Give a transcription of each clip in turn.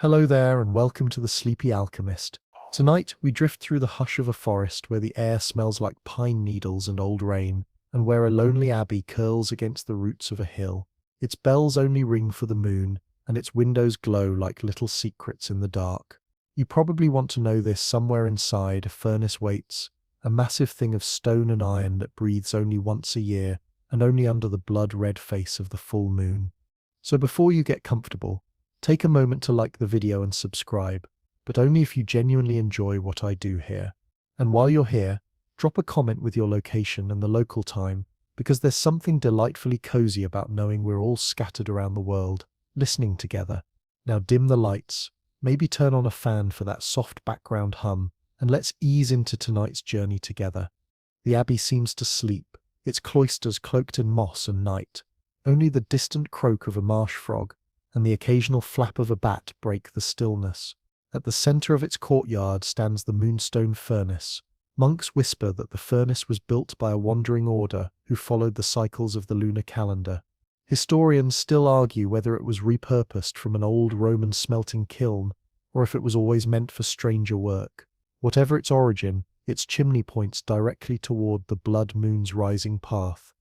Hello there and welcome to the Sleepy Alchemist. Tonight we drift through the hush of a forest where the air smells like pine needles and old rain, and where a lonely abbey curls against the roots of a hill. Its bells only ring for the moon, and its windows glow like little secrets in the dark. You probably want to know this: somewhere inside a furnace waits, a massive thing of stone and iron that breathes only once a year, and only under the blood-red face of the full moon. So before you get comfortable, take a moment to like the video and subscribe, but only if you genuinely enjoy what I do here. And while you're here, drop a comment with your location and the local time, because there's something delightfully cozy about knowing we're all scattered around the world, listening together. Now dim the lights, maybe turn on a fan for that soft background hum, and let's ease into tonight's journey together. The abbey seems to sleep, its cloisters cloaked in moss and night. Only the distant croak of a marsh frog and the occasional flap of a bat break the stillness. At the center of its courtyard stands the moonstone furnace. Monks whisper that the furnace was built by a wandering order who followed the cycles of the lunar calendar. Historians still argue whether it was repurposed from an old Roman smelting kiln, or if it was always meant for stranger work. Whatever its origin, its chimney points directly toward the blood moon's rising path.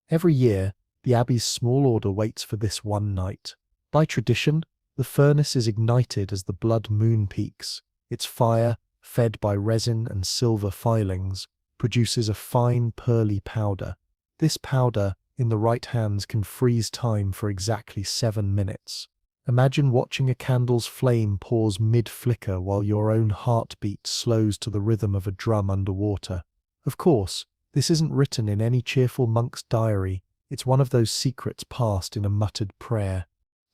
Every year, the abbey's small order waits for this one night. By tradition, the furnace is ignited as the blood moon peaks. Its fire, fed by resin and silver filings, produces a fine pearly powder. This powder, in the right hands, can freeze time for exactly 7 minutes. Imagine watching a candle's flame pause mid-flicker while your own heartbeat slows to the rhythm of a drum underwater. Of course, this isn't written in any cheerful monk's diary. It's one of those secrets passed in a muttered prayer.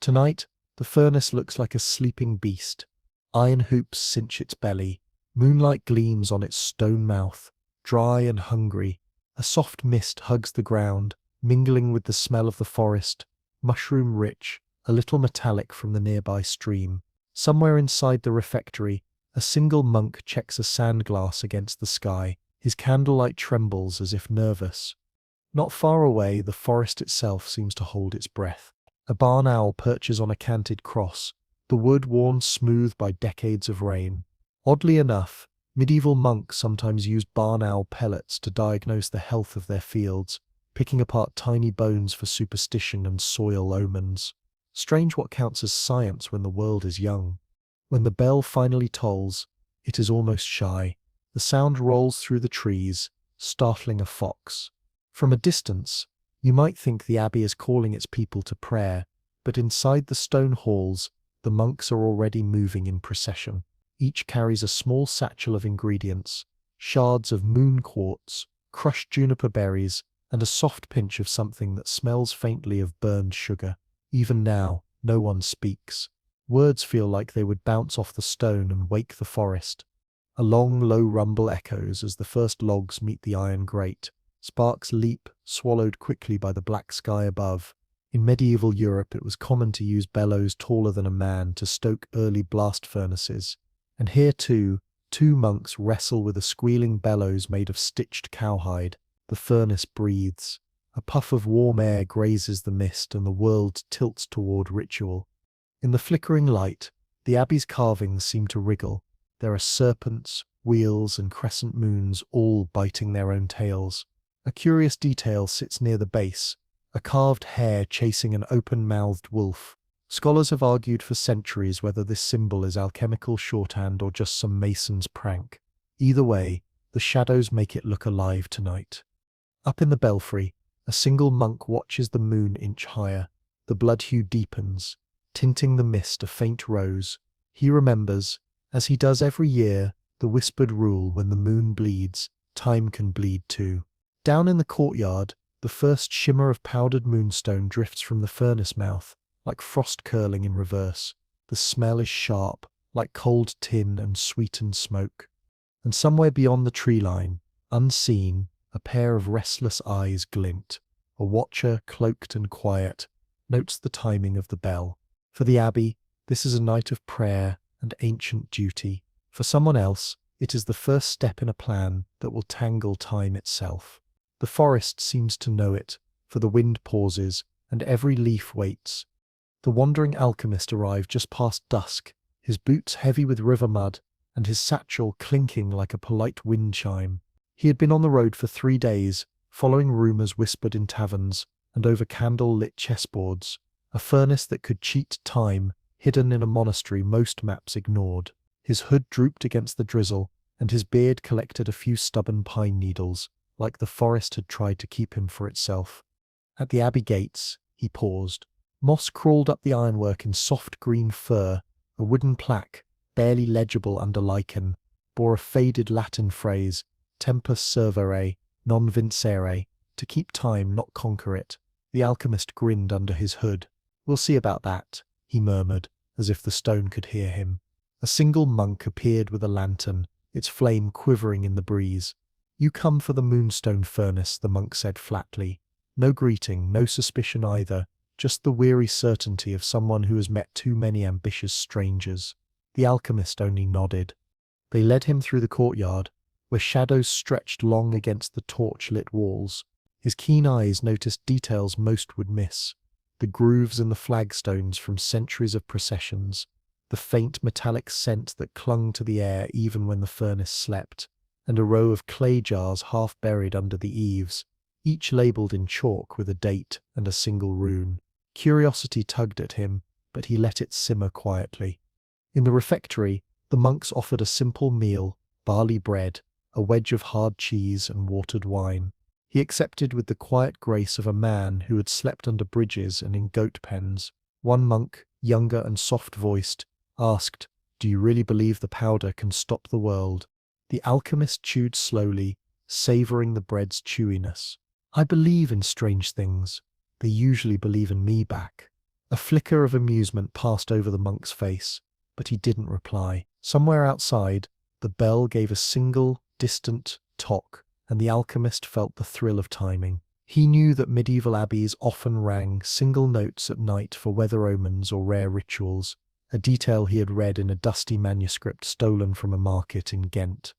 Tonight, the furnace looks like a sleeping beast. Iron hoops cinch its belly. Moonlight gleams on its stone mouth, dry and hungry. A soft mist hugs the ground, mingling with the smell of the forest, mushroom-rich, a little metallic from the nearby stream. Somewhere inside the refectory, a single monk checks a sand glass against the sky. His candlelight trembles as if nervous. Not far away, the forest itself seems to hold its breath. A barn owl perches on a canted cross, the wood worn smooth by decades of rain. Oddly enough, medieval monks sometimes used barn owl pellets to diagnose the health of their fields, picking apart tiny bones for superstition and soil omens. Strange what counts as science when the world is young. When the bell finally tolls, it is almost shy. The sound rolls through the trees, startling a fox. From a distance, you might think the abbey is calling its people to prayer, but inside the stone halls, the monks are already moving in procession. Each carries a small satchel of ingredients: shards of moon quartz, crushed juniper berries, and a soft pinch of something that smells faintly of burned sugar. Even now, no one speaks. Words feel like they would bounce off the stone and wake the forest. A long, low rumble echoes as the first logs meet the iron grate. Sparks leap, swallowed quickly by the black sky above. In medieval Europe, it was common to use bellows taller than a man to stoke early blast furnaces. And here too, 2 monks wrestle with a squealing bellows made of stitched cowhide. The furnace breathes. A puff of warm air grazes the mist and the world tilts toward ritual. In the flickering light, the abbey's carvings seem to wriggle. There are serpents, wheels, and crescent moons, all biting their own tails. A curious detail sits near the base, a carved hare chasing an open-mouthed wolf. Scholars have argued for centuries whether this symbol is alchemical shorthand or just some mason's prank. Either way, the shadows make it look alive tonight. Up in the belfry, a single monk watches the moon inch higher. The blood hue deepens, tinting the mist a faint rose. He remembers, as he does every year, the whispered rule: when the moon bleeds, time can bleed too. Down in the courtyard, the first shimmer of powdered moonstone drifts from the furnace mouth, like frost curling in reverse. The smell is sharp, like cold tin and sweetened smoke. And somewhere beyond the tree line, unseen, a pair of restless eyes glint. A watcher, cloaked and quiet, notes the timing of the bell. For the abbey, this is a night of prayer and ancient duty. For someone else, it is the first step in a plan that will tangle time itself. The forest seems to know it, for the wind pauses, and every leaf waits. The wandering alchemist arrived just past dusk, his boots heavy with river mud, and his satchel clinking like a polite wind chime. He had been on the road for 3 days, following rumours whispered in taverns, and over candle-lit chessboards, a furnace that could cheat time, hidden in a monastery most maps ignored. His hood drooped against the drizzle, and his beard collected a few stubborn pine needles, like the forest had tried to keep him for itself. At the abbey gates, he paused. Moss crawled up the ironwork in soft green fur. A wooden plaque, barely legible under lichen, bore a faded Latin phrase, tempus servere, non vincere, to keep time, not conquer it. The alchemist grinned under his hood. "We'll see about that," he murmured, as if the stone could hear him. A single monk appeared with a lantern, its flame quivering in the breeze. "You come for the moonstone furnace," the monk said flatly. No greeting, no suspicion either, just the weary certainty of someone who has met too many ambitious strangers. The alchemist only nodded. They led him through the courtyard, where shadows stretched long against the torch-lit walls. His keen eyes noticed details most would miss: the grooves in the flagstones from centuries of processions, the faint metallic scent that clung to the air even when the furnace slept, and a row of clay jars half buried under the eaves, each labelled in chalk with a date and a single rune. Curiosity tugged at him, but he let it simmer quietly. In the refectory, the monks offered a simple meal: barley bread, a wedge of hard cheese, and watered wine. He accepted with the quiet grace of a man who had slept under bridges and in goat pens. One monk, younger and soft-voiced, asked, "Do you really believe the powder can stop the world?" The alchemist chewed slowly, savouring the bread's chewiness. "I believe in strange things. They usually believe in me back." A flicker of amusement passed over the monk's face, but he didn't reply. Somewhere outside, the bell gave a single, distant tock, and the alchemist felt the thrill of timing. He knew that medieval abbeys often rang single notes at night for weather omens or rare rituals, a detail he had read in a dusty manuscript stolen from a market in Ghent.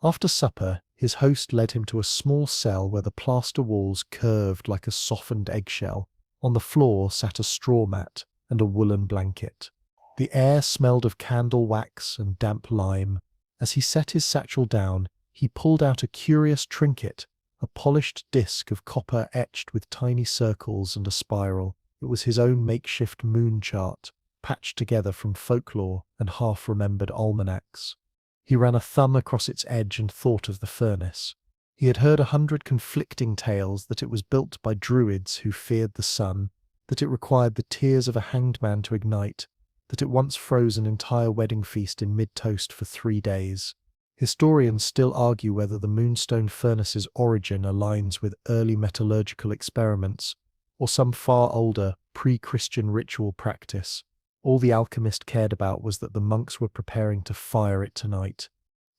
After supper, his host led him to a small cell where the plaster walls curved like a softened eggshell. On the floor sat a straw mat and a woolen blanket. The air smelled of candle wax and damp lime. As he set his satchel down, he pulled out a curious trinket, a polished disc of copper etched with tiny circles and a spiral. It was his own makeshift moon chart, patched together from folklore and half-remembered almanacs. He ran a thumb across its edge and thought of the furnace. He had heard 100 conflicting tales: that it was built by druids who feared the sun, that it required the tears of a hanged man to ignite, that it once froze an entire wedding feast in mid-toast for 3 days. Historians still argue whether the moonstone furnace's origin aligns with early metallurgical experiments or some far older, pre-Christian ritual practice. All the alchemist cared about was that the monks were preparing to fire it tonight.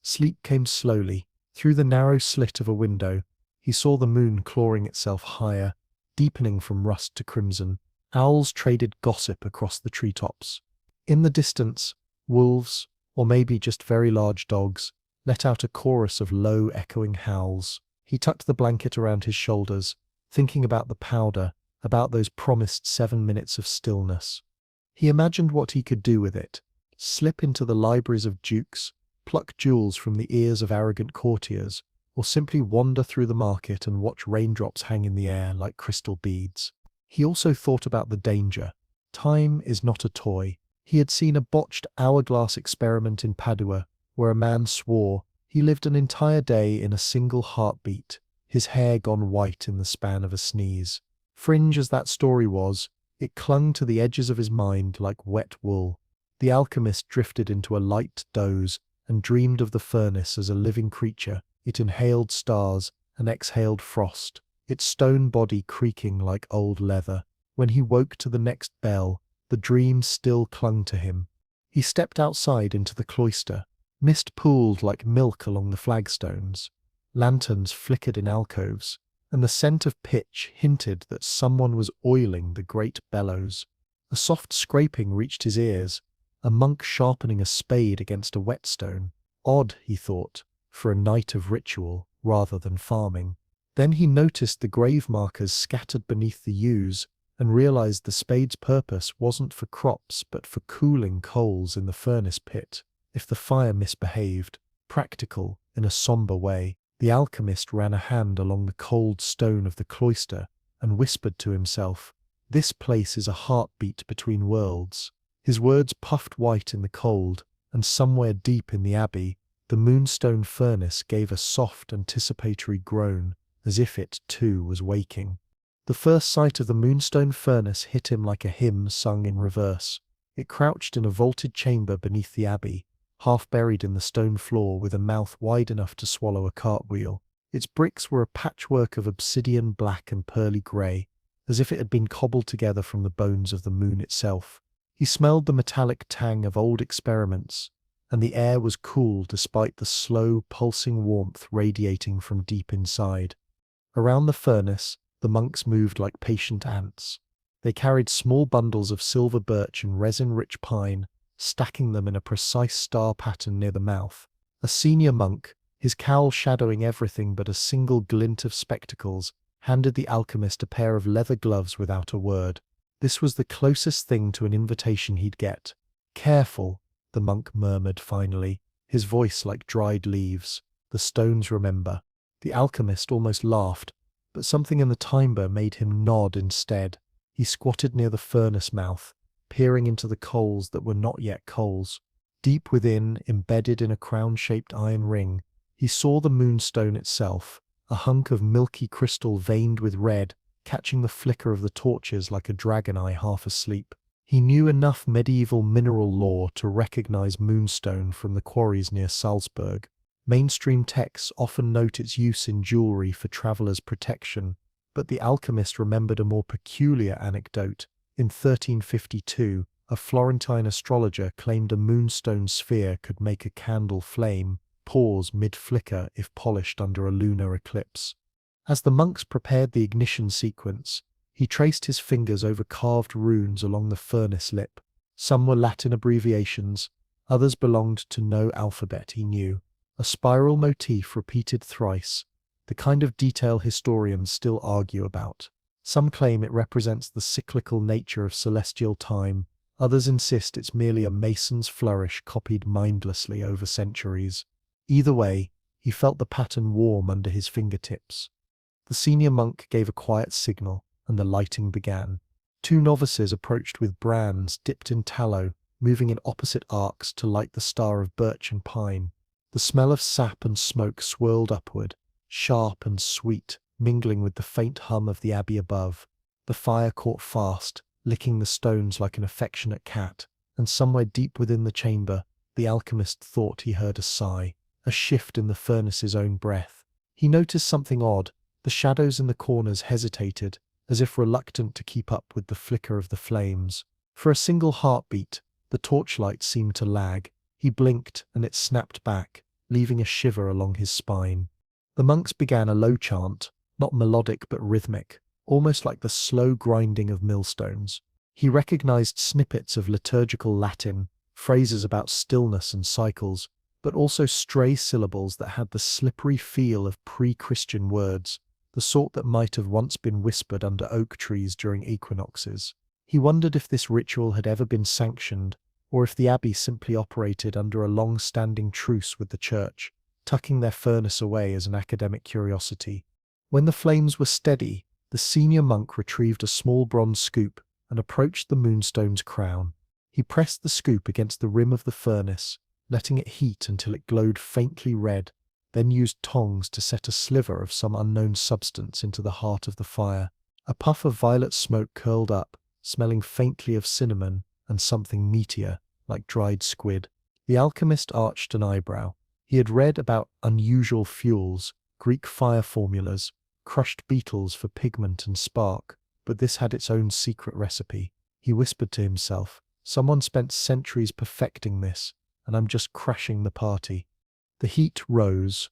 Sleep came slowly. Through the narrow slit of a window, he saw the moon clawing itself higher, deepening from rust to crimson. Owls traded gossip across the treetops. In the distance, wolves, or maybe just very large dogs, let out a chorus of low, echoing howls. He tucked the blanket around his shoulders, thinking about the powder, about those promised 7 minutes of stillness. He imagined what he could do with it: slip into the libraries of dukes, pluck jewels from the ears of arrogant courtiers, or simply wander through the market and watch raindrops hang in the air like crystal beads. He also thought about the danger. Time is not a toy. He had seen a botched hourglass experiment in Padua, where a man swore he lived an entire day in a single heartbeat, his hair gone white in the span of a sneeze. Fringe as that story was, it clung to the edges of his mind like wet wool. The alchemist drifted into a light doze and dreamed of the furnace as a living creature. It inhaled stars and exhaled frost, its stone body creaking like old leather. When he woke to the next bell, the dream still clung to him. He stepped outside into the cloister. Mist pooled like milk along the flagstones. Lanterns flickered in alcoves, and the scent of pitch hinted that someone was oiling the great bellows. A soft scraping reached his ears, a monk sharpening a spade against a whetstone. Odd, he thought, for a night of ritual rather than farming. Then he noticed the grave markers scattered beneath the yews, and realized the spade's purpose wasn't for crops but for cooling coals in the furnace pit. If the fire misbehaved, practical in a somber way, the alchemist ran a hand along the cold stone of the cloister and whispered to himself, "This place is a heartbeat between worlds." His words puffed white in the cold, and somewhere deep in the abbey, the moonstone furnace gave a soft anticipatory groan, as if it, too, was waking. The first sight of the moonstone furnace hit him like a hymn sung in reverse. It crouched in a vaulted chamber beneath the abbey, half buried in the stone floor with a mouth wide enough to swallow a cartwheel. Its bricks were a patchwork of obsidian black and pearly grey, as if it had been cobbled together from the bones of the moon itself. He smelled the metallic tang of old experiments, and the air was cool despite the slow, pulsing warmth radiating from deep inside. Around the furnace, the monks moved like patient ants. They carried small bundles of silver birch and resin-rich pine, stacking them in a precise star pattern near the mouth. A senior monk, his cowl shadowing everything but a single glint of spectacles, handed the alchemist a pair of leather gloves without a word. This was the closest thing to an invitation he'd get. "Careful," the monk murmured finally, his voice like dried leaves. "The stones remember." The alchemist almost laughed, but something in the timbre made him nod instead. He squatted near the furnace mouth, peering into the coals that were not yet coals. Deep within, embedded in a crown-shaped iron ring, he saw the moonstone itself, a hunk of milky crystal veined with red, catching the flicker of the torches like a dragon eye half asleep. He knew enough medieval mineral lore to recognize moonstone from the quarries near Salzburg. Mainstream texts often note its use in jewelry for travelers' protection, but the alchemist remembered a more peculiar anecdote. In 1352, a Florentine astrologer claimed a moonstone sphere could make a candle flame, pause mid-flicker if polished under a lunar eclipse. As the monks prepared the ignition sequence, he traced his fingers over carved runes along the furnace lip. Some were Latin abbreviations, others belonged to no alphabet he knew. A spiral motif repeated thrice, the kind of detail historians still argue about. Some claim it represents the cyclical nature of celestial time, others insist it's merely a mason's flourish copied mindlessly over centuries. Either way, he felt the pattern warm under his fingertips. The senior monk gave a quiet signal, and the lighting began. Two novices approached with brands dipped in tallow, moving in opposite arcs to light the star of birch and pine. The smell of sap and smoke swirled upward, sharp and sweet, mingling with the faint hum of the abbey above. The fire caught fast, licking the stones like an affectionate cat, and somewhere deep within the chamber, the alchemist thought he heard a sigh, a shift in the furnace's own breath. He noticed something odd. The shadows in the corners hesitated, as if reluctant to keep up with the flicker of the flames. For a single heartbeat, the torchlight seemed to lag. He blinked, and it snapped back, leaving a shiver along his spine. The monks began a low chant, not melodic but rhythmic, almost like the slow grinding of millstones. He recognized snippets of liturgical Latin, phrases about stillness and cycles, but also stray syllables that had the slippery feel of pre-Christian words, the sort that might have once been whispered under oak trees during equinoxes. He wondered if this ritual had ever been sanctioned, or if the abbey simply operated under a long-standing truce with the church, tucking their furnace away as an academic curiosity. When the flames were steady, the senior monk retrieved a small bronze scoop and approached the moonstone's crown. He pressed the scoop against the rim of the furnace, letting it heat until it glowed faintly red, then used tongs to set a sliver of some unknown substance into the heart of the fire. A puff of violet smoke curled up, smelling faintly of cinnamon and something meatier, like dried squid. The alchemist arched an eyebrow. He had read about unusual fuels, Greek fire formulas, crushed beetles for pigment and spark, but this had its own secret recipe. He whispered to himself, "Someone spent centuries perfecting this, and I'm just crashing the party." The heat rose.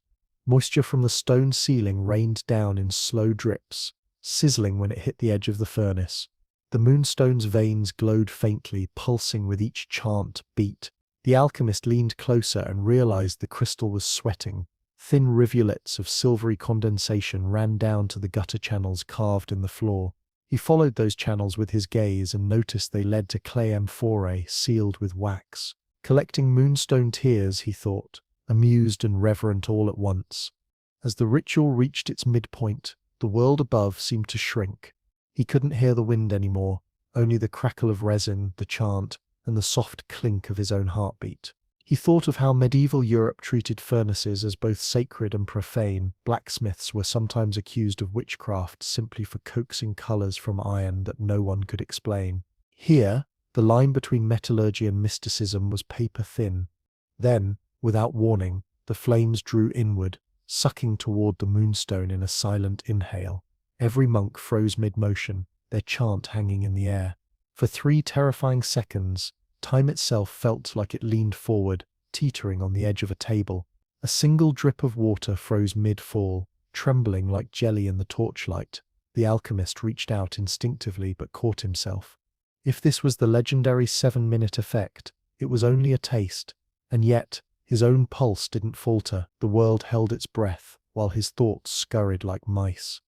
Moisture from the stone ceiling rained down in slow drips, sizzling when it hit the edge of the furnace. The moonstone's veins glowed faintly, pulsing with each chant beat. The alchemist leaned closer and realized the crystal was sweating. Thin rivulets of silvery condensation ran down to the gutter channels carved in the floor. He followed those channels with his gaze and noticed they led to clay amphorae sealed with wax. Collecting moonstone tears, he thought, amused and reverent all at once. As the ritual reached its midpoint, the world above seemed to shrink. He couldn't hear the wind anymore, only the crackle of resin, the chant, and the soft clink of his own heartbeat. He thought of how medieval Europe treated furnaces as both sacred and profane. Blacksmiths were sometimes accused of witchcraft simply for coaxing colors from iron that no one could explain. Here, the line between metallurgy and mysticism was paper thin. Then, without warning, the flames drew inward, sucking toward the moonstone in a silent inhale. Every monk froze mid-motion, their chant hanging in the air. For 3 terrifying seconds, time itself felt like it leaned forward, teetering on the edge of a table. A single drip of water froze mid-fall, trembling like jelly in the torchlight. The alchemist reached out instinctively but caught himself. If this was the legendary 7-minute effect, it was only a taste, and yet his own pulse didn't falter. The world held its breath, while his thoughts scurried like mice.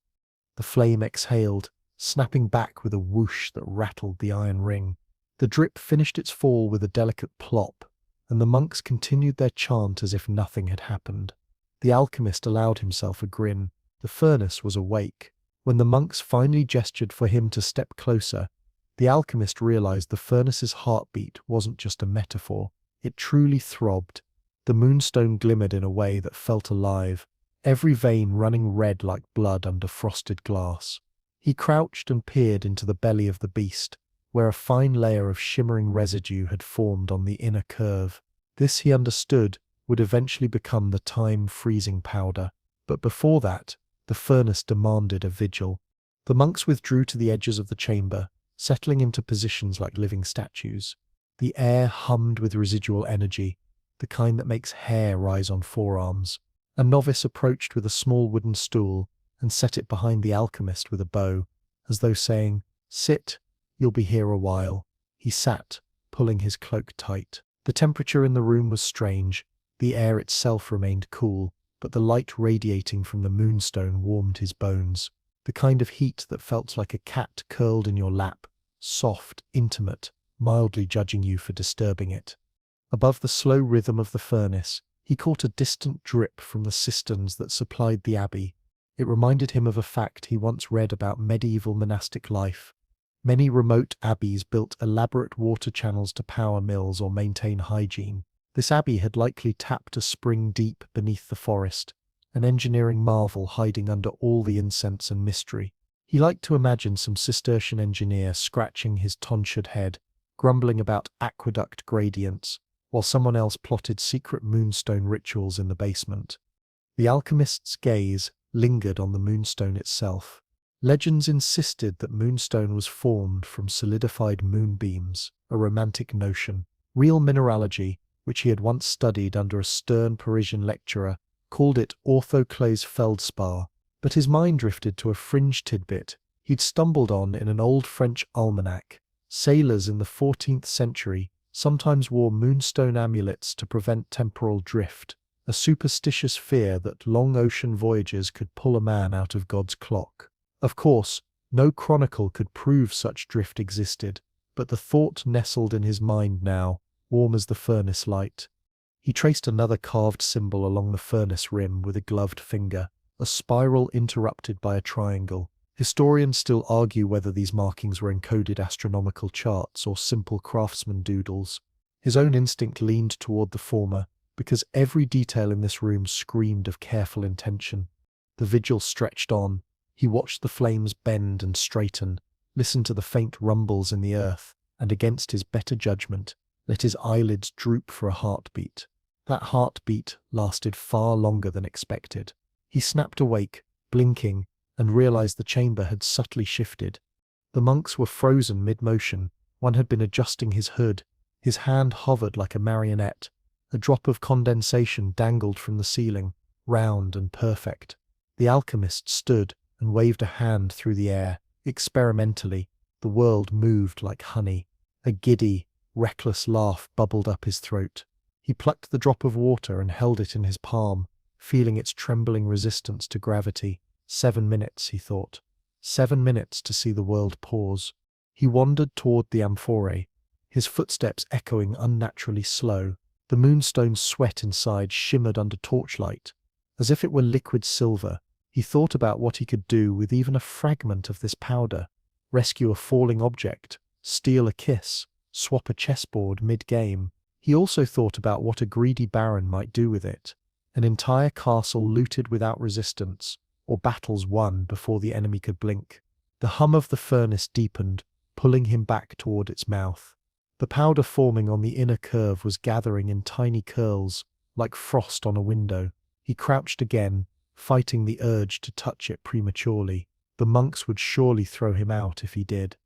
The flame exhaled, snapping back with a whoosh that rattled the iron ring. The drip finished its fall with a delicate plop, and the monks continued their chant as if nothing had happened. The alchemist allowed himself a grin. The furnace was awake. When the monks finally gestured for him to step closer, the alchemist realized the furnace's heartbeat wasn't just a metaphor. It truly throbbed. The moonstone glimmered in a way that felt alive, every vein running red like blood under frosted glass. He crouched and peered into the belly of the beast, where a fine layer of shimmering residue had formed on the inner curve. This, he understood, would eventually become the time-freezing powder. But before that, the furnace demanded a vigil. The monks withdrew to the edges of the chamber, settling into positions like living statues. The air hummed with residual energy, the kind that makes hair rise on forearms. A novice approached with a small wooden stool and set it behind the alchemist with a bow, as though saying, "Sit, you'll be here a while." He sat, pulling his cloak tight. The temperature in the room was strange. The air itself remained cool, but the light radiating from the moonstone warmed his bones. The kind of heat that felt like a cat curled in your lap, soft, intimate, mildly judging you for disturbing it. Above the slow rhythm of the furnace, he caught a distant drip from the cisterns that supplied the abbey. It reminded him of a fact he once read about medieval monastic life. Many remote abbeys built elaborate water channels to power mills or maintain hygiene. This abbey had likely tapped a spring deep beneath the forest, an engineering marvel hiding under all the incense and mystery. He liked to imagine some Cistercian engineer scratching his tonsured head, grumbling about aqueduct gradients, while someone else plotted secret moonstone rituals in the basement. The alchemist's gaze lingered on the moonstone itself. Legends insisted that moonstone was formed from solidified moonbeams, a romantic notion. Real mineralogy, which he had once studied under a stern Parisian lecturer, called it orthoclase feldspar, but his mind drifted to a fringe tidbit he'd stumbled on in an old French almanac. Sailors in the 14th century sometimes wore moonstone amulets to prevent temporal drift, a superstitious fear that long ocean voyages could pull a man out of God's clock. Of course, no chronicle could prove such drift existed, but the thought nestled in his mind now, warm as the furnace light. He traced another carved symbol along the furnace rim with a gloved finger, a spiral interrupted by a triangle. Historians still argue whether these markings were encoded astronomical charts or simple craftsman doodles. His own instinct leaned toward the former, because every detail in this room screamed of careful intention. The vigil stretched on. He watched the flames bend and straighten, listened to the faint rumbles in the earth, and against his better judgment, let his eyelids droop for a heartbeat. That heartbeat lasted far longer than expected. He snapped awake, blinking, and realized the chamber had subtly shifted. The monks were frozen mid-motion. One had been adjusting his hood. His hand hovered like a marionette. A drop of condensation dangled from the ceiling, round and perfect. The alchemist stood and waved a hand through the air. Experimentally, the world moved like honey. A giddy, reckless laugh bubbled up his throat. He plucked the drop of water and held it in his palm, feeling its trembling resistance to gravity. 7 minutes, he thought. 7 minutes to see the world pause. He wandered toward the amphore, his footsteps echoing unnaturally slow. The moonstone's sweat inside shimmered under torchlight, as if it were liquid silver. He thought about what he could do with even a fragment of this powder. Rescue a falling object, steal a kiss, swap a chessboard mid-game. He also thought about what a greedy baron might do with it. An entire castle looted without resistance, or battles won before the enemy could blink. The hum of the furnace deepened, pulling him back toward its mouth. The powder forming on the inner curve was gathering in tiny curls, like frost on a window. He crouched again, fighting the urge to touch it prematurely. The monks would surely throw him out if he did.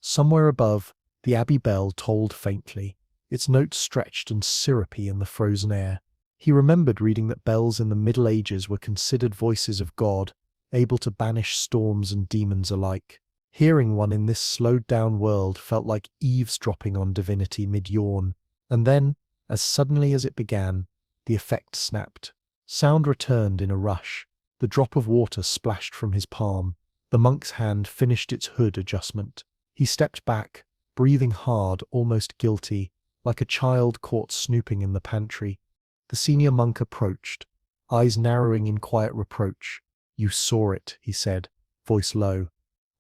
Somewhere above, the abbey bell tolled faintly, its notes stretched and syrupy in the frozen air. He remembered reading that bells in the Middle Ages were considered voices of God, able to banish storms and demons alike. Hearing one in this slowed-down world felt like eavesdropping on divinity mid-yawn. And then, as suddenly as it began, the effect snapped. Sound returned in a rush. The drop of water splashed from his palm. The monk's hand finished its hood adjustment. He stepped back, breathing hard, almost guilty, like a child caught snooping in the pantry. The senior monk approached, eyes narrowing in quiet reproach. "You saw it," he said, voice low.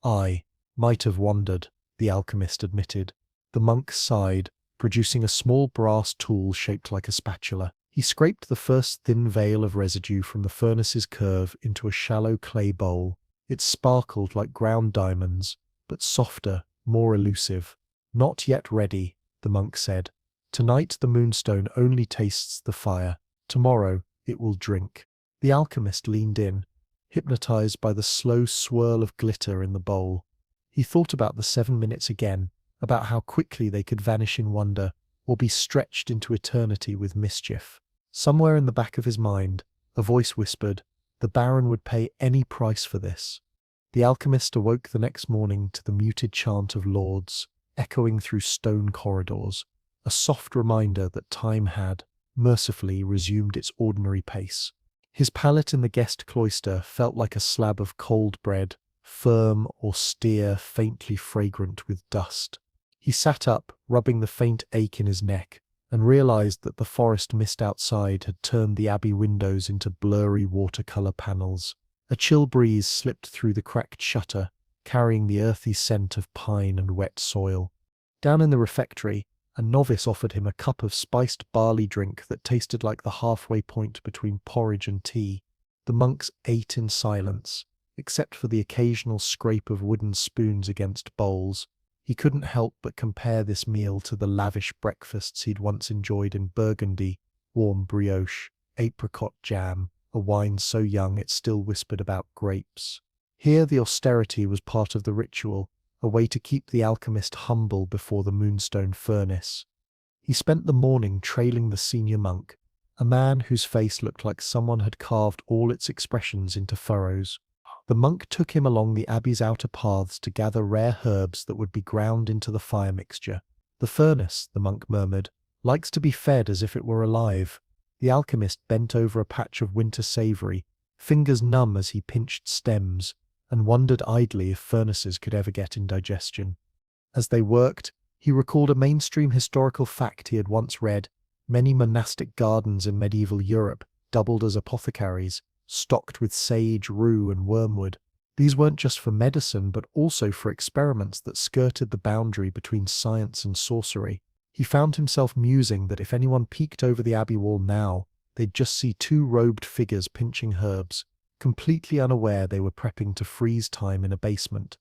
"I might have wondered," the alchemist admitted. The monk sighed, producing a small brass tool shaped like a spatula. He scraped the first thin veil of residue from the furnace's curve into a shallow clay bowl. It sparkled like ground diamonds, but softer, more elusive. "Not yet ready," the monk said. "Tonight the moonstone only tastes the fire. Tomorrow it will drink." The alchemist leaned in, hypnotized by the slow swirl of glitter in the bowl. He thought about the 7 minutes again, about how quickly they could vanish in wonder, or be stretched into eternity with mischief. Somewhere in the back of his mind, a voice whispered, the Baron would pay any price for this. The alchemist awoke the next morning to the muted chant of lords, echoing through stone corridors, a soft reminder that time had, mercifully, resumed its ordinary pace. His palate in the guest cloister felt like a slab of cold bread, firm, austere, faintly fragrant with dust. He sat up, rubbing the faint ache in his neck, and realized that the forest mist outside had turned the abbey windows into blurry watercolor panels. A chill breeze slipped through the cracked shutter, carrying the earthy scent of pine and wet soil. Down in the refectory, a novice offered him a cup of spiced barley drink that tasted like the halfway point between porridge and tea. The monks ate in silence, except for the occasional scrape of wooden spoons against bowls. He couldn't help but compare this meal to the lavish breakfasts he'd once enjoyed in Burgundy: warm brioche, apricot jam, a wine so young it still whispered about grapes. Here the austerity was part of the ritual, a way to keep the alchemist humble before the moonstone furnace. He spent the morning trailing the senior monk, a man whose face looked like someone had carved all its expressions into furrows. The monk took him along the abbey's outer paths to gather rare herbs that would be ground into the fire mixture. The furnace, the monk murmured, likes to be fed as if it were alive. The alchemist bent over a patch of winter savory, fingers numb as he pinched stems, and wondered idly if furnaces could ever get indigestion. As they worked, he recalled a mainstream historical fact he had once read: many monastic gardens in medieval Europe doubled as apothecaries, stocked with sage, rue, and wormwood. These weren't just for medicine, but also for experiments that skirted the boundary between science and sorcery. He found himself musing that if anyone peeked over the abbey wall now, they'd just see two robed figures pinching herbs, completely unaware they were prepping to freeze time in a basement.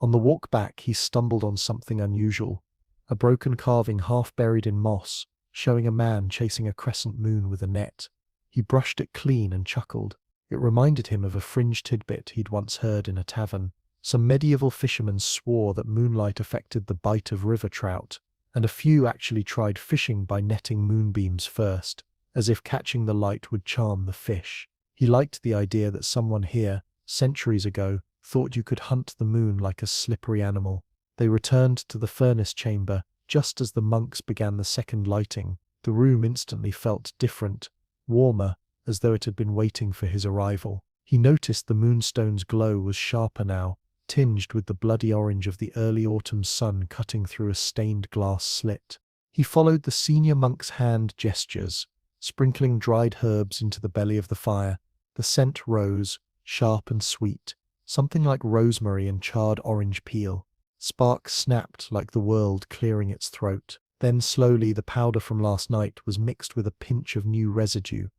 On the walk back, he stumbled on something unusual: a broken carving half buried in moss, showing a man chasing a crescent moon with a net. He brushed it clean and chuckled. It reminded him of a fringe tidbit he'd once heard in a tavern. Some medieval fishermen swore that moonlight affected the bite of river trout, and a few actually tried fishing by netting moonbeams first, as if catching the light would charm the fish. He liked the idea that someone here, centuries ago, thought you could hunt the moon like a slippery animal. They returned to the furnace chamber just as the monks began the second lighting. The room instantly felt different, warmer, as though it had been waiting for his arrival. He noticed the moonstone's glow was sharper now, tinged with the bloody orange of the early autumn sun cutting through a stained glass slit. He followed the senior monk's hand gestures, sprinkling dried herbs into the belly of the fire. The scent rose, sharp and sweet, something like rosemary and charred orange peel. Sparks snapped like the world clearing its throat. Then slowly the powder from last night was mixed with a pinch of new residue,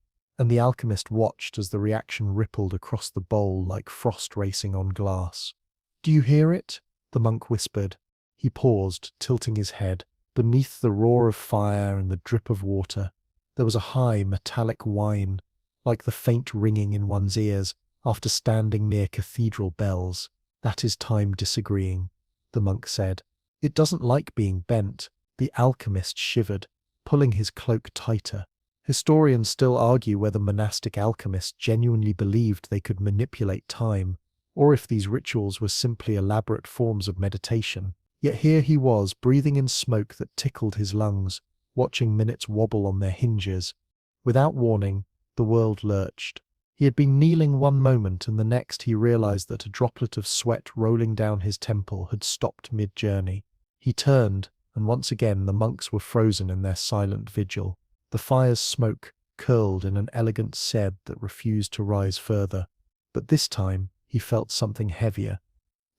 and the alchemist watched as the reaction rippled across the bowl like frost racing on glass. "Do you hear it?" the monk whispered. He paused, tilting his head. Beneath the roar of fire and the drip of water, there was a high metallic whine, like the faint ringing in one's ears after standing near cathedral bells. "That is time disagreeing," the monk said. "It doesn't like being bent." The alchemist shivered, pulling his cloak tighter. Historians still argue whether monastic alchemists genuinely believed they could manipulate time, or if these rituals were simply elaborate forms of meditation. Yet here he was, breathing in smoke that tickled his lungs, watching minutes wobble on their hinges. Without warning, the world lurched. He had been kneeling one moment, and the next he realized that a droplet of sweat rolling down his temple had stopped mid-journey. He turned, and once again the monks were frozen in their silent vigil. The fire's smoke curled in an elegant sed that refused to rise further. But this time he felt something heavier,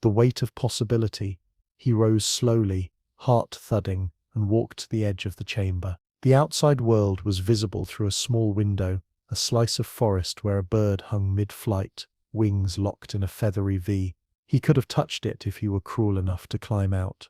the weight of possibility. He rose slowly, heart thudding, and walked to the edge of the chamber. The outside world was visible through a small window, a slice of forest where a bird hung mid-flight, wings locked in a feathery V. He could have touched it if he were cruel enough to climb out.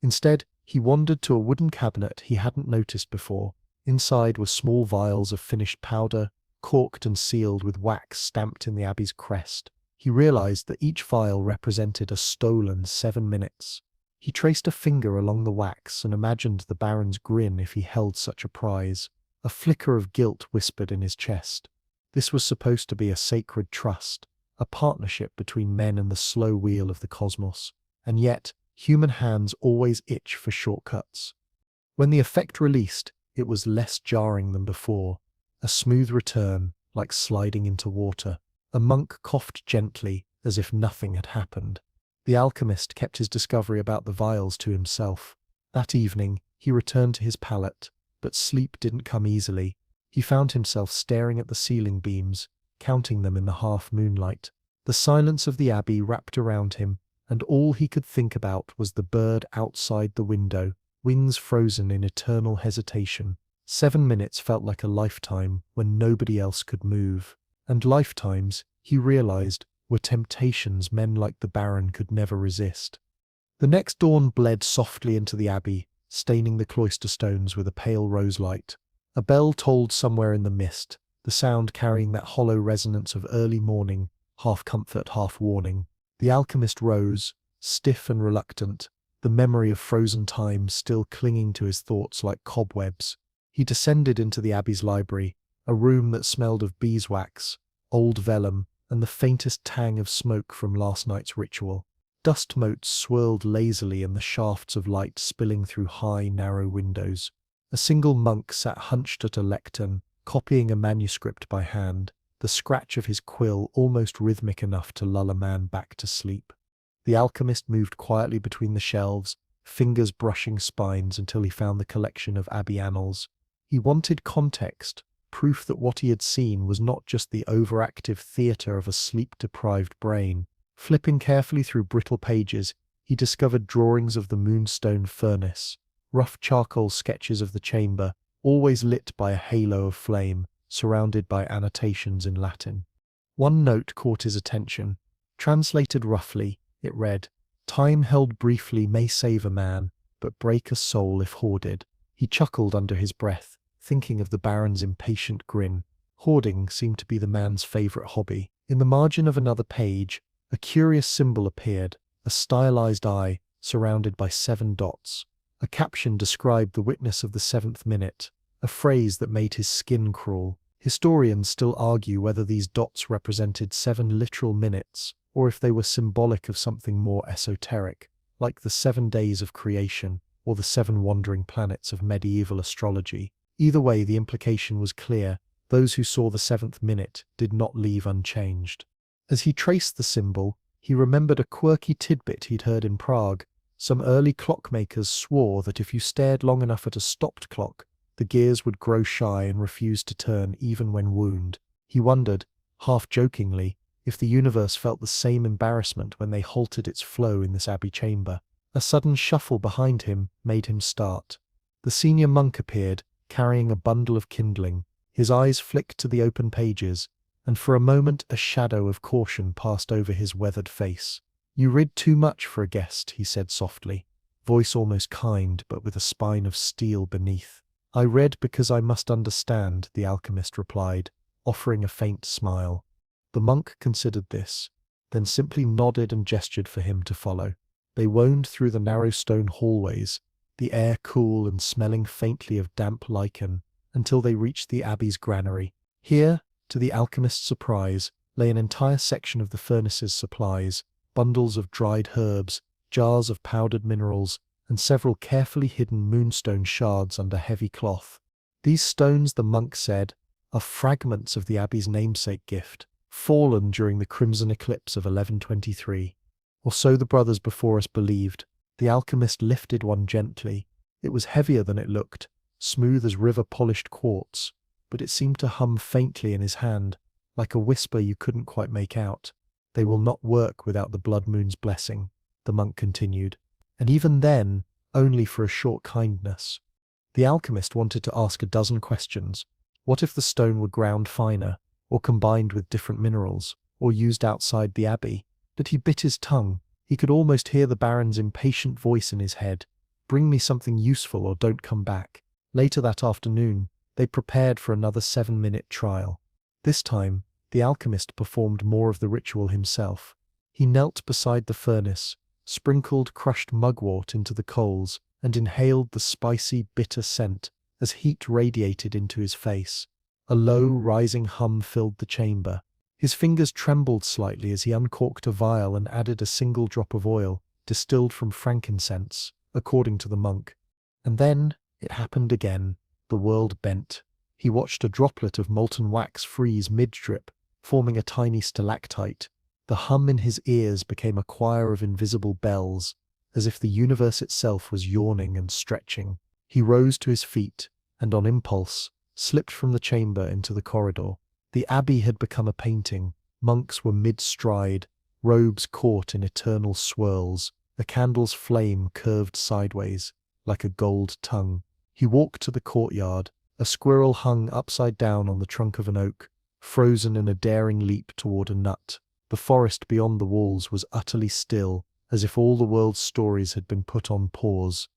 Instead, he wandered to a wooden cabinet he hadn't noticed before. Inside were small vials of finished powder, corked and sealed with wax stamped in the abbey's crest. He realized that each vial represented a stolen 7 minutes. He traced a finger along the wax and imagined the Baron's grin if he held such a prize. A flicker of guilt whispered in his chest. This was supposed to be a sacred trust, a partnership between men and the slow wheel of the cosmos. And yet, human hands always itch for shortcuts. When the effect released, it was less jarring than before. A smooth return, like sliding into water. A monk coughed gently, as if nothing had happened. The alchemist kept his discovery about the vials to himself. That evening, he returned to his pallet, but sleep didn't come easily. He found himself staring at the ceiling beams, counting them in the half-moonlight. The silence of the abbey wrapped around him, and all he could think about was the bird outside the window, wings frozen in eternal hesitation. 7 minutes felt like a lifetime when nobody else could move. And lifetimes, he realized, were temptations men like the Baron could never resist. The next dawn bled softly into the abbey, staining the cloister stones with a pale rose light. A bell tolled somewhere in the mist, the sound carrying that hollow resonance of early morning, half comfort, half warning. The alchemist rose, stiff and reluctant, the memory of frozen time still clinging to his thoughts like cobwebs. He descended into the abbey's library, a room that smelled of beeswax, old vellum, and the faintest tang of smoke from last night's ritual. Dust motes swirled lazily in the shafts of light spilling through high, narrow windows. A single monk sat hunched at a lectern, copying a manuscript by hand, the scratch of his quill almost rhythmic enough to lull a man back to sleep. The alchemist moved quietly between the shelves, fingers brushing spines until he found the collection of abbey annals. He wanted context, proof that what he had seen was not just the overactive theatre of a sleep-deprived brain. Flipping carefully through brittle pages, he discovered drawings of the moonstone furnace, rough charcoal sketches of the chamber, always lit by a halo of flame, surrounded by annotations in Latin. One note caught his attention. Translated roughly, it read, "Time held briefly may save a man, but break a soul if hoarded." He chuckled under his breath, thinking of the Baron's impatient grin. Hoarding seemed to be the man's favorite hobby. In the margin of another page, a curious symbol appeared, a stylized eye surrounded by 7 dots. A caption described the witness of the 7th minute, a phrase that made his skin crawl. Historians still argue whether these dots represented 7 literal minutes, or if they were symbolic of something more esoteric, like the 7 days of creation, or the 7 wandering planets of medieval astrology. Either way, the implication was clear. Those who saw the 7th minute did not leave unchanged. As he traced the symbol, He remembered a quirky tidbit he'd heard in Prague. Some early clockmakers swore that if you stared long enough at a stopped clock, the gears would grow shy and refuse to turn even when wound. He wondered, half jokingly, if the universe felt the same embarrassment when they halted its flow in this abbey chamber. A sudden shuffle behind him made him start. The senior monk appeared, carrying a bundle of kindling. His eyes flicked to the open pages, and for a moment a shadow of caution passed over his weathered face. "You read too much for a guest," he said softly, voice almost kind but with a spine of steel beneath. "I read because I must understand," the alchemist replied, offering a faint smile. The monk considered this, then simply nodded and gestured for him to follow. They wound through the narrow stone hallways, the air cool and smelling faintly of damp lichen, until they reached the abbey's granary. Here, to the alchemist's surprise, lay an entire section of the furnace's supplies, bundles of dried herbs, jars of powdered minerals, and several carefully hidden moonstone shards under heavy cloth. These stones, the monk said, are fragments of the abbey's namesake gift, fallen during the crimson eclipse of 1123. Or so the brothers before us believed. The alchemist lifted one gently. It was heavier than it looked, smooth as river-polished quartz, but it seemed to hum faintly in his hand, like a whisper you couldn't quite make out. "They will not work without the blood moon's blessing," the monk continued, "and even then, only for a short kindness." The alchemist wanted to ask a dozen questions. What if the stone were ground finer, or combined with different minerals, or used outside the abbey? But he bit his tongue. He could almost hear the baron's impatient voice in his head. "Bring me something useful or don't come back." Later that afternoon, they prepared for another 7-minute trial. This time, the alchemist performed more of the ritual himself. He knelt beside the furnace, sprinkled crushed mugwort into the coals, and inhaled the spicy, bitter scent as heat radiated into his face. A low, rising hum filled the chamber. His fingers trembled slightly as he uncorked a vial and added a single drop of oil, distilled from frankincense, according to the monk. And then it happened again. The world bent. He watched a droplet of molten wax freeze mid-drip, forming a tiny stalactite. The hum in his ears became a choir of invisible bells, as if the universe itself was yawning and stretching. He rose to his feet, and on impulse, slipped from the chamber into the corridor. The abbey had become a painting. Monks were mid-stride, robes caught in eternal swirls. A candle's flame curved sideways, like a gold tongue. He walked to the courtyard. A squirrel hung upside down on the trunk of an oak, frozen in a daring leap toward a nut. The forest beyond the walls was utterly still, as if all the world's stories had been put on pause.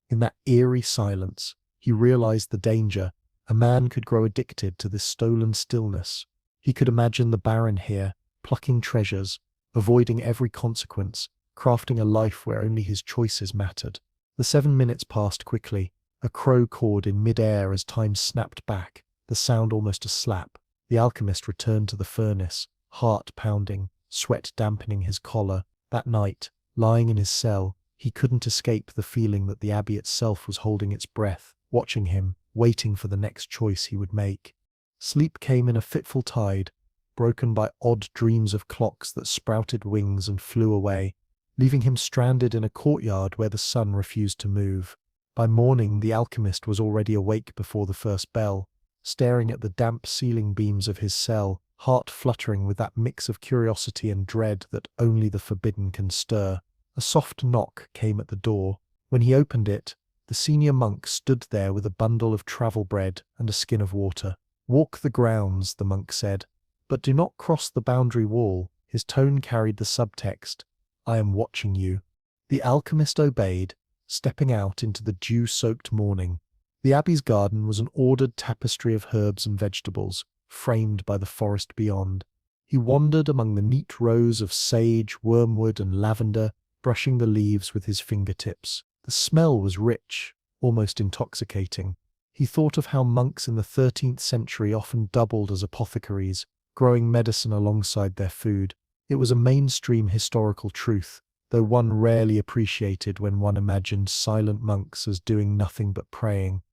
In that eerie silence, he realized the danger. A man could grow addicted to this stolen stillness. He could imagine the baron here, plucking treasures, avoiding every consequence, crafting a life where only his choices mattered. The 7 minutes passed quickly. A crow cawed in mid-air as time snapped back, the sound almost a slap. The alchemist returned to the furnace, heart pounding, sweat dampening his collar. That night, lying in his cell, he couldn't escape the feeling that the abbey itself was holding its breath, watching him, waiting for the next choice he would make. Sleep came in a fitful tide, broken by odd dreams of clocks that sprouted wings and flew away, leaving him stranded in a courtyard where the sun refused to move. By morning, the alchemist was already awake before the first bell, staring at the damp ceiling beams of his cell, heart fluttering with that mix of curiosity and dread that only the forbidden can stir. A soft knock came at the door. When he opened it, the senior monk stood there with a bundle of travel bread and a skin of water. "Walk the grounds," the monk said, "but do not cross the boundary wall." His tone carried the subtext, "I am watching you." The alchemist obeyed, stepping out into the dew-soaked morning. The abbey's garden was an ordered tapestry of herbs and vegetables, framed by the forest beyond. He wandered among the neat rows of sage, wormwood, and lavender, brushing the leaves with his fingertips. The smell was rich, almost intoxicating. He thought of how monks in the 13th century often doubled as apothecaries, growing medicine alongside their food. It was a mainstream historical truth, though one rarely appreciated when one imagined silent monks as doing nothing but praying.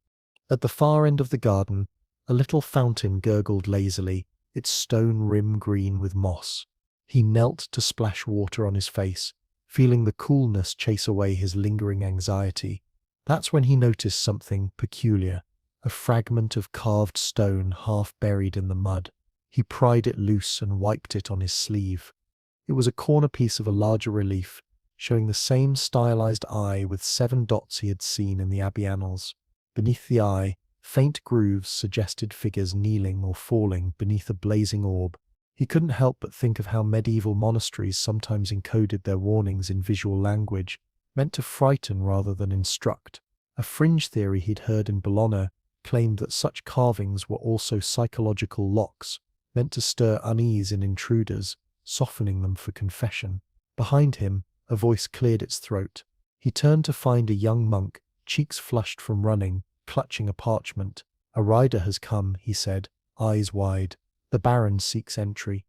At the far end of the garden, a little fountain gurgled lazily, its stone rim green with moss. He knelt to splash water on his face, feeling the coolness chase away his lingering anxiety. That's when he noticed something peculiar, a fragment of carved stone half buried in the mud. He pried it loose and wiped it on his sleeve. It was a corner piece of a larger relief, showing the same stylized eye with 7 dots he had seen in the Abbey annals. Beneath the eye, faint grooves suggested figures kneeling or falling beneath a blazing orb. He couldn't help but think of how medieval monasteries sometimes encoded their warnings in visual language, meant to frighten rather than instruct. A fringe theory he'd heard in Bologna claimed that such carvings were also psychological locks, meant to stir unease in intruders, softening them for confession. Behind him, a voice cleared its throat. He turned to find a young monk, cheeks flushed from running, clutching a parchment. "A rider has come," he said, eyes wide. "The Baron seeks entry."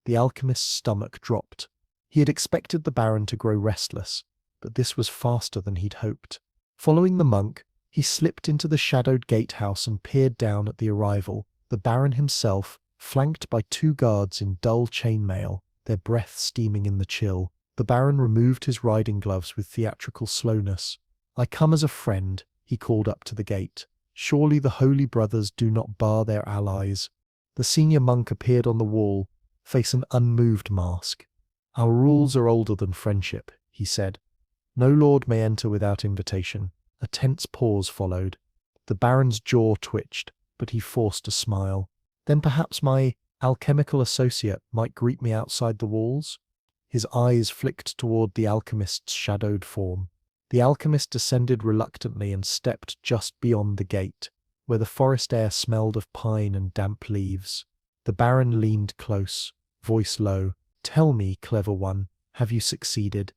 The alchemist's stomach dropped. He had expected the Baron to grow restless, but this was faster than he'd hoped. Following the monk, he slipped into the shadowed gatehouse and peered down at the arrival. The Baron himself, flanked by 2 guards in dull chainmail, their breath steaming in the chill. The Baron removed his riding gloves with theatrical slowness. "I come as a friend," he called up to the gate. "Surely the Holy Brothers do not bar their allies." The senior monk appeared on the wall, face an unmoved mask. "Our rules are older than friendship," he said. "No lord may enter without invitation." A tense pause followed. The Baron's jaw twitched, but he forced a smile. "Then perhaps my alchemical associate might greet me outside the walls?" His eyes flicked toward the alchemist's shadowed form. The alchemist descended reluctantly and stepped just beyond the gate, where the forest air smelled of pine and damp leaves. The Baron leaned close, voice low. "Tell me, clever one, have you succeeded?"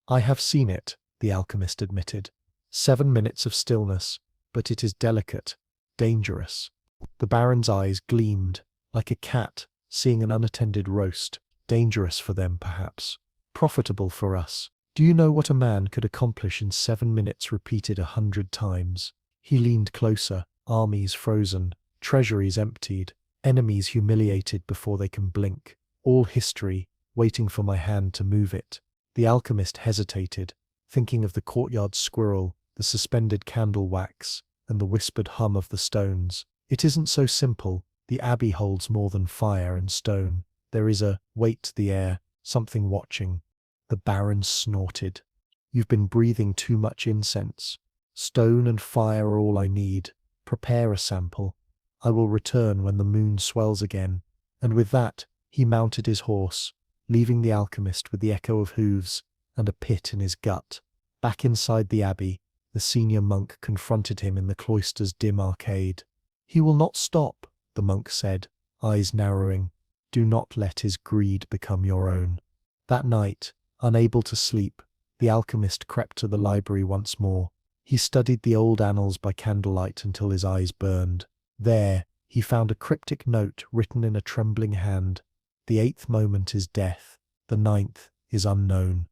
"I have seen it," the alchemist admitted. 7 minutes of stillness, but it is delicate, dangerous. The Baron's eyes gleamed, like a cat seeing an unattended roast. Dangerous for them, perhaps. Profitable for us. Do you know what a man could accomplish in 7 minutes repeated 100 times? He leaned closer, armies frozen, treasuries emptied, enemies humiliated before they can blink. All history, waiting for my hand to move it. The alchemist hesitated, thinking of the courtyard squirrel, the suspended candle wax, and the whispered hum of the stones. It isn't so simple. The Abbey holds more than fire and stone. There is a weight to the air, something watching. The Baron snorted. "You've been breathing too much incense. Stone and fire are all I need. Prepare a sample. I will return when the moon swells again." And with that, he mounted his horse, leaving the alchemist with the echo of hooves and a pit in his gut. Back inside the Abbey, the senior monk confronted him in the cloister's dim arcade. "He will not stop," the monk said, eyes narrowing. "Do not let his greed become your own." That night, unable to sleep, the alchemist crept to the library once more. He studied the old annals by candlelight until his eyes burned. There, he found a cryptic note written in a trembling hand. "The 8th moment is death. The 9th is unknown."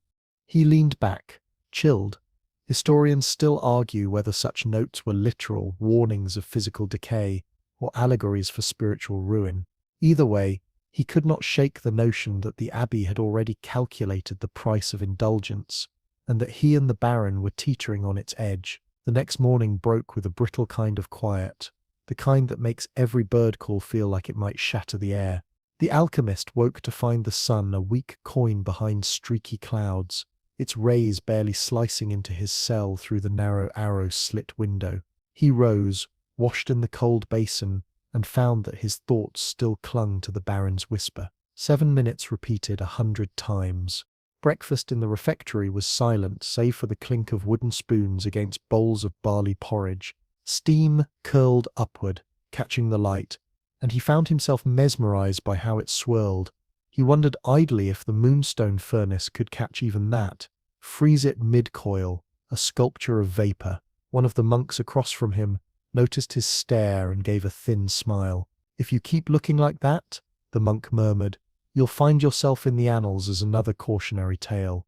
He leaned back, chilled. Historians still argue whether such notes were literal warnings of physical decay or allegories for spiritual ruin. Either way, he could not shake the notion that the Abbey had already calculated the price of indulgence, and that he and the Baron were teetering on its edge. The next morning broke with a brittle kind of quiet, the kind that makes every bird call feel like it might shatter the air. The alchemist woke to find the sun a weak coin behind streaky clouds, its rays barely slicing into his cell through the narrow arrow-slit window. He rose, washed in the cold basin, and found that his thoughts still clung to the Baron's whisper. 7 minutes repeated 100 times. Breakfast in the refectory was silent save for the clink of wooden spoons against bowls of barley porridge. Steam curled upward, catching the light, and he found himself mesmerized by how it swirled. He wondered idly if the moonstone furnace could catch even that, freeze it mid-coil, a sculpture of vapor. One of the monks across from him noticed his stare and gave a thin smile. "If you keep looking like that," the monk murmured, "you'll find yourself in the annals as another cautionary tale."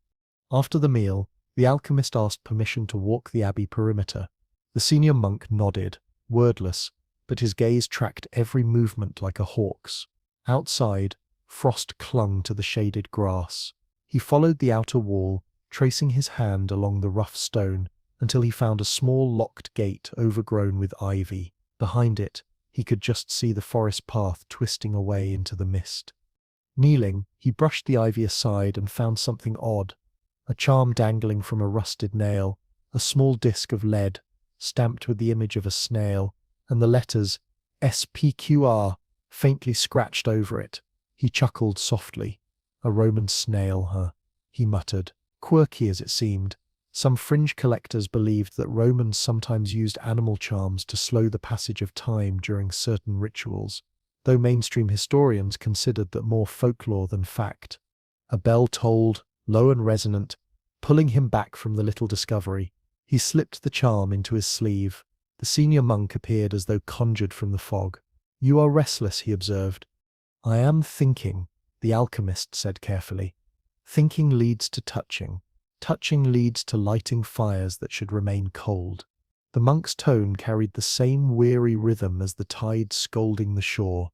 After the meal, the alchemist asked permission to walk the Abbey perimeter. The senior monk nodded, wordless, but his gaze tracked every movement like a hawk's. Outside, Frost clung to the shaded grass. He followed the outer wall, tracing his hand along the rough stone until he found a small locked gate overgrown with ivy. Behind it, he could just see the forest path twisting away into the mist. Kneeling, he brushed the ivy aside and found something odd. A charm dangling from a rusted nail, a small disc of lead, stamped with the image of a snail, and the letters SPQR faintly scratched over it. He chuckled softly. A Roman snail, huh? He muttered. Quirky as it seemed. Some fringe collectors believed that Romans sometimes used animal charms to slow the passage of time during certain rituals, though mainstream historians considered that more folklore than fact. A bell tolled, low and resonant, pulling him back from the little discovery. He slipped the charm into his sleeve. The senior monk appeared as though conjured from the fog. "You are restless," he observed. "I am thinking," the alchemist said carefully. "Thinking leads to touching. Touching leads to lighting fires that should remain cold." The monk's tone carried the same weary rhythm as the tide scolding the shore.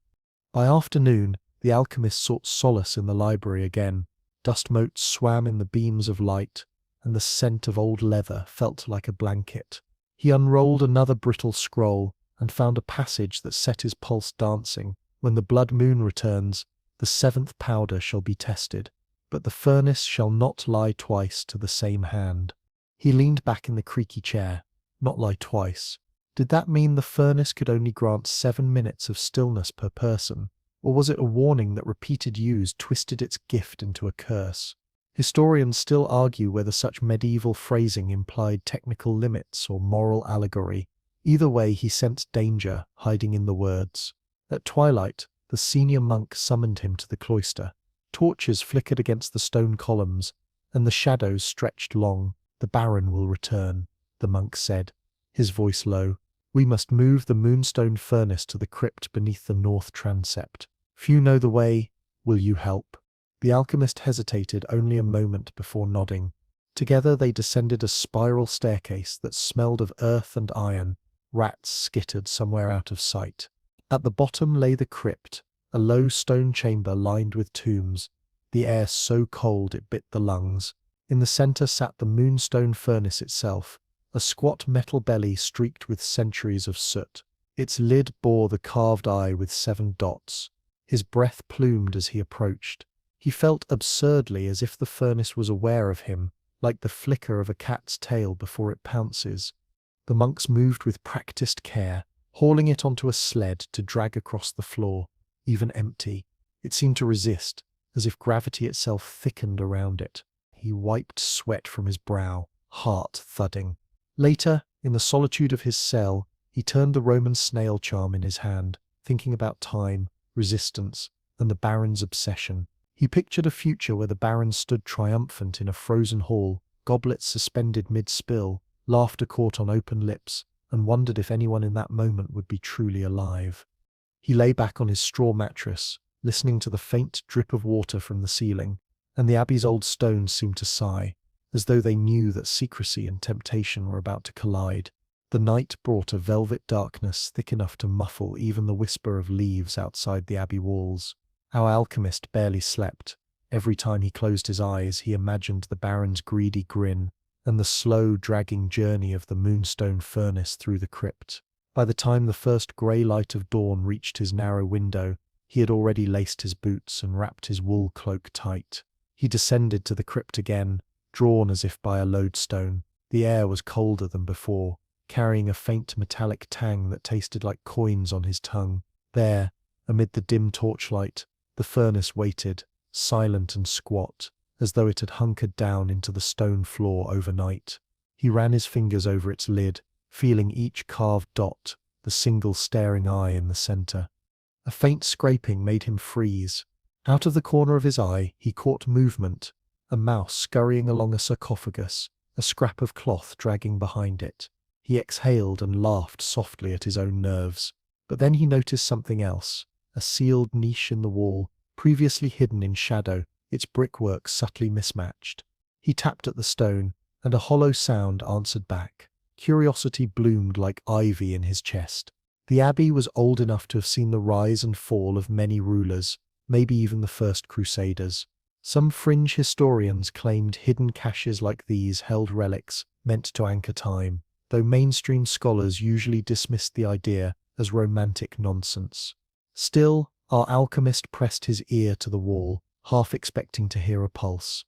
By afternoon, the alchemist sought solace in the library again. Dust motes swam in the beams of light, and the scent of old leather felt like a blanket. He unrolled another brittle scroll and found a passage that set his pulse dancing. "When the blood moon returns, the seventh powder shall be tested, but the furnace shall not lie twice to the same hand." He leaned back in the creaky chair. Not lie twice. Did that mean the furnace could only grant 7 minutes of stillness per person? Or was it a warning that repeated use twisted its gift into a curse? Historians still argue whether such medieval phrasing implied technical limits or moral allegory. Either way, he sensed danger hiding in the words. At twilight, the senior monk summoned him to the cloister. Torches flickered against the stone columns, and the shadows stretched long. "The Baron will return," the monk said, his voice low. "We must move the moonstone furnace to the crypt beneath the north transept. Few know the way. Will you help?" The alchemist hesitated only a moment before nodding. Together they descended a spiral staircase that smelled of earth and iron. Rats skittered somewhere out of sight. At the bottom lay the crypt, a low stone chamber lined with tombs, the air so cold it bit the lungs. In the center sat the moonstone furnace itself, a squat metal belly streaked with centuries of soot. Its lid bore the carved eye with 7 dots. His breath plumed as he approached. He felt absurdly as if the furnace was aware of him, like the flicker of a cat's tail before it pounces. The monks moved with practiced care, hauling it onto a sled to drag across the floor. Even empty, it seemed to resist, as if gravity itself thickened around it. He wiped sweat from his brow, heart thudding. Later, in the solitude of his cell, he turned the Roman snail charm in his hand, thinking about time, resistance, and the Baron's obsession. He pictured a future where the Baron stood triumphant in a frozen hall, goblets suspended mid-spill, laughter caught on open lips, and wondered if anyone in that moment would be truly alive. He lay back on his straw mattress, listening to the faint drip of water from the ceiling, and the abbey's old stones seemed to sigh, as though they knew that secrecy and temptation were about to collide. The night brought a velvet darkness thick enough to muffle even the whisper of leaves outside the abbey walls. Our alchemist barely slept. Every time he closed his eyes, he imagined the Baron's greedy grin and the slow, dragging journey of the moonstone furnace through the crypt. By the time the first grey light of dawn reached his narrow window, he had already laced his boots and wrapped his wool cloak tight. He descended to the crypt again, drawn as if by a lodestone. The air was colder than before, carrying a faint metallic tang that tasted like coins on his tongue. There, amid the dim torchlight, the furnace waited, silent and squat, as though it had hunkered down into the stone floor overnight. He ran his fingers over its lid, feeling each carved dot, the single staring eye in the center. A faint scraping made him freeze. Out of the corner of his eye, he caught movement, a mouse scurrying along a sarcophagus, a scrap of cloth dragging behind it. He exhaled and laughed softly at his own nerves. But then he noticed something else, a sealed niche in the wall, previously hidden in shadow, its brickwork subtly mismatched. He tapped at the stone, and a hollow sound answered back. Curiosity bloomed like ivy in his chest. The abbey was old enough to have seen the rise and fall of many rulers, maybe even the first crusaders. Some fringe historians claimed hidden caches like these held relics meant to anchor time, though mainstream scholars usually dismissed the idea as romantic nonsense. Still, our alchemist pressed his ear to the wall, half expecting to hear a pulse.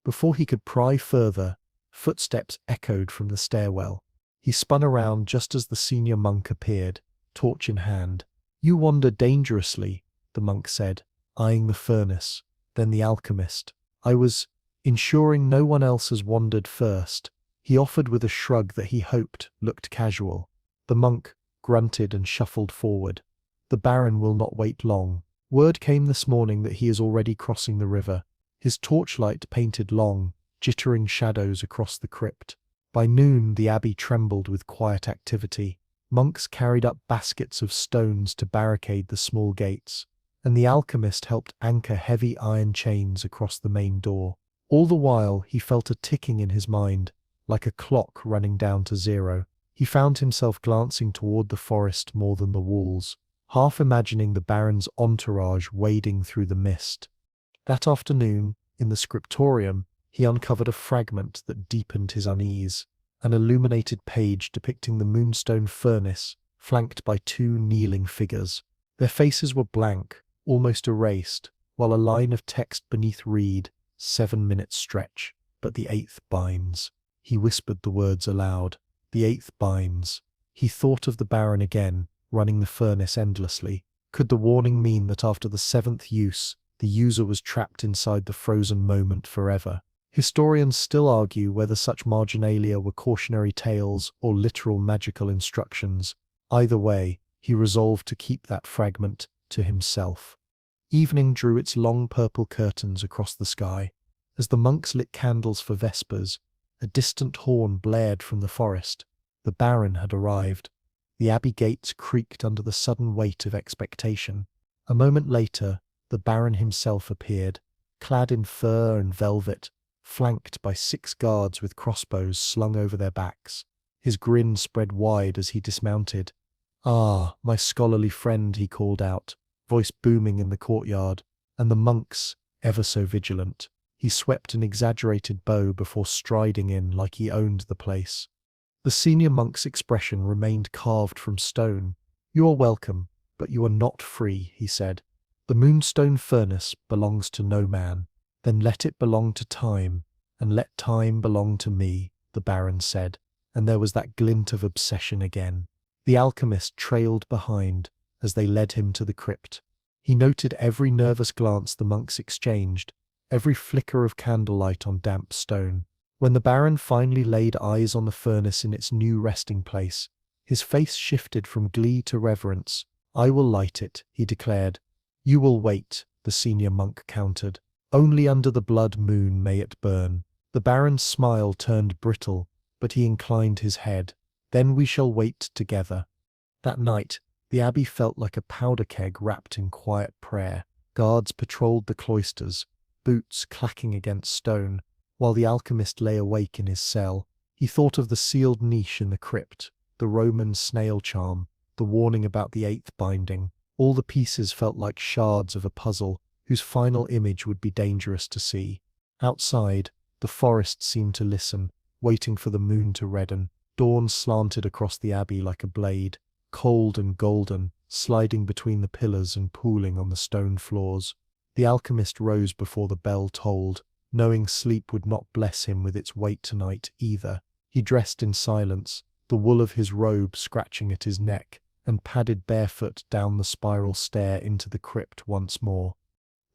Before he could pry further, footsteps echoed from the stairwell. He spun around just as the senior monk appeared, torch in hand. "You wander dangerously," the monk said, eyeing the furnace, then the alchemist. "I was ensuring no one else has wandered first," he offered with a shrug that he hoped looked casual. The monk grunted and shuffled forward. "The Baron will not wait long. Word came this morning that he is already crossing the river." His torchlight painted long, jittering shadows across the crypt. By noon the abbey trembled with quiet activity. Monks carried up baskets of stones to barricade the small gates, and the alchemist helped anchor heavy iron chains across the main door. All the while he felt a ticking in his mind, like a clock running down to zero. He found himself glancing toward the forest more than the walls, half imagining the Baron's entourage wading through the mist. That afternoon, in the scriptorium, he uncovered a fragment that deepened his unease, an illuminated page depicting the Moonstone furnace, flanked by two kneeling figures. Their faces were blank, almost erased, while a line of text beneath read, 7-minute stretch, but the 8th binds. He whispered the words aloud. The 8th binds. He thought of the Baron again, running the furnace endlessly. Could the warning mean that after the 7th use, the user was trapped inside the frozen moment forever? Historians still argue whether such marginalia were cautionary tales or literal magical instructions. Either way, he resolved to keep that fragment to himself. Evening drew its long purple curtains across the sky. As the monks lit candles for vespers, a distant horn blared from the forest. The Baron had arrived. The abbey gates creaked under the sudden weight of expectation. A moment later, the Baron himself appeared, clad in fur and velvet, flanked by 6 guards with crossbows slung over their backs. His grin spread wide as he dismounted. "Ah, my scholarly friend," he called out, voice booming in the courtyard, and the monks, ever so vigilant. He swept an exaggerated bow before striding in like he owned the place. The senior monk's expression remained carved from stone. "You are welcome, but you are not free," he said. "The Moonstone furnace belongs to no man." "Then let it belong to time, and let time belong to me," the Baron said, and there was that glint of obsession again. The alchemist trailed behind as they led him to the crypt. He noted every nervous glance the monks exchanged, every flicker of candlelight on damp stone. When the Baron finally laid eyes on the furnace in its new resting place, his face shifted from glee to reverence. "I will light it," he declared. "You will wait," the senior monk countered. "Only under the blood moon may it burn." The Baron's smile turned brittle, but he inclined his head. "Then we shall wait together." That night, the abbey felt like a powder keg wrapped in quiet prayer. Guards patrolled the cloisters, boots clacking against stone, while the alchemist lay awake in his cell. He thought of the sealed niche in the crypt, the Roman snail charm, the warning about the 8th binding. All the pieces felt like shards of a puzzle, whose final image would be dangerous to see. Outside, the forest seemed to listen, waiting for the moon to redden. Dawn slanted across the abbey like a blade, cold and golden, sliding between the pillars and pooling on the stone floors. The alchemist rose before the bell tolled, knowing sleep would not bless him with its weight tonight either. He dressed in silence, the wool of his robe scratching at his neck, and padded barefoot down the spiral stair into the crypt once more.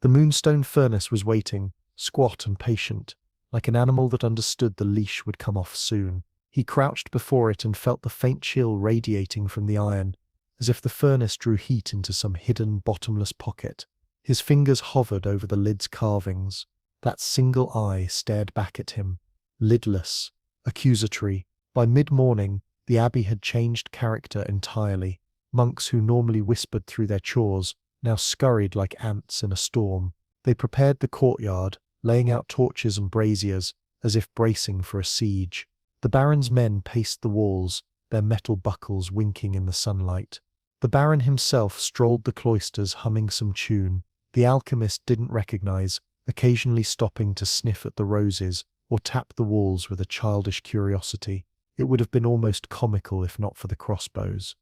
The Moonstone furnace was waiting, squat and patient, like an animal that understood the leash would come off soon. He crouched before it and felt the faint chill radiating from the iron, as if the furnace drew heat into some hidden, bottomless pocket. His fingers hovered over the lid's carvings. That single eye stared back at him, lidless, accusatory. By mid-morning, the abbey had changed character entirely. Monks who normally whispered through their chores now scurried like ants in a storm. They prepared the courtyard, laying out torches and braziers, as if bracing for a siege. The Baron's men paced the walls, their metal buckles winking in the sunlight. The Baron himself strolled the cloisters humming some tune, The alchemist didn't recognize, occasionally stopping to sniff at the roses or tap the walls with a childish curiosity. It would have been almost comical if not for the crossbows.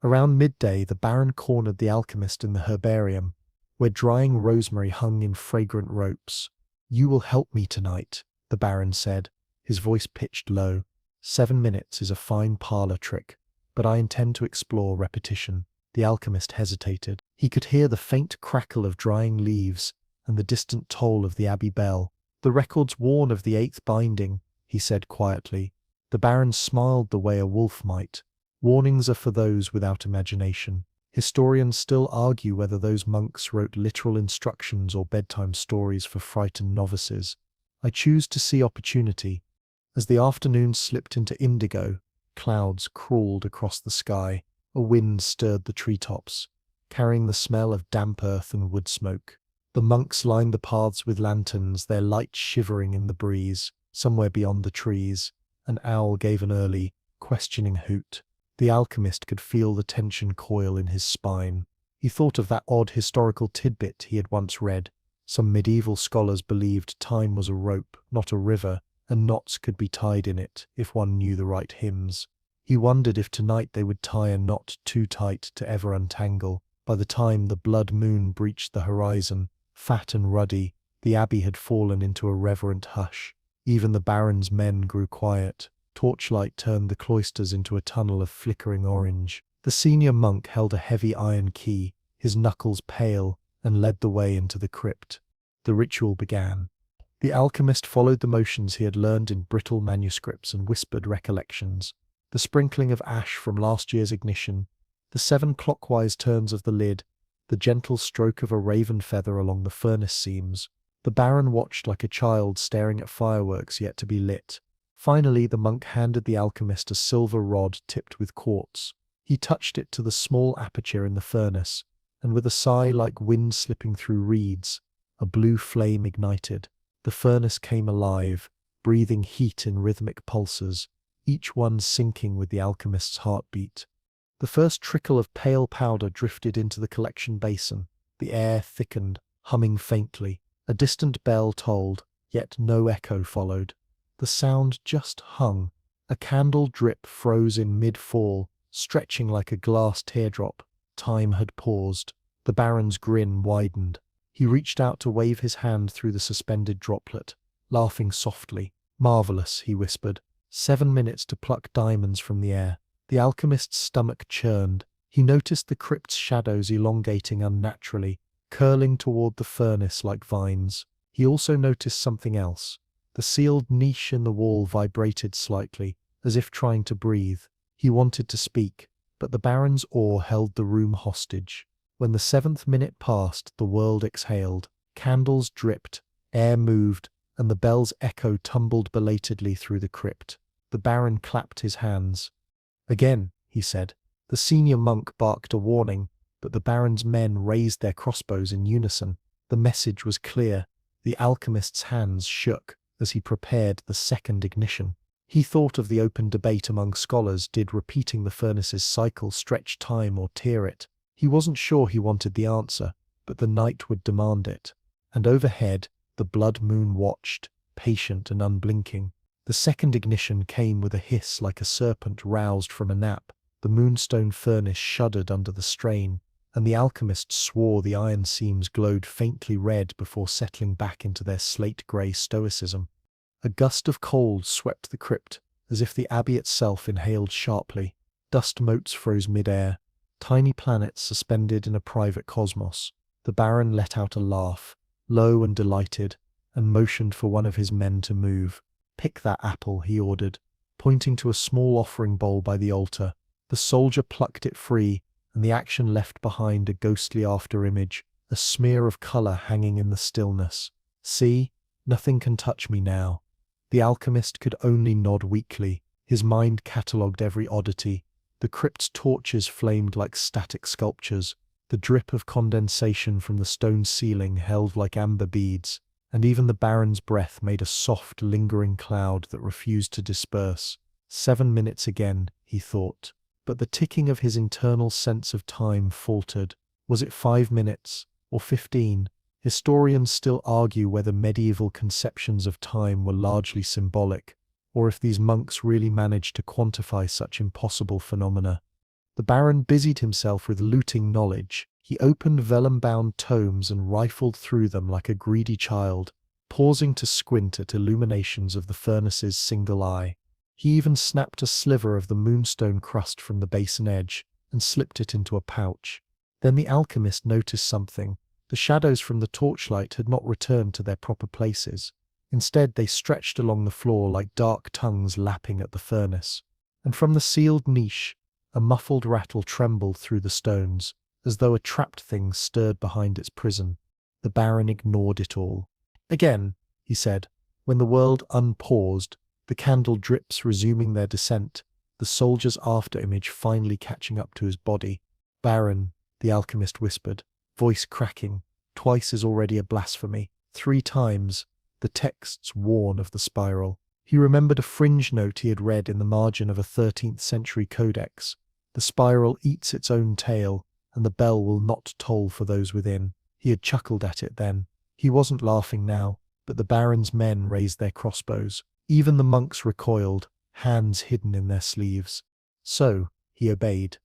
Around midday, the Baron cornered the alchemist in the herbarium, where drying rosemary hung in fragrant ropes. "You will help me tonight," the Baron said, his voice pitched low. 7 minutes is a fine parlor trick, but I intend to explore repetition. The alchemist hesitated. He could hear the faint crackle of drying leaves and the distant toll of the abbey bell. "The records warn of the 8th binding," he said quietly. The Baron smiled the way a wolf might. "Warnings are for those without imagination." Historians still argue whether those monks wrote literal instructions or bedtime stories for frightened novices. I choose to see opportunity. As the afternoon slipped into indigo, clouds crawled across the sky. A wind stirred the treetops, carrying the smell of damp earth and wood smoke. The monks lined the paths with lanterns, their light shivering in the breeze. Somewhere beyond the trees, an owl gave an early, questioning hoot. The alchemist could feel the tension coil in his spine. He thought of that odd historical tidbit he had once read. Some medieval scholars believed time was a rope, not a river, and knots could be tied in it if one knew the right hymns. He wondered if tonight they would tie a knot too tight to ever untangle. By the time the blood moon breached the horizon, fat and ruddy, the abbey had fallen into a reverent hush. Even the Baron's men grew quiet. Torchlight turned the cloisters into a tunnel of flickering orange. The senior monk held a heavy iron key, his knuckles pale, and led the way into the crypt. The ritual began. The alchemist followed the motions he had learned in brittle manuscripts and whispered recollections. The sprinkling of ash from last year's ignition, the 7 clockwise turns of the lid, the gentle stroke of a raven feather along the furnace seams. The Baron watched like a child staring at fireworks yet to be lit. Finally, the monk handed the alchemist a silver rod tipped with quartz. He touched it to the small aperture in the furnace, and with a sigh like wind slipping through reeds, a blue flame ignited. The furnace came alive, breathing heat in rhythmic pulses, each one syncing with the alchemist's heartbeat. The first trickle of pale powder drifted into the collection basin. The air thickened, humming faintly. A distant bell tolled, yet no echo followed. The sound just hung. A candle drip froze in mid-fall, stretching like a glass teardrop. Time had paused. The Baron's grin widened. He reached out to wave his hand through the suspended droplet, laughing softly. "Marvelous," he whispered. 7 minutes to pluck diamonds from the air. The alchemist's stomach churned. He noticed the crypt's shadows elongating unnaturally, curling toward the furnace like vines. He also noticed something else. The sealed niche in the wall vibrated slightly, as if trying to breathe. He wanted to speak, but the Baron's awe held the room hostage. When the 7th minute passed, the world exhaled. Candles dripped, air moved, and the bell's echo tumbled belatedly through the crypt. The Baron clapped his hands. "Again," he said. The senior monk barked a warning, but the Baron's men raised their crossbows in unison. The message was clear. The alchemist's hands shook as he prepared the second ignition. He thought of the open debate among scholars: did repeating the furnace's cycle stretch time or tear it? He wasn't sure he wanted the answer, but the night would demand it. And overhead, the blood moon watched, patient and unblinking. The second ignition came with a hiss like a serpent roused from a nap. The moonstone furnace shuddered under the strain, and the alchemist swore the iron seams glowed faintly red before settling back into their slate-grey stoicism. A gust of cold swept the crypt, as if the abbey itself inhaled sharply. Dust motes froze mid-air, tiny planets suspended in a private cosmos. The Baron let out a laugh, low and delighted, and motioned for one of his men to move. "Pick that apple," he ordered, pointing to a small offering bowl by the altar. The soldier plucked it free, and the action left behind a ghostly after-image, a smear of color hanging in the stillness. "See, nothing can touch me now." The alchemist could only nod weakly. His mind catalogued every oddity. The crypt's torches flamed like static sculptures. The drip of condensation from the stone ceiling held like amber beads, and even the Baron's breath made a soft, lingering cloud that refused to disperse. 7 minutes again, he thought. But the ticking of his internal sense of time faltered. Was it 5 minutes? or 15. Historians still argue whether medieval conceptions of time were largely symbolic, or if these monks really managed to quantify such impossible phenomena. The Baron busied himself with looting knowledge. He opened vellum-bound tomes and rifled through them like a greedy child, pausing to squint at illuminations of the furnace's single eye. He even snapped a sliver of the moonstone crust from the basin edge and slipped it into a pouch. Then the alchemist noticed something. The shadows from the torchlight had not returned to their proper places. Instead, they stretched along the floor like dark tongues lapping at the furnace. And from the sealed niche, a muffled rattle trembled through the stones, as though a trapped thing stirred behind its prison. The Baron ignored it all. "Again," he said, when the world unpaused, the candle drips resuming their descent, the soldier's after-image finally catching up to his body. "Baron," the alchemist whispered, voice cracking, "twice is already a blasphemy. 3 times, the texts warn of the spiral." He remembered a fringe note he had read in the margin of a 13th century codex. The spiral eats its own tail, and the bell will not toll for those within. He had chuckled at it then. He wasn't laughing now, but the Baron's men raised their crossbows. Even the monks recoiled, hands hidden in their sleeves. So, he obeyed.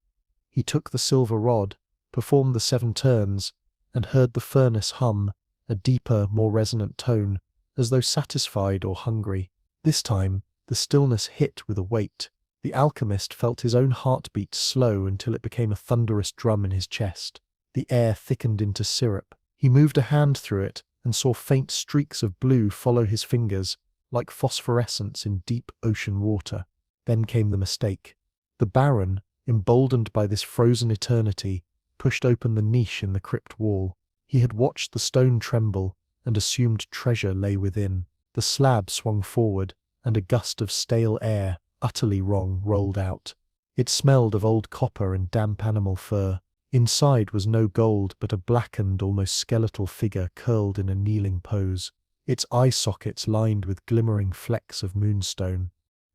He took the silver rod, performed the 7 turns, and heard the furnace hum, a deeper, more resonant tone, as though satisfied or hungry. This time, the stillness hit with a weight. The alchemist felt his own heartbeat slow until it became a thunderous drum in his chest. The air thickened into syrup. He moved a hand through it and saw faint streaks of blue follow his fingers, like phosphorescence in deep ocean water. Then came the mistake. The Baron, emboldened by this frozen eternity, pushed open the niche in the crypt wall. He had watched the stone tremble and assumed treasure lay within. The slab swung forward, and a gust of stale air, utterly wrong, rolled out. It smelled of old copper and damp animal fur. Inside was no gold, but a blackened, almost skeletal figure curled in a kneeling pose, its eye sockets lined with glimmering flecks of moonstone.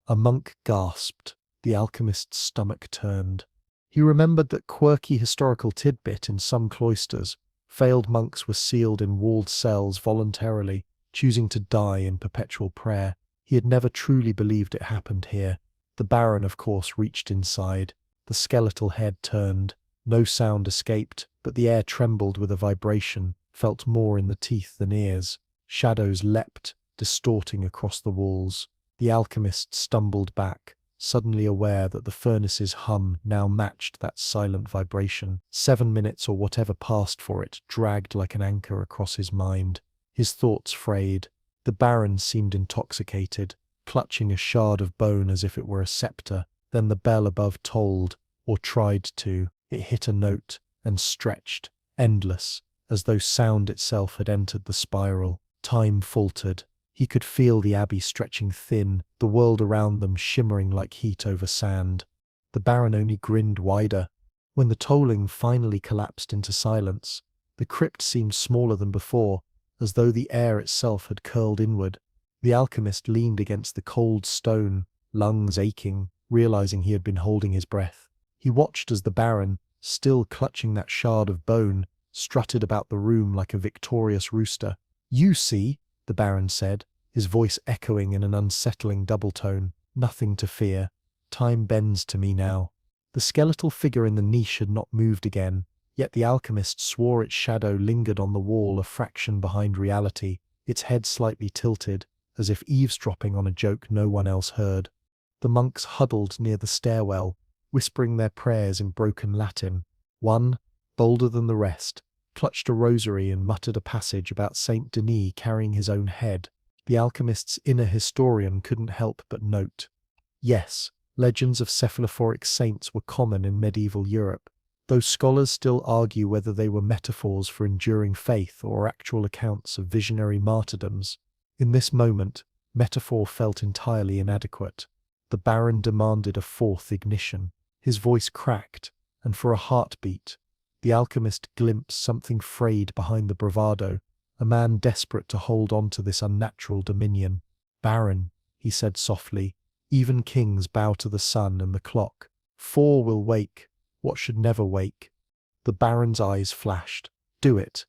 A monk gasped. The alchemist's stomach turned. He remembered that quirky historical tidbit in some cloisters. Failed monks were sealed in walled cells voluntarily, choosing to die in perpetual prayer. He had never truly believed it happened here. The Baron, of course, reached inside. The skeletal head turned. No sound escaped, but the air trembled with a vibration, felt more in the teeth than ears. Shadows leapt, distorting across the walls. The alchemist stumbled back, suddenly aware that the furnace's hum now matched that silent vibration. 7 minutes or whatever passed for it dragged like an anchor across his mind. His thoughts frayed. The Baron seemed intoxicated, clutching a shard of bone as if it were a scepter. Then the bell above tolled, or tried to. It hit a note, and stretched, endless, as though sound itself had entered the spiral. Time faltered. He could feel the abbey stretching thin, the world around them shimmering like heat over sand. The Baron only grinned wider. When the tolling finally collapsed into silence, the crypt seemed smaller than before, as though the air itself had curled inward. The alchemist leaned against the cold stone, lungs aching, realizing he had been holding his breath. He watched as the Baron, still clutching that shard of bone, strutted about the room like a victorious rooster. "You see," the Baron said, his voice echoing in an unsettling double tone, "nothing to fear. Time bends to me now." The skeletal figure in the niche had not moved again, yet the alchemist swore its shadow lingered on the wall a fraction behind reality, its head slightly tilted, as if eavesdropping on a joke no one else heard. The monks huddled near the stairwell, whispering their prayers in broken Latin. One, bolder than the rest, clutched a rosary and muttered a passage about Saint Denis carrying his own head. The alchemist's inner historian couldn't help but note. Yes, legends of cephalophoric saints were common in medieval Europe, though scholars still argue whether they were metaphors for enduring faith or actual accounts of visionary martyrdoms. In this moment, metaphor felt entirely inadequate. The Baron demanded a 4th ignition. His voice cracked, and for a heartbeat, the alchemist glimpsed something frayed behind the bravado, a man desperate to hold on to this unnatural dominion. "Baron," he said softly, "even kings bow to the sun and the clock. 4 will wake what should never wake." The Baron's eyes flashed. "Do it."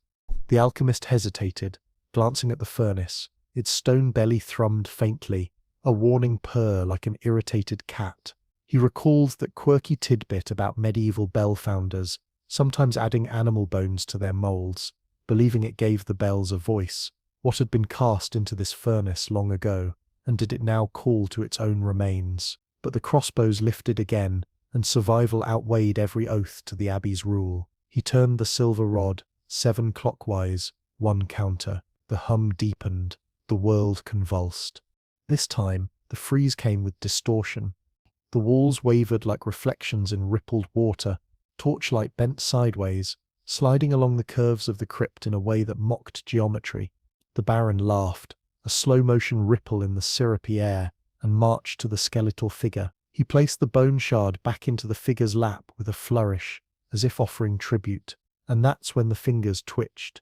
The alchemist hesitated, glancing at the furnace. Its stone belly thrummed faintly, a warning purr like an irritated cat. He recalled that quirky tidbit about medieval bell founders, sometimes adding animal bones to their molds, believing it gave the bells a voice. What had been cast into this furnace long ago, and did it now call to its own remains? But the crossbows lifted again, and survival outweighed every oath to the abbey's rule. He turned the silver rod, 7 clockwise, 1 counter. The hum deepened, the world convulsed. This time, the frieze came with distortion. The walls wavered like reflections in rippled water, torchlight bent sideways, sliding along the curves of the crypt in a way that mocked geometry. The Baron laughed, a slow-motion ripple in the syrupy air, and marched to the skeletal figure. He placed the bone shard back into the figure's lap with a flourish, as if offering tribute, and that's when the fingers twitched.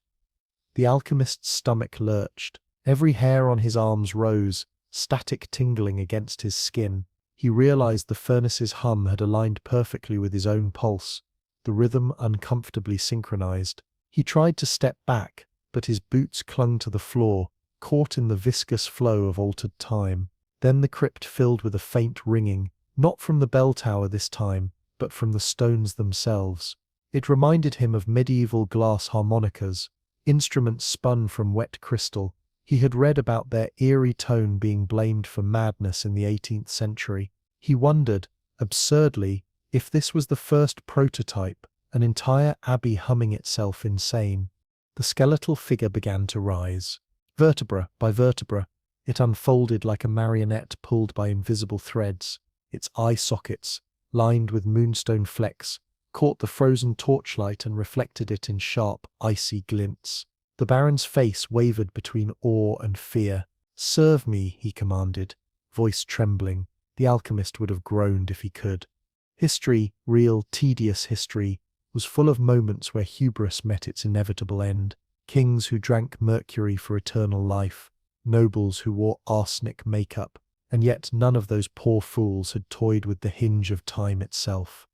The alchemist's stomach lurched. Every hair on his arms rose, static tingling against his skin. He realized the furnace's hum had aligned perfectly with his own pulse, the rhythm uncomfortably synchronized. He tried to step back, but his boots clung to the floor, caught in the viscous flow of altered time. Then the crypt filled with a faint ringing, not from the bell tower this time, but from the stones themselves. It reminded him of medieval glass harmonicas, instruments spun from wet crystal. He had read about their eerie tone being blamed for madness in the 18th century. He wondered, absurdly, if this was the first prototype, an entire abbey humming itself insane. The skeletal figure began to rise. Vertebra by vertebra, it unfolded like a marionette pulled by invisible threads. Its eye sockets, lined with moonstone flecks, caught the frozen torchlight and reflected it in sharp, icy glints. The Baron's face wavered between awe and fear. "Serve me," he commanded, voice trembling. The alchemist would have groaned if he could. History, real, tedious history, was full of moments where hubris met its inevitable end. Kings who drank mercury for eternal life, nobles who wore arsenic makeup, and yet none of those poor fools had toyed with the hinge of time itself.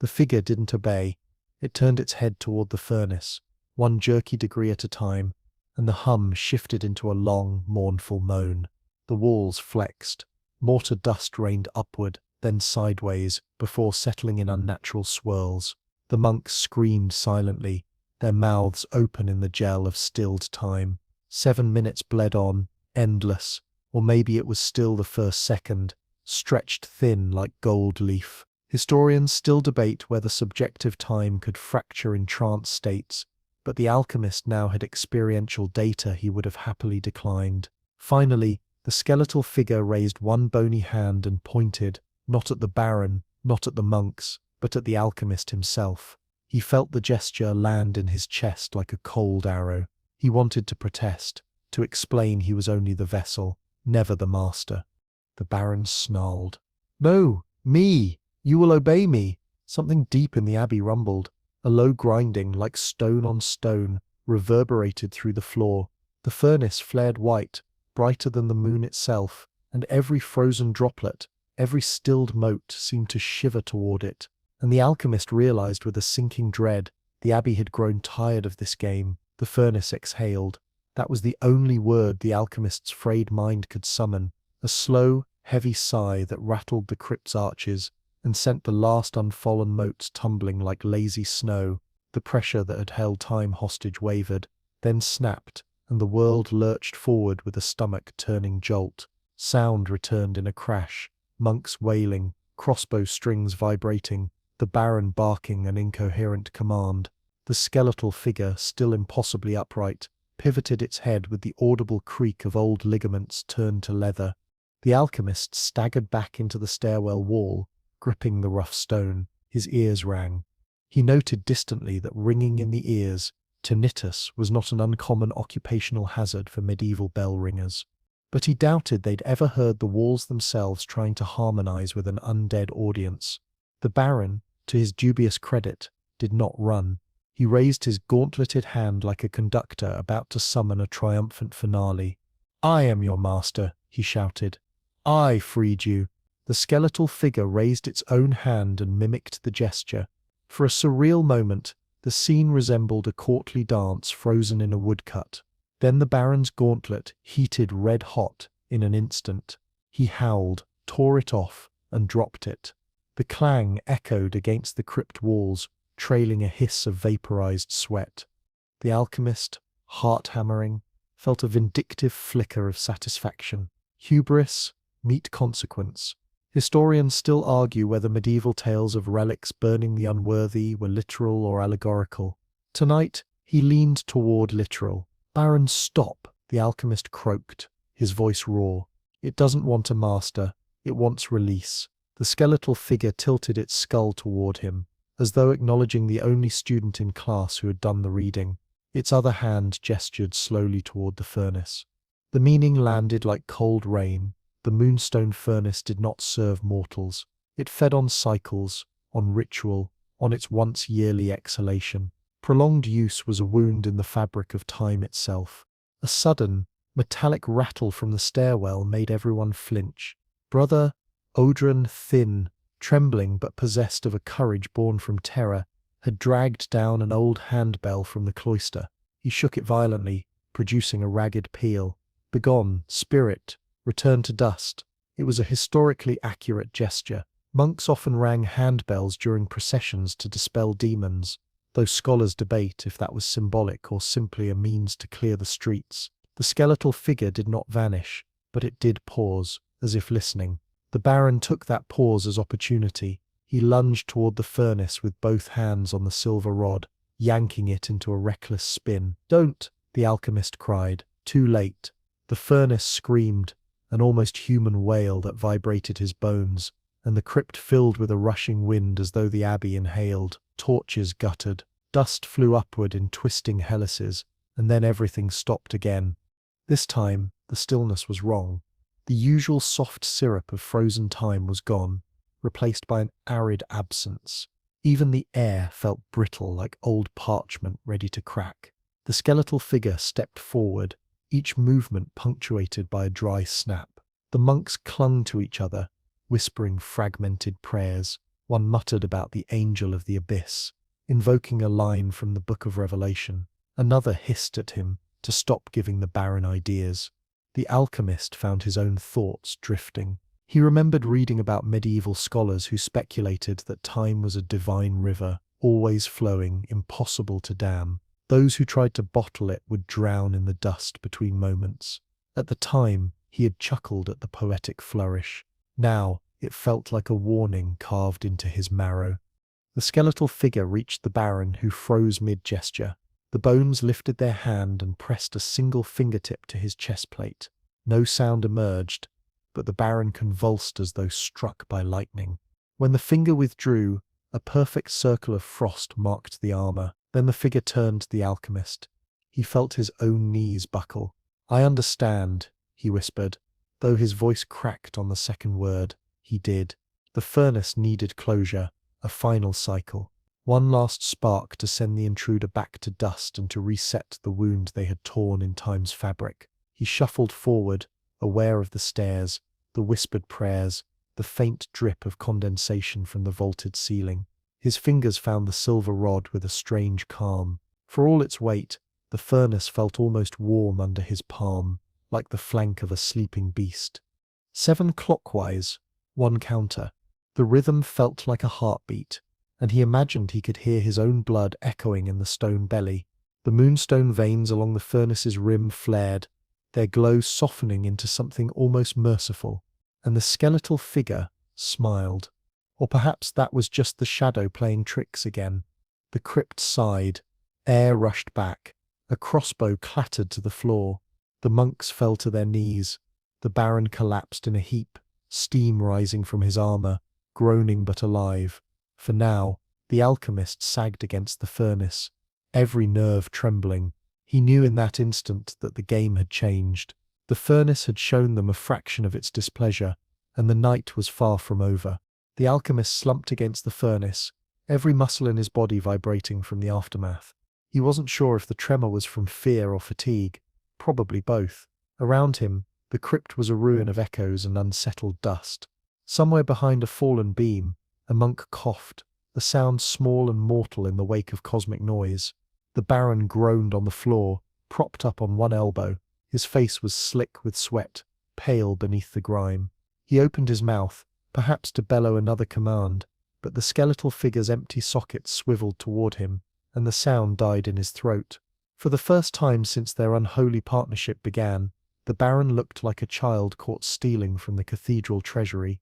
The figure didn't obey. It turned its head toward the furnace, one jerky degree at a time, and the hum shifted into a long, mournful moan. The walls flexed. Mortar dust rained upward, then sideways, before settling in unnatural swirls. The monks screamed silently, their mouths open in the gel of stilled time. 7 minutes bled on, endless, or maybe it was still the first second, stretched thin like gold leaf. Historians still debate whether subjective time could fracture in trance states, but the alchemist now had experiential data he would have happily declined. Finally, the skeletal figure raised one bony hand and pointed, not at the Baron, not at the monks, but at the alchemist himself. He felt the gesture land in his chest like a cold arrow. He wanted to protest, to explain he was only the vessel, never the master. The Baron snarled. "No, me! You will obey me!" Something deep in the abbey rumbled. A low grinding, like stone on stone, reverberated through the floor. The furnace flared white, brighter than the moon itself, and every frozen droplet, every stilled mote seemed to shiver toward it. And the alchemist realized with a sinking dread, the abbey had grown tired of this game. The furnace exhaled. That was the only word the alchemist's frayed mind could summon, a slow, heavy sigh that rattled the crypt's arches and sent the last unfallen motes tumbling like lazy snow. The pressure that had held time hostage wavered, then snapped, and the world lurched forward with a stomach-turning jolt. Sound returned in a crash, monks wailing, crossbow strings vibrating, the Baron barking an incoherent command. The skeletal figure, still impossibly upright, pivoted its head with the audible creak of old ligaments turned to leather. The alchemist staggered back into the stairwell wall, gripping the rough stone. His ears rang. He noted distantly that ringing in the ears, tinnitus, was not an uncommon occupational hazard for medieval bell ringers. But he doubted they'd ever heard the walls themselves trying to harmonize with an undead audience. The Baron, to his dubious credit, did not run. He raised his gauntleted hand like a conductor about to summon a triumphant finale. "I am your master," he shouted. "I freed you." The skeletal figure raised its own hand and mimicked the gesture. For a surreal moment, The scene resembled a courtly dance frozen in a woodcut. Then the Baron's gauntlet heated red-hot in an instant. He howled, tore it off, and dropped it. The clang echoed against the crypt walls, trailing a hiss of vaporized sweat. The alchemist, heart-hammering, felt a vindictive flicker of satisfaction. Hubris, meet consequence. Historians still argue whether medieval tales of relics burning the unworthy were literal or allegorical. Tonight, he leaned toward literal. "Baron, stop," the alchemist croaked, his voice raw. "It doesn't want a master, it wants release." The skeletal figure tilted its skull toward him, as though acknowledging the only student in class who had done the reading. Its other hand gestured slowly toward the furnace. The meaning landed like cold rain. The moonstone furnace did not serve mortals. It fed on cycles, on ritual, on its once yearly exhalation. Prolonged use was a wound in the fabric of time itself. A sudden, metallic rattle from the stairwell made everyone flinch. Brother Odrin, thin, trembling but possessed of a courage born from terror, had dragged down an old handbell from the cloister. He shook it violently, producing a ragged peal. "Begone, spirit, return to dust." It was a historically accurate gesture. Monks often rang handbells during processions to dispel demons, though scholars debate if that was symbolic or simply a means to clear the streets. The skeletal figure did not vanish, but it did pause, as if listening. The Baron took that pause as opportunity. He lunged toward the furnace with both hands on the silver rod, yanking it into a reckless spin. "Don't!" the alchemist cried. Too late. The furnace screamed, an almost human wail that vibrated his bones, and the crypt filled with a rushing wind as though the abbey inhaled. Torches guttered. Dust flew upward in twisting helices, and then everything stopped again. This time, the stillness was wrong. The usual soft syrup of frozen time was gone, replaced by an arid absence. Even the air felt brittle like old parchment ready to crack. The skeletal figure stepped forward, each movement punctuated by a dry snap. The monks clung to each other, whispering fragmented prayers. One muttered about the angel of the abyss, invoking a line from the Book of Revelation. Another hissed at him to stop giving the Baron ideas. The alchemist found his own thoughts drifting. He remembered reading about medieval scholars who speculated that time was a divine river, always flowing, impossible to dam. Those who tried to bottle it would drown in the dust between moments. At the time, he had chuckled at the poetic flourish. Now, it felt like a warning carved into his marrow. The skeletal figure reached the Baron, who froze mid-gesture. The bones lifted their hand and pressed a single fingertip to his chest plate. No sound emerged, but the Baron convulsed as though struck by lightning. When the finger withdrew, a perfect circle of frost marked the armor. Then the figure turned to the alchemist. He felt his own knees buckle. "I understand," he whispered, though his voice cracked on the second word. He did. The furnace needed closure, a final cycle. One last spark to send the intruder back to dust and to reset the wound they had torn in time's fabric. He shuffled forward, aware of the stairs, the whispered prayers, the faint drip of condensation from the vaulted ceiling. His fingers found the silver rod with a strange calm. For all its weight, the furnace felt almost warm under his palm, like the flank of a sleeping beast. 7 clockwise, 1 counter. The rhythm felt like a heartbeat, and he imagined he could hear his own blood echoing in the stone belly. The moonstone veins along the furnace's rim flared, their glow softening into something almost merciful, and the skeletal figure smiled. Or perhaps that was just the shadow playing tricks again. The crypt sighed. Air rushed back. A crossbow clattered to the floor. The monks fell to their knees. The Baron collapsed in a heap, steam rising from his armor, groaning but alive. For now, the alchemist sagged against the furnace, every nerve trembling. He knew in that instant that the game had changed. The furnace had shown them a fraction of its displeasure, and the night was far from over. The alchemist slumped against the furnace, every muscle in his body vibrating from the aftermath. He wasn't sure if the tremor was from fear or fatigue, probably both. Around him, the crypt was a ruin of echoes and unsettled dust. Somewhere behind a fallen beam, a monk coughed, the sound small and mortal in the wake of cosmic noise. The Baron groaned on the floor, propped up on one elbow. His face was slick with sweat, pale beneath the grime. He opened his mouth, perhaps to bellow another command, but the skeletal figure's empty socket swiveled toward him, and the sound died in his throat. For the first time since their unholy partnership began, the Baron looked like a child caught stealing from the cathedral treasury.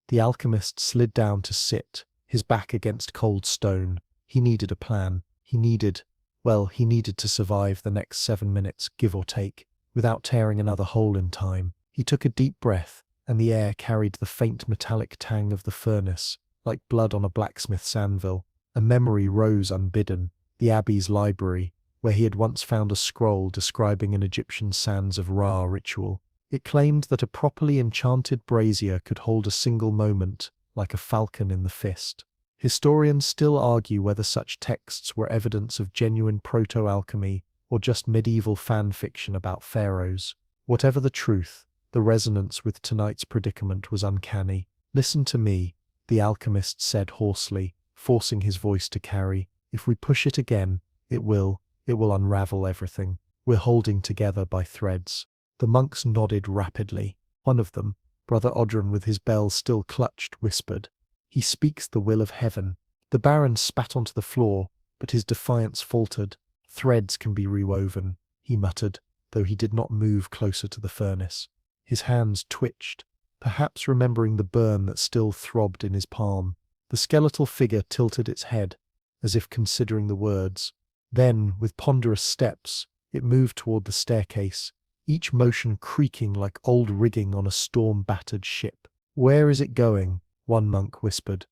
The alchemist slid down to sit, his back against cold stone. He needed a plan. He needed to survive the next 7 minutes, give or take, without tearing another hole in time. He took a deep breath, and the air carried the faint metallic tang of the furnace, like blood on a blacksmith's anvil. A memory rose unbidden, the abbey's library, where he had once found a scroll describing an Egyptian sands of Ra ritual. It claimed that a properly enchanted brazier could hold a single moment, like a falcon in the fist. Historians still argue whether such texts were evidence of genuine proto-alchemy or just medieval fan fiction about pharaohs. Whatever the truth, the resonance with tonight's predicament was uncanny. "Listen to me," the alchemist said hoarsely, forcing his voice to carry. "If we push it again, it will unravel everything. We're holding together by threads." The monks nodded rapidly. One of them, Brother Odrin with his bell still clutched, whispered, "He speaks the will of heaven." The Baron spat onto the floor, but his defiance faltered. "Threads can be rewoven," he muttered, though he did not move closer to the furnace. His hands twitched, perhaps remembering the burn that still throbbed in his palm. The skeletal figure tilted its head, as if considering the words. Then, with ponderous steps, it moved toward the staircase, each motion creaking like old rigging on a storm-battered ship. "Where is it going?" one monk whispered.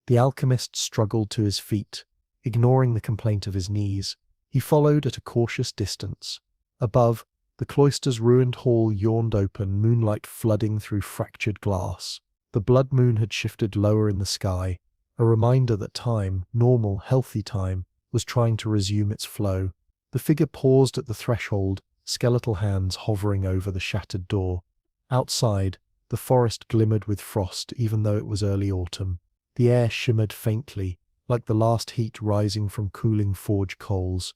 The alchemist struggled to his feet, ignoring the complaint of his knees. He followed at a cautious distance. Above, the cloister's ruined hall yawned open, moonlight flooding through fractured glass. The blood moon had shifted lower in the sky, a reminder that time, normal, healthy time, was trying to resume its flow. The figure paused at the threshold, skeletal hands hovering over the shattered door. Outside, the forest glimmered with frost even though it was early autumn. The air shimmered faintly, like the last heat rising from cooling forge coals.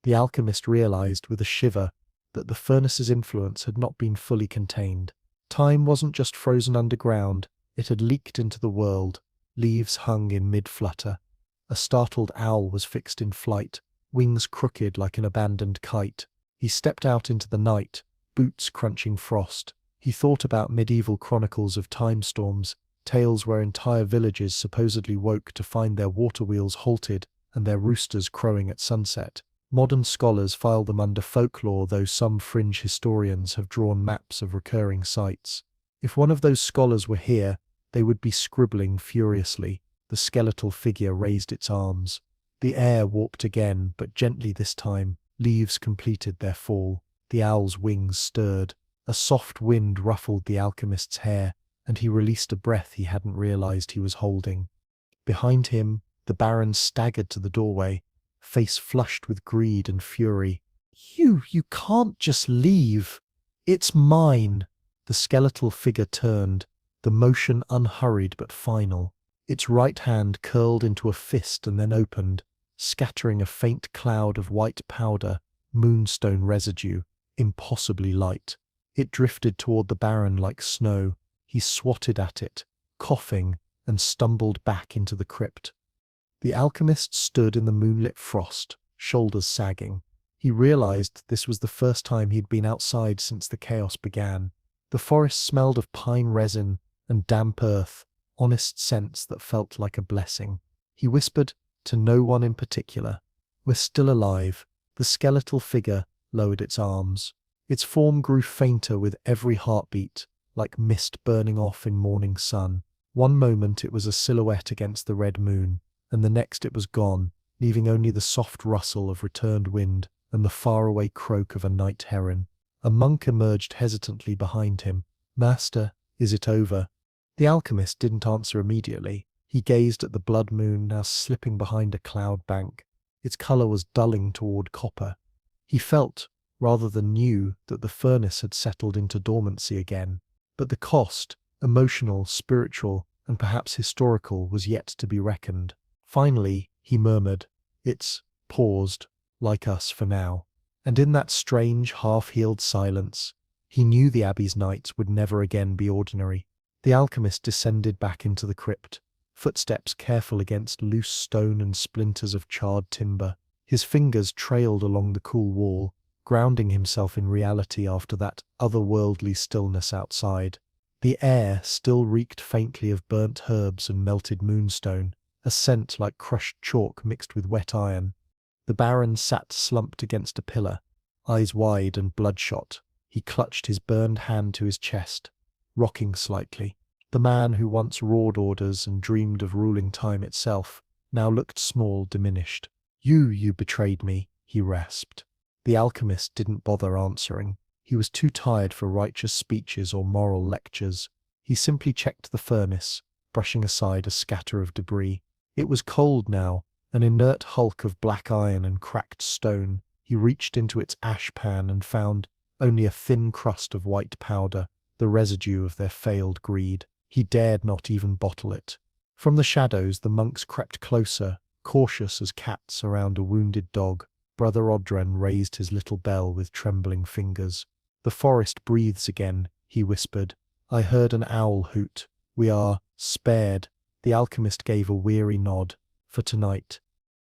The alchemist realized with a shiver that the furnace's influence had not been fully contained. Time wasn't just frozen underground, it had leaked into the world. Leaves hung in mid-flutter. A startled owl was fixed in flight, wings crooked like an abandoned kite. He stepped out into the night, boots crunching frost. He thought about medieval chronicles of time storms, tales where entire villages supposedly woke to find their water wheels halted and their roosters crowing at sunset. Modern scholars file them under folklore, though some fringe historians have drawn maps of recurring sites. If one of those scholars were here, they would be scribbling furiously. The skeletal figure raised its arms. The air warped again, but gently this time. Leaves completed their fall. The owl's wings stirred. A soft wind ruffled the alchemist's hair, and he released a breath he hadn't realized he was holding. Behind him, the Baron staggered to the doorway, face flushed with greed and fury. You can't just leave. It's mine." The skeletal figure turned, the motion unhurried but final. Its right hand curled into a fist and then opened, scattering a faint cloud of white powder, moonstone residue, impossibly light. It drifted toward the Baron like snow. He swatted at it, coughing, and stumbled back into the crypt. The alchemist stood in the moonlit frost, shoulders sagging. He realized this was the first time he'd been outside since the chaos began. The forest smelled of pine resin and damp earth, honest scents that felt like a blessing. He whispered, to no one in particular, "We're still alive." The skeletal figure lowered its arms. Its form grew fainter with every heartbeat, like mist burning off in morning sun. One moment it was a silhouette against the red moon, and the next it was gone, leaving only the soft rustle of returned wind and the faraway croak of a night heron. A monk emerged hesitantly behind him. "Master, is it over?" The alchemist didn't answer immediately. He gazed at the blood moon now slipping behind a cloud bank. Its color was dulling toward copper. He felt, rather than knew, that the furnace had settled into dormancy again. But the cost, emotional, spiritual, and perhaps historical, was yet to be reckoned. Finally, he murmured, "It's paused, like us for now." And in that strange, half-healed silence, he knew the abbey's nights would never again be ordinary. The alchemist descended back into the crypt, footsteps careful against loose stone and splinters of charred timber. His fingers trailed along the cool wall, grounding himself in reality after that otherworldly stillness outside. The air still reeked faintly of burnt herbs and melted moonstone, a scent like crushed chalk mixed with wet iron. The Baron sat slumped against a pillar, eyes wide and bloodshot. He clutched his burned hand to his chest, rocking slightly. The man who once roared orders and dreamed of ruling time itself now looked small, diminished. You betrayed me," he rasped. The alchemist didn't bother answering. He was too tired for righteous speeches or moral lectures. He simply checked the furnace, brushing aside a scatter of debris. It was cold now, an inert hulk of black iron and cracked stone. He reached into its ash pan and found only a thin crust of white powder, the residue of their failed greed. He dared not even bottle it. From the shadows the monks crept closer, cautious as cats around a wounded dog. Brother Odren raised his little bell with trembling fingers. "The forest breathes again," he whispered. "I heard an owl hoot. We are spared." The alchemist gave a weary nod. "For tonight."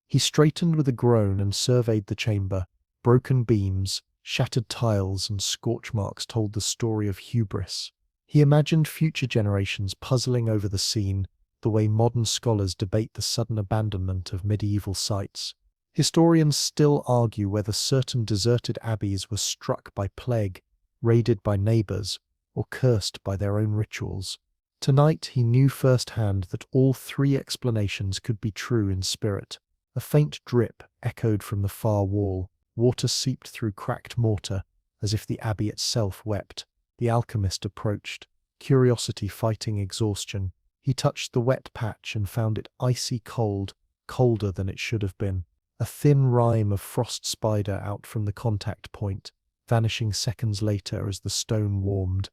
He straightened with a groan and surveyed the chamber. Broken beams, shattered tiles, and scorch marks told the story of hubris. He imagined future generations puzzling over the scene, the way modern scholars debate the sudden abandonment of medieval sites. Historians still argue whether certain deserted abbeys were struck by plague, raided by neighbors, or cursed by their own rituals. Tonight he knew firsthand that all three explanations could be true in spirit. A faint drip echoed from the far wall. Water seeped through cracked mortar, as if the abbey itself wept. The alchemist approached, curiosity fighting exhaustion. He touched the wet patch and found it icy cold, colder than it should have been. A thin rime of frost spider out from the contact point, vanishing seconds later as the stone warmed.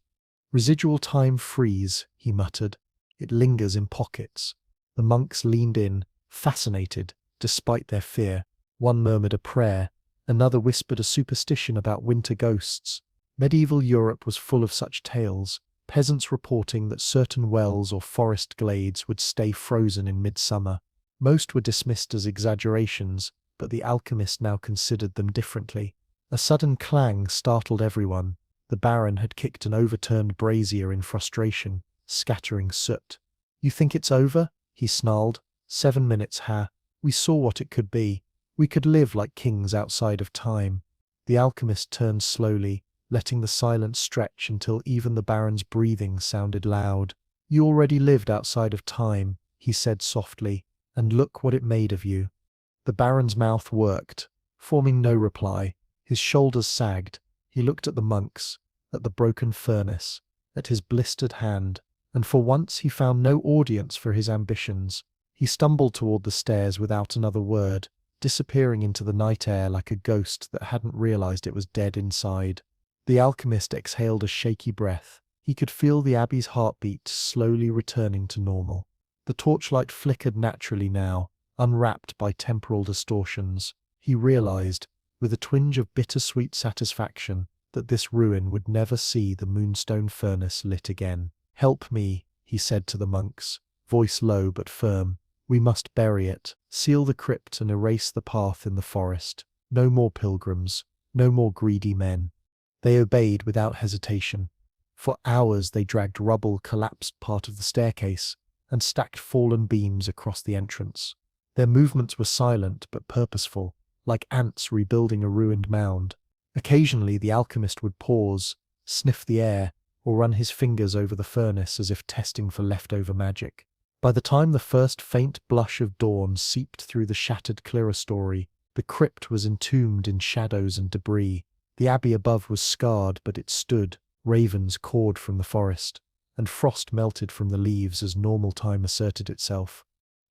"Residual time freeze," he muttered. "It lingers in pockets." The monks leaned in, fascinated, despite their fear. One murmured a prayer, another whispered a superstition about winter ghosts. Medieval Europe was full of such tales, peasants reporting that certain wells or forest glades would stay frozen in midsummer. Most were dismissed as exaggerations, but the alchemist now considered them differently. A sudden clang startled everyone. The Baron had kicked an overturned brazier in frustration, scattering soot. "You think it's over?" he snarled. 7 minutes, ha. We saw what it could be. We could live like kings outside of time." The alchemist turned slowly, letting the silence stretch until even the Baron's breathing sounded loud. "You already lived outside of time," he said softly, "and look what it made of you." The Baron's mouth worked, forming no reply. His shoulders sagged. He looked at the monks, at the broken furnace, at his blistered hand, and for once he found no audience for his ambitions. He stumbled toward the stairs without another word, disappearing into the night air like a ghost that hadn't realized it was dead inside. The alchemist exhaled a shaky breath. He could feel the abbey's heartbeat slowly returning to normal. The torchlight flickered naturally now, unwrapped by temporal distortions. He realized, with a twinge of bittersweet satisfaction, that this ruin would never see the moonstone furnace lit again. "Help me," he said to the monks, voice low but firm. "We must bury it, seal the crypt and erase the path in the forest. No more pilgrims, no more greedy men." They obeyed without hesitation. For hours they dragged rubble, collapsed part of the staircase, and stacked fallen beams across the entrance. Their movements were silent but purposeful, like ants rebuilding a ruined mound. Occasionally the alchemist would pause, sniff the air, or run his fingers over the furnace as if testing for leftover magic. By the time the first faint blush of dawn seeped through the shattered clerestory, the crypt was entombed in shadows and debris. The abbey above was scarred, but it stood, ravens cawed from the forest, and frost melted from the leaves as normal time asserted itself.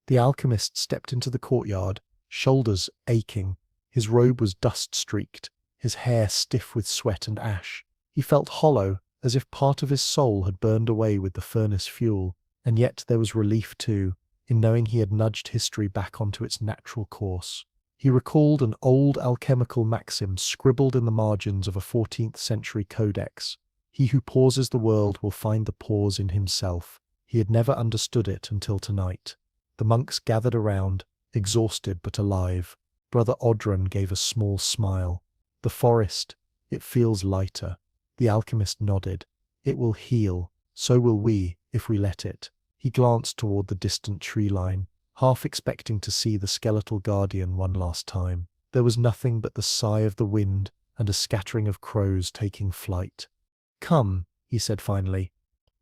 The alchemist stepped into the courtyard, shoulders aching. His robe was dust-streaked, his hair stiff with sweat and ash. He felt hollow, as if part of his soul had burned away with the furnace fuel, and yet there was relief too. in knowing he had nudged history back onto its natural course. He recalled an old alchemical maxim scribbled in the margins of a 14th century codex. He who pauses the world will find the pause in himself. He had never understood it until tonight. The monks gathered around, exhausted but alive. Brother Odrin gave a small smile. The forest, it feels lighter. The alchemist nodded. It will heal. So will we, if we let it. He glanced toward the distant tree line, half expecting to see the skeletal guardian one last time. There was nothing but the sigh of the wind and a scattering of crows taking flight. "Come," he said finally.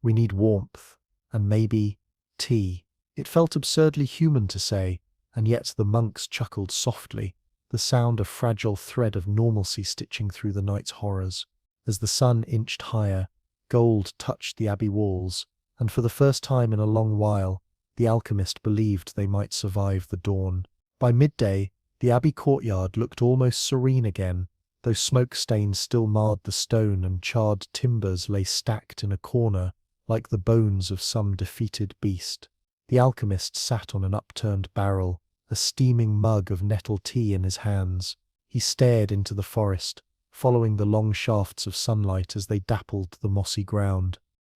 "We need warmth, and maybe tea." It felt absurdly human to say, and yet the monks chuckled softly, the sound a fragile thread of normalcy stitching through the night's horrors. As the sun inched higher, gold touched the abbey walls, and for the first time in a long while, the alchemist believed they might survive the dawn. By midday, the abbey courtyard looked almost serene again, though smoke stains still marred the stone and charred timbers lay stacked in a corner like the bones of some defeated beast. The alchemist sat on an upturned barrel, a steaming mug of nettle tea in his hands. He stared into the forest, following the long shafts of sunlight as they dappled the mossy ground.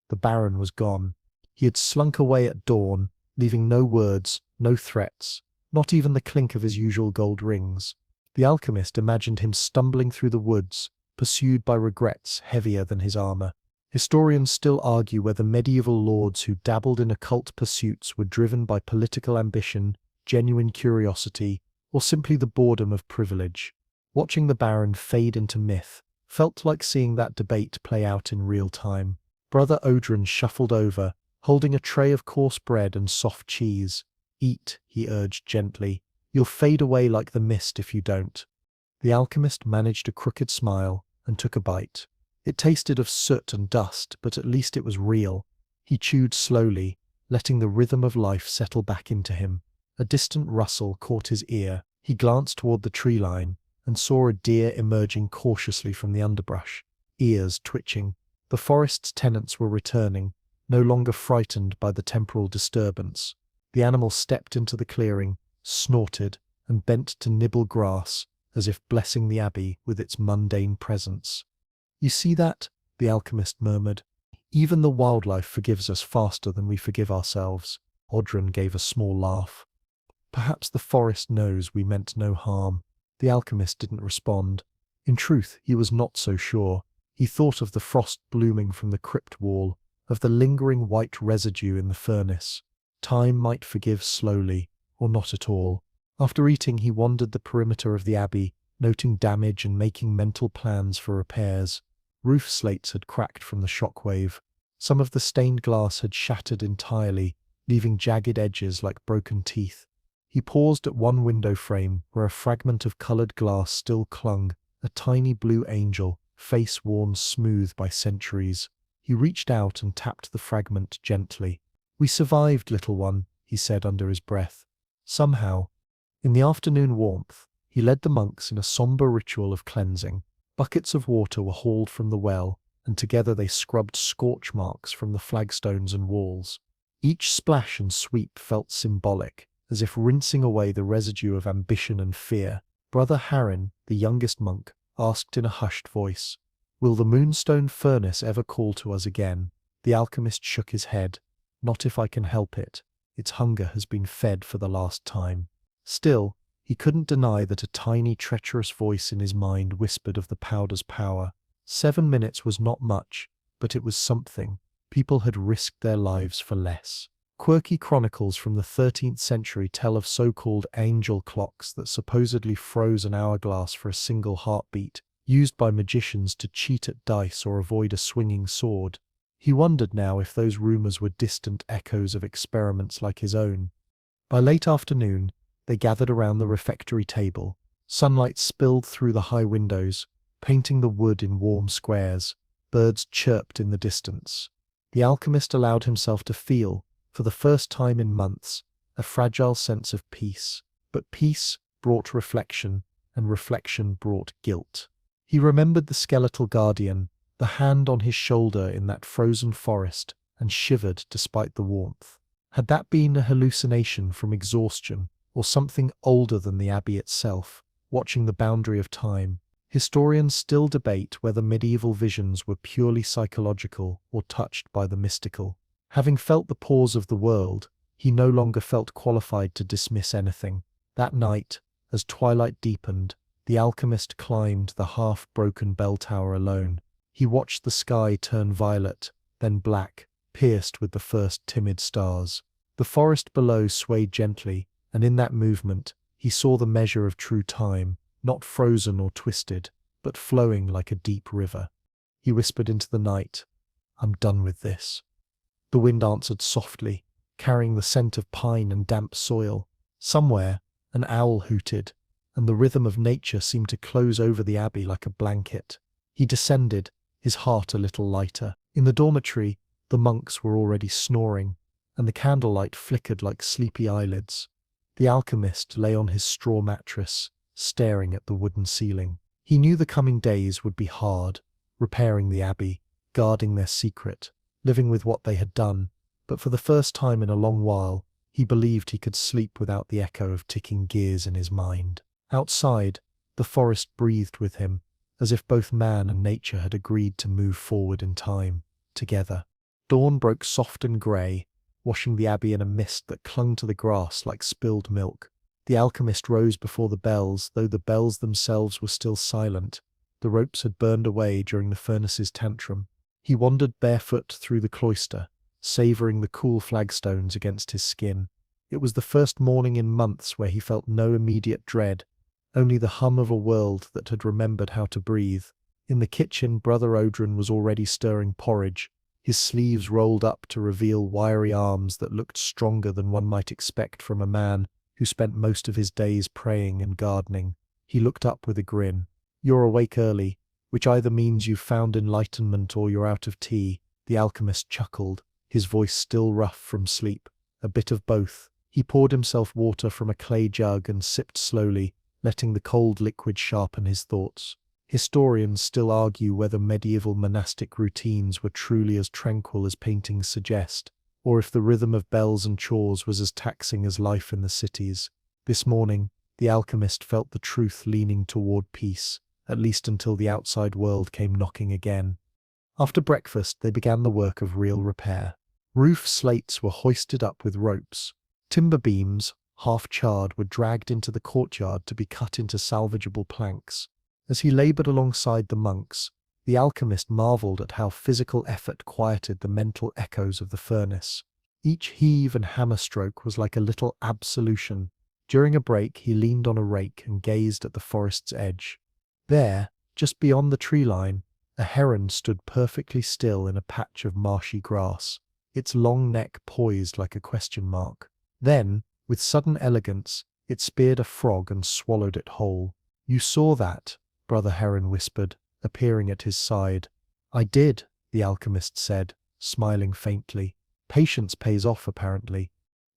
The Baron was gone. He had slunk away at dawn, leaving no words, no threats, not even the clink of his usual gold rings. The alchemist imagined him stumbling through the woods, pursued by regrets heavier than his armor. Historians still argue whether medieval lords who dabbled in occult pursuits were driven by political ambition, genuine curiosity, or simply the boredom of privilege. Watching the Baron fade into myth felt like seeing that debate play out in real time. Brother Odrin shuffled over, holding a tray of coarse bread and soft cheese. "Eat," he urged gently. "You'll fade away like the mist if you don't." The alchemist managed a crooked smile and took a bite. It tasted of soot and dust, but at least it was real. He chewed slowly, letting the rhythm of life settle back into him. A distant rustle caught his ear. He glanced toward the tree line and saw a deer emerging cautiously from the underbrush, ears twitching. The forest's tenants were returning, no longer frightened by the temporal disturbance. The animal stepped into the clearing, snorted, and bent to nibble grass, as if blessing the abbey with its mundane presence. "You see that?" the alchemist murmured. "Even the wildlife forgives us faster than we forgive ourselves." Odrin gave a small laugh. "Perhaps the forest knows we meant no harm." The alchemist didn't respond. In truth, he was not so sure. He thought of the frost blooming from the crypt wall, of the lingering white residue in the furnace. Time might forgive slowly, or not at all. After eating, he wandered the perimeter of the abbey, noting damage and making mental plans for repairs. Roof slates had cracked from the shockwave. Some of the stained glass had shattered entirely, leaving jagged edges like broken teeth. He paused at one window frame where a fragment of colored glass still clung, a tiny blue angel, face worn smooth by centuries. He reached out and tapped the fragment gently. "We survived, little one," he said under his breath. Somehow. In the afternoon warmth, he led the monks in a somber ritual of cleansing. Buckets of water were hauled from the well, and together they scrubbed scorch marks from the flagstones and walls. Each splash and sweep felt symbolic, as if rinsing away the residue of ambition and fear. Brother Harin, the youngest monk, asked in a hushed voice, "Will the moonstone furnace ever call to us again?" The alchemist shook his head. "Not if I can help it. Its hunger has been fed for the last time." Still, he couldn't deny that a tiny, treacherous voice in his mind whispered of the powder's power. 7 minutes was not much, but it was something. People had risked their lives for less. Quirky chronicles from the 13th century tell of so-called angel clocks that supposedly froze an hourglass for a single heartbeat, used by magicians to cheat at dice or avoid a swinging sword. He wondered now if those rumors were distant echoes of experiments like his own. By late afternoon, they gathered around the refectory table. Sunlight spilled through the high windows, painting the wood in warm squares. Birds chirped in the distance. The alchemist allowed himself to feel, for the first time in months, a fragile sense of peace. But peace brought reflection, and reflection brought guilt. He remembered the skeletal guardian, the hand on his shoulder in that frozen forest, and shivered despite the warmth. Had that been a hallucination from exhaustion, or something older than the abbey itself, watching the boundary of time? Historians still debate whether medieval visions were purely psychological or touched by the mystical. Having felt the pause of the world, he no longer felt qualified to dismiss anything. That night, as twilight deepened, the alchemist climbed the half-broken bell tower alone. He watched the sky turn violet, then black, pierced with the first timid stars. The forest below swayed gently, and in that movement, he saw the measure of true time, not frozen or twisted, but flowing like a deep river. He whispered into the night, "I'm done with this." The wind answered softly, carrying the scent of pine and damp soil. Somewhere, an owl hooted, and the rhythm of nature seemed to close over the abbey like a blanket. He descended, his heart a little lighter. In the dormitory, the monks were already snoring, and the candlelight flickered like sleepy eyelids. The alchemist lay on his straw mattress, staring at the wooden ceiling. He knew the coming days would be hard, repairing the abbey, guarding their secret, living with what they had done, but for the first time in a long while, he believed he could sleep without the echo of ticking gears in his mind. Outside, the forest breathed with him, as if both man and nature had agreed to move forward in time, together. Dawn broke soft and grey, washing the abbey in a mist that clung to the grass like spilled milk. The alchemist rose before the bells, though the bells themselves were still silent. The ropes had burned away during the furnace's tantrum. He wandered barefoot through the cloister, savouring the cool flagstones against his skin. It was the first morning in months where he felt no immediate dread, only the hum of a world that had remembered how to breathe. In the kitchen, Brother Odrin was already stirring porridge, his sleeves rolled up to reveal wiry arms that looked stronger than one might expect from a man who spent most of his days praying and gardening. He looked up with a grin. "You're awake early, which either means you've found enlightenment or you're out of tea," the alchemist chuckled, his voice still rough from sleep. "A bit of both." He poured himself water from a clay jug and sipped slowly, letting the cold liquid sharpen his thoughts. Historians still argue whether medieval monastic routines were truly as tranquil as paintings suggest, or if the rhythm of bells and chores was as taxing as life in the cities. This morning, the alchemist felt the truth leaning toward peace, at least until the outside world came knocking again. After breakfast, they began the work of real repair. Roof slates were hoisted up with ropes. Timber beams, half charred, were dragged into the courtyard to be cut into salvageable planks. As he laboured alongside the monks, the alchemist marvelled at how physical effort quieted the mental echoes of the furnace. Each heave and hammer stroke was like a little absolution. During a break, he leaned on a rake and gazed at the forest's edge. There, just beyond the tree line, a heron stood perfectly still in a patch of marshy grass, its long neck poised like a question mark. Then, with sudden elegance, it speared a frog and swallowed it whole. "You saw that?" Brother Heron whispered, appearing at his side. "I did," the alchemist said, smiling faintly. "Patience pays off, apparently."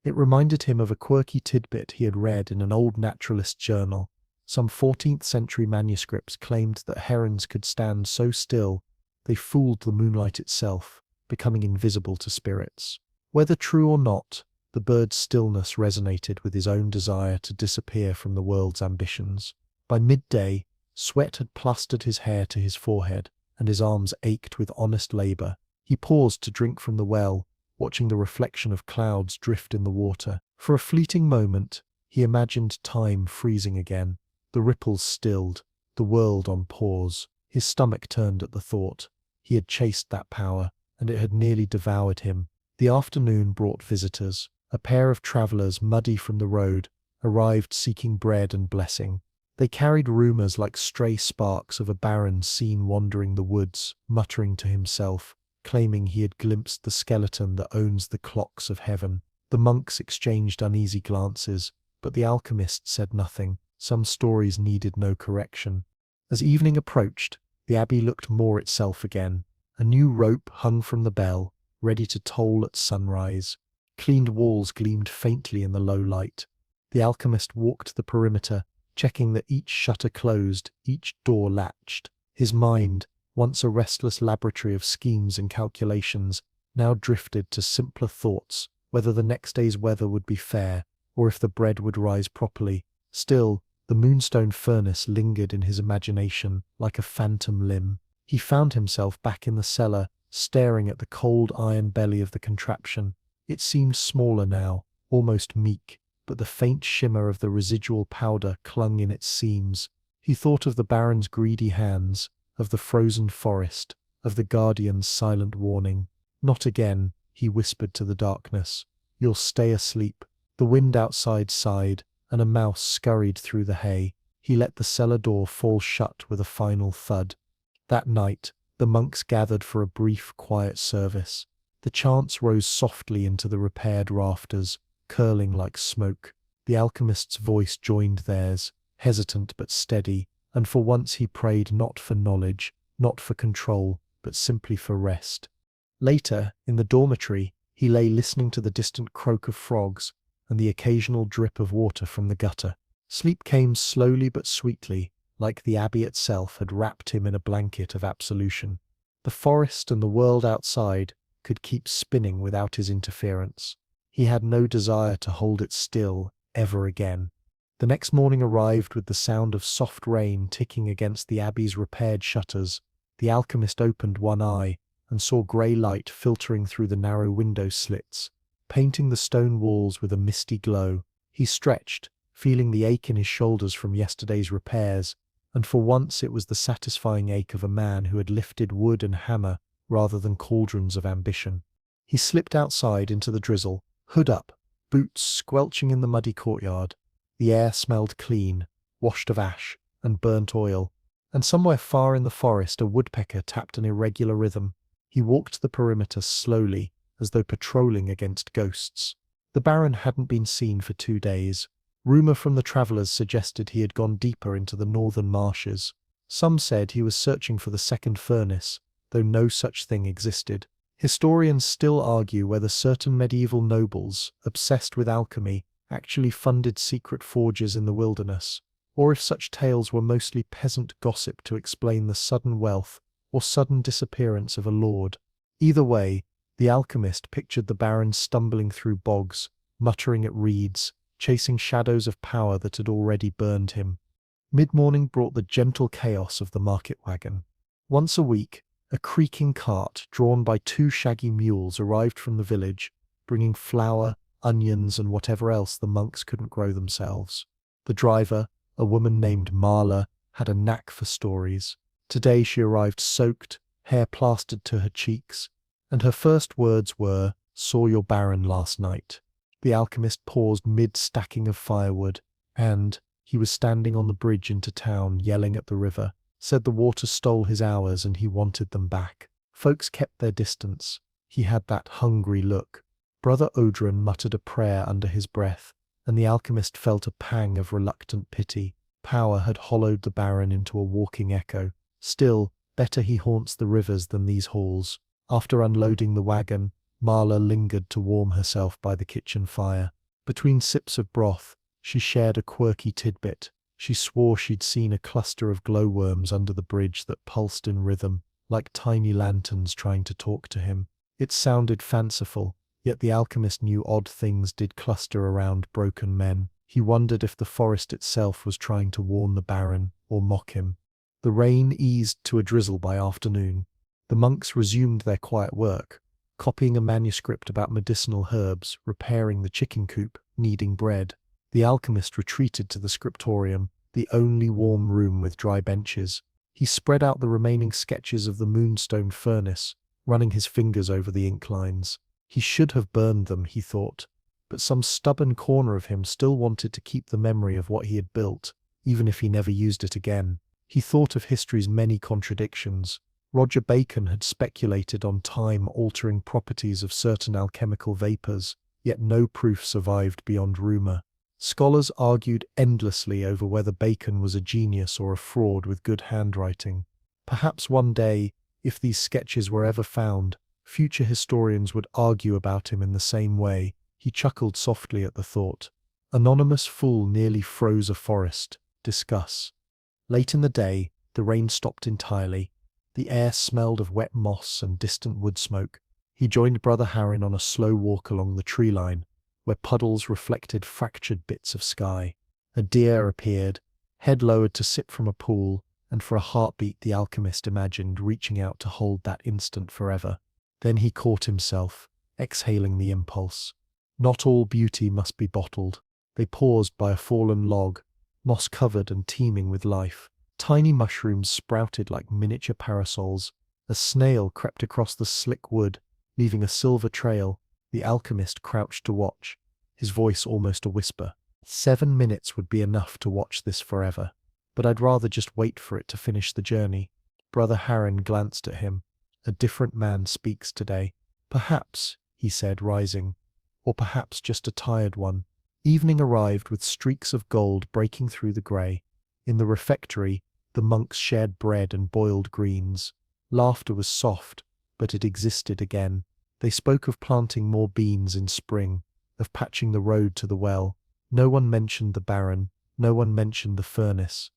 It reminded him of a quirky tidbit he had read in an old naturalist journal. Some 14th century manuscripts claimed that herons could stand so still they fooled the moonlight itself, becoming invisible to spirits. Whether true or not, the bird's stillness resonated with his own desire to disappear from the world's ambitions. By midday, sweat had plastered his hair to his forehead, and his arms ached with honest labour. He paused to drink from the well, watching the reflection of clouds drift in the water. For a fleeting moment, he imagined time freezing again, the ripples stilled, the world on pause. His stomach turned at the thought. He had chased that power, and it had nearly devoured him. The afternoon brought visitors. A pair of travellers, muddy from the road, arrived seeking bread and blessing. They carried rumours like stray sparks of a baron seen wandering the woods, muttering to himself, claiming he had glimpsed the skeleton that owns the clocks of heaven. The monks exchanged uneasy glances, but the alchemist said nothing. Some stories needed no correction. As evening approached, the abbey looked more itself again. A new rope hung from the bell, ready to toll at sunrise. Cleaned walls gleamed faintly in the low light. The alchemist walked the perimeter, checking that each shutter closed, each door latched. His mind, once a restless laboratory of schemes and calculations, now drifted to simpler thoughts, whether the next day's weather would be fair, or if the bread would rise properly. Still, the moonstone furnace lingered in his imagination like a phantom limb. He found himself back in the cellar, staring at the cold iron belly of the contraption. It seemed smaller now, almost meek, but the faint shimmer of the residual powder clung in its seams. He thought of the Baron's greedy hands, of the frozen forest, of the Guardian's silent warning. "Not again," he whispered to the darkness. "You'll stay asleep." The wind outside sighed, and a mouse scurried through the hay. He let the cellar door fall shut with a final thud. That night, the monks gathered for a brief, quiet service. The chants rose softly into the repaired rafters, curling like smoke. The alchemist's voice joined theirs, hesitant but steady, and for once he prayed not for knowledge, not for control, but simply for rest. Later, in the dormitory, he lay listening to the distant croak of frogs and the occasional drip of water from the gutter. Sleep came slowly but sweetly, like the abbey itself had wrapped him in a blanket of absolution. The forest and the world outside could keep spinning without his interference. He had no desire to hold it still ever again. The next morning arrived with the sound of soft rain ticking against the abbey's repaired shutters. The alchemist opened one eye and saw grey light filtering through the narrow window slits, painting the stone walls with a misty glow. He stretched, feeling the ache in his shoulders from yesterday's repairs, and for once it was the satisfying ache of a man who had lifted wood and hammer rather than cauldrons of ambition. He slipped outside into the drizzle, hood up, boots squelching in the muddy courtyard. The air smelled clean, washed of ash and burnt oil, and somewhere far in the forest a woodpecker tapped an irregular rhythm. He walked the perimeter slowly, as though patrolling against ghosts. The Baron hadn't been seen for 2 days. Rumour from the travellers suggested he had gone deeper into the northern marshes. Some said he was searching for the second furnace, though no such thing existed. Historians still argue whether certain medieval nobles, obsessed with alchemy, actually funded secret forges in the wilderness, or if such tales were mostly peasant gossip to explain the sudden wealth or sudden disappearance of a lord. Either way, the alchemist pictured the Baron stumbling through bogs, muttering at reeds, chasing shadows of power that had already burned him. Mid-morning brought the gentle chaos of the market wagon. Once a week, a creaking cart drawn by 2 shaggy mules arrived from the village, bringing flour, onions, and whatever else the monks couldn't grow themselves. The driver, a woman named Marla, had a knack for stories. Today she arrived soaked, hair plastered to her cheeks, and her first words were, "Saw your Baron last night." The alchemist paused mid-stacking of firewood, and he was standing on the bridge into town yelling at the river, said the water stole his hours and he wanted them back. Folks kept their distance. He had that hungry look. Brother Odrin muttered a prayer under his breath, and the alchemist felt a pang of reluctant pity. Power had hollowed the Baron into a walking echo. Still, better he haunts the rivers than these halls. After unloading the wagon, Marla lingered to warm herself by the kitchen fire. Between sips of broth, she shared a quirky tidbit. She swore she'd seen a cluster of glowworms under the bridge that pulsed in rhythm, like tiny lanterns trying to talk to him. It sounded fanciful, yet the alchemist knew odd things did cluster around broken men. He wondered if the forest itself was trying to warn the Baron or mock him. The rain eased to a drizzle by afternoon. The monks resumed their quiet work, copying a manuscript about medicinal herbs, repairing the chicken coop, kneading bread. The alchemist retreated to the scriptorium, the only warm room with dry benches. He spread out the remaining sketches of the moonstone furnace, running his fingers over the ink lines. He should have burned them, he thought, but some stubborn corner of him still wanted to keep the memory of what he had built, even if he never used it again. He thought of history's many contradictions. Roger Bacon had speculated on time-altering properties of certain alchemical vapors, yet no proof survived beyond rumor. Scholars argued endlessly over whether Bacon was a genius or a fraud with good handwriting. Perhaps one day, if these sketches were ever found, future historians would argue about him in the same way. He chuckled softly at the thought. Anonymous fool nearly froze a forest. Discuss. Late in the day, the rain stopped entirely. The air smelled of wet moss and distant wood smoke. He joined Brother Harren on a slow walk along the tree line, where puddles reflected fractured bits of sky. A deer appeared, head lowered to sip from a pool, and for a heartbeat the alchemist imagined reaching out to hold that instant forever. Then he caught himself, exhaling the impulse. Not all beauty must be bottled. They paused by a fallen log, moss-covered and teeming with life. Tiny mushrooms sprouted like miniature parasols. A snail crept across the slick wood, leaving a silver trail. The alchemist crouched to watch, his voice almost a whisper. 7 minutes would be enough to watch this forever, but I'd rather just wait for it to finish the journey. Brother Harren glanced at him. A different man speaks today. Perhaps, he said, rising, or perhaps just a tired one. Evening arrived with streaks of gold breaking through the grey. In the refectory, the monks shared bread and boiled greens. Laughter was soft, but it existed again. They spoke of planting more beans in spring, of patching the road to the well. No one mentioned the Baron, no one mentioned the furnace.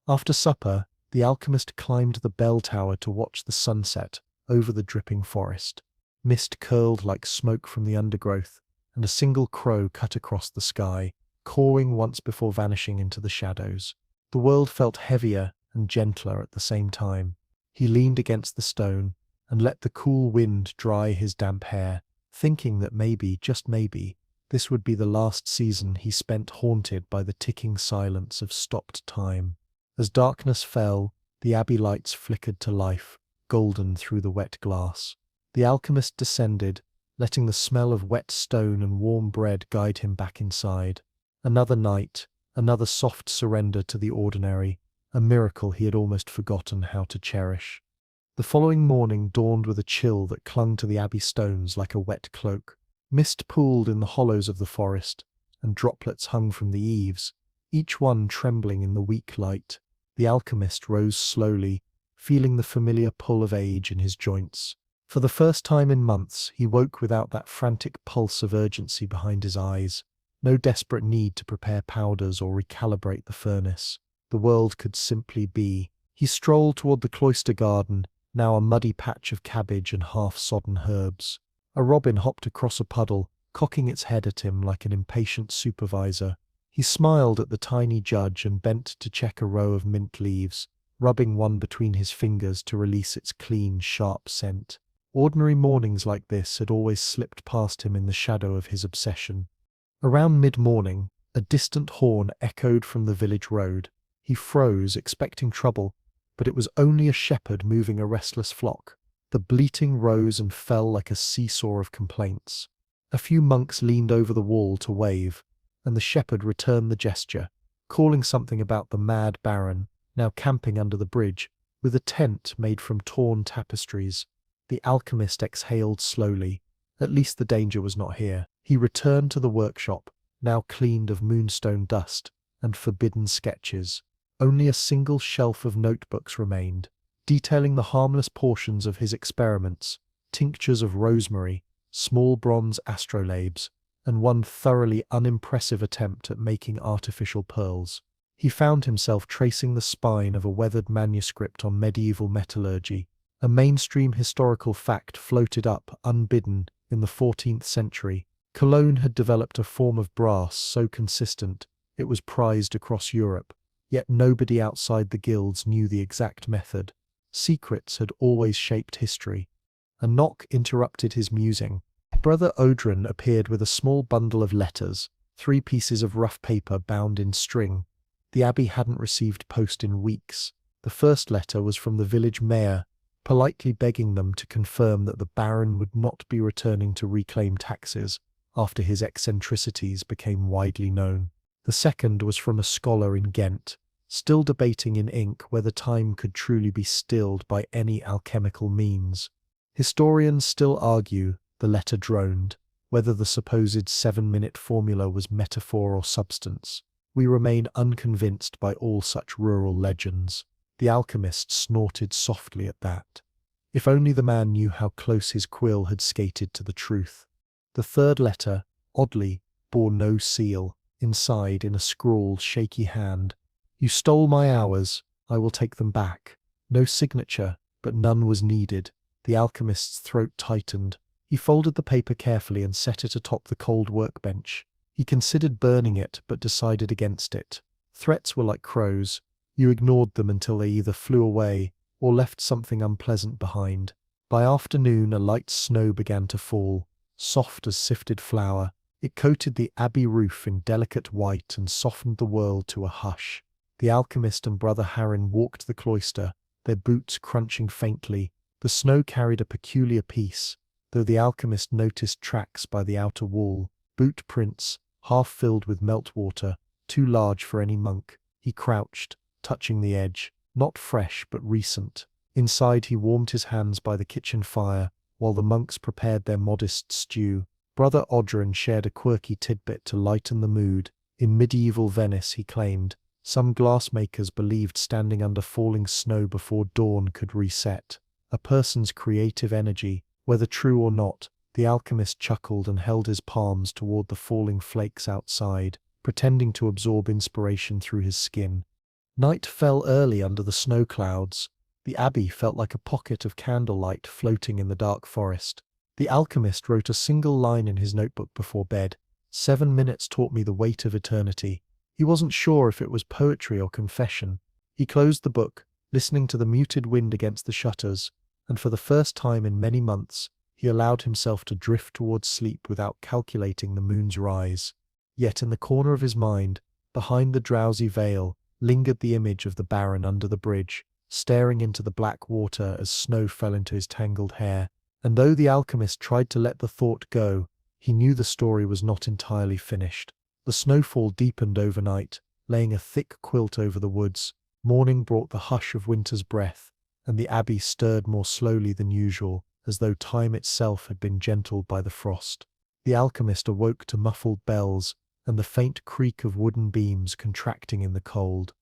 After supper, the alchemist climbed the bell tower to watch the sunset over the dripping forest. Mist curled like smoke from the undergrowth, and a single crow cut across the sky, cawing once before vanishing into the shadows. The world felt heavier and gentler at the same time. He leaned against the stone and let the cool wind dry his damp hair, thinking that maybe, just maybe, this would be the last season he spent haunted by the ticking silence of stopped time. As darkness fell, the abbey lights flickered to life, golden through the wet glass. The alchemist descended, letting the smell of wet stone and warm bread guide him back inside. Another night, another soft surrender to the ordinary, a miracle he had almost forgotten how to cherish. The following morning dawned with a chill that clung to the abbey stones like a wet cloak. Mist pooled in the hollows of the forest, and droplets hung from the eaves, each one trembling in the weak light. The alchemist rose slowly, feeling the familiar pull of age in his joints. For the first time in months, he woke without that frantic pulse of urgency behind his eyes. No desperate need to prepare powders or recalibrate the furnace. The world could simply be. He strolled toward the cloister garden, now a muddy patch of cabbage and half-sodden herbs. A robin hopped across a puddle, cocking its head at him like an impatient supervisor. He smiled at the tiny judge and bent to check a row of mint leaves, rubbing one between his fingers to release its clean, sharp scent. Ordinary mornings like this had always slipped past him in the shadow of his obsession. Around mid-morning, a distant horn echoed from the village road. He froze, expecting trouble, but it was only a shepherd moving a restless flock. The bleating rose and fell like a seesaw of complaints. A few monks leaned over the wall to wave, and the shepherd returned the gesture, calling something about the mad baron, now camping under the bridge, with a tent made from torn tapestries. The alchemist exhaled slowly. At least the danger was not here. He returned to the workshop, now cleaned of moonstone dust and forbidden sketches. Only a single shelf of notebooks remained, detailing the harmless portions of his experiments, tinctures of rosemary, small bronze astrolabes, and one thoroughly unimpressive attempt at making artificial pearls. He found himself tracing the spine of a weathered manuscript on medieval metallurgy. A mainstream historical fact floated up, unbidden, in the 14th century. Cologne had developed a form of brass so consistent it was prized across Europe, yet nobody outside the guilds knew the exact method. Secrets had always shaped history. A knock interrupted his musing. Brother Odrin appeared with a small bundle of letters, 3 pieces of rough paper bound in string. The abbey hadn't received post in weeks. The first letter was from the village mayor, politely begging them to confirm that the baron would not be returning to reclaim taxes after his eccentricities became widely known. The second was from a scholar in Ghent, still debating in ink whether time could truly be stilled by any alchemical means. Historians still argue, the letter droned, whether the supposed 7-minute formula was metaphor or substance. We remain unconvinced by all such rural legends. The alchemist snorted softly at that. If only the man knew how close his quill had skated to the truth. The third letter, oddly, bore no seal. Inside, in a scrawled, shaky hand, "You stole my hours, I will take them back." No signature, but none was needed. The alchemist's throat tightened. He folded the paper carefully and set it atop the cold workbench. He considered burning it, but decided against it. Threats were like crows. You ignored them until they either flew away or left something unpleasant behind. By afternoon, a light snow began to fall, soft as sifted flour. It coated the abbey roof in delicate white and softened the world to a hush. The alchemist and Brother Harin walked the cloister, their boots crunching faintly. The snow carried a peculiar peace, though the alchemist noticed tracks by the outer wall, boot prints, half filled with meltwater, too large for any monk. He crouched, touching the edge, not fresh but recent. Inside he warmed his hands by the kitchen fire, while the monks prepared their modest stew. Brother Odrin shared a quirky tidbit to lighten the mood. In medieval Venice, he claimed, some glassmakers believed standing under falling snow before dawn could reset a person's creative energy. Whether true or not, the alchemist chuckled and held his palms toward the falling flakes outside, pretending to absorb inspiration through his skin. Night fell early under the snow clouds. The abbey felt like a pocket of candlelight floating in the dark forest. The alchemist wrote a single line in his notebook before bed. 7 minutes taught me the weight of eternity. He wasn't sure if it was poetry or confession. He closed the book, listening to the muted wind against the shutters, and for the first time in many months, he allowed himself to drift towards sleep without calculating the moon's rise. Yet in the corner of his mind, behind the drowsy veil, lingered the image of the Baron under the bridge, staring into the black water as snow fell into his tangled hair. And though the alchemist tried to let the thought go, he knew the story was not entirely finished. The snowfall deepened overnight, laying a thick quilt over the woods. Morning brought the hush of winter's breath, and the abbey stirred more slowly than usual, as though time itself had been gentled by the frost. The alchemist awoke to muffled bells and the faint creak of wooden beams contracting in the cold.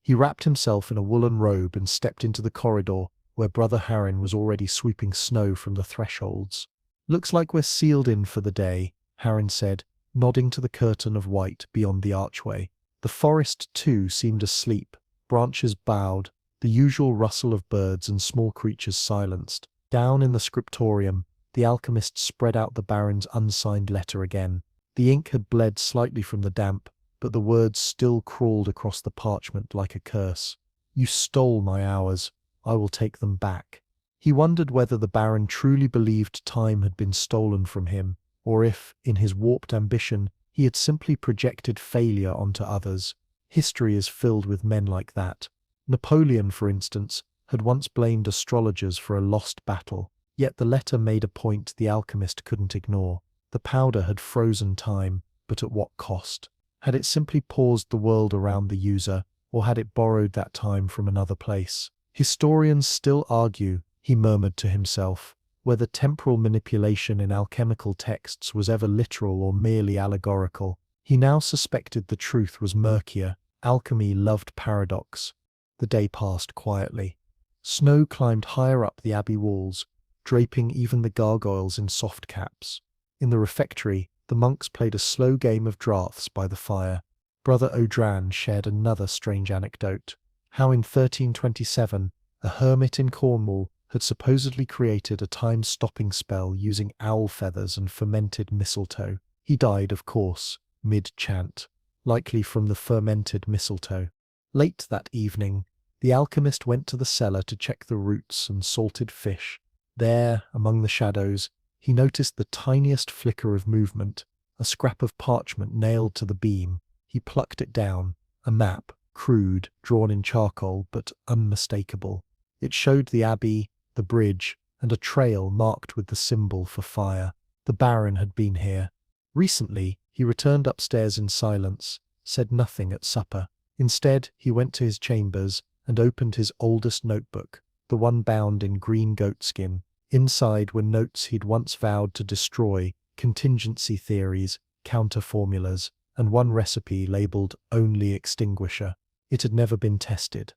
He wrapped himself in a woolen robe and stepped into the corridor, where Brother Harin was already sweeping snow from the thresholds. "Looks like we're sealed in for the day," Harin said, nodding to the curtain of white beyond the archway. The forest, too, seemed asleep, branches bowed, the usual rustle of birds and small creatures silenced. Down in the scriptorium, the alchemist spread out the Baron's unsigned letter again. The ink had bled slightly from the damp, but the words still crawled across the parchment like a curse. "You stole my hours. I will take them back." He wondered whether the Baron truly believed time had been stolen from him, or if, in his warped ambition, he had simply projected failure onto others. History is filled with men like that. Napoleon, for instance, had once blamed astrologers for a lost battle, yet the letter made a point the alchemist couldn't ignore. The powder had frozen time, but at what cost? Had it simply paused the world around the user, or had it borrowed that time from another place? Historians still argue, he murmured to himself, whether temporal manipulation in alchemical texts was ever literal or merely allegorical. He now suspected the truth was murkier. Alchemy loved paradox. The day passed quietly. Snow climbed higher up the abbey walls, draping even the gargoyles in soft caps. In the refectory, the monks played a slow game of draughts by the fire. Brother Odran shared another strange anecdote, how in 1327, a hermit in Cornwall had supposedly created a time-stopping spell using owl feathers and fermented mistletoe. He died, of course, mid-chant, likely from the fermented mistletoe. Late that evening, the alchemist went to the cellar to check the roots and salted fish. There, among the shadows, he noticed the tiniest flicker of movement, a scrap of parchment nailed to the beam. He plucked it down, a map, crude, drawn in charcoal, but unmistakable. It showed the abbey, the bridge, and a trail marked with the symbol for fire. The Baron had been here. Recently, he returned upstairs in silence, said nothing at supper. Instead, he went to his chambers and opened his oldest notebook, the one bound in green goatskin. Inside were notes he'd once vowed to destroy, contingency theories, counter-formulas, and one recipe labeled "Only Extinguisher." It had never been tested.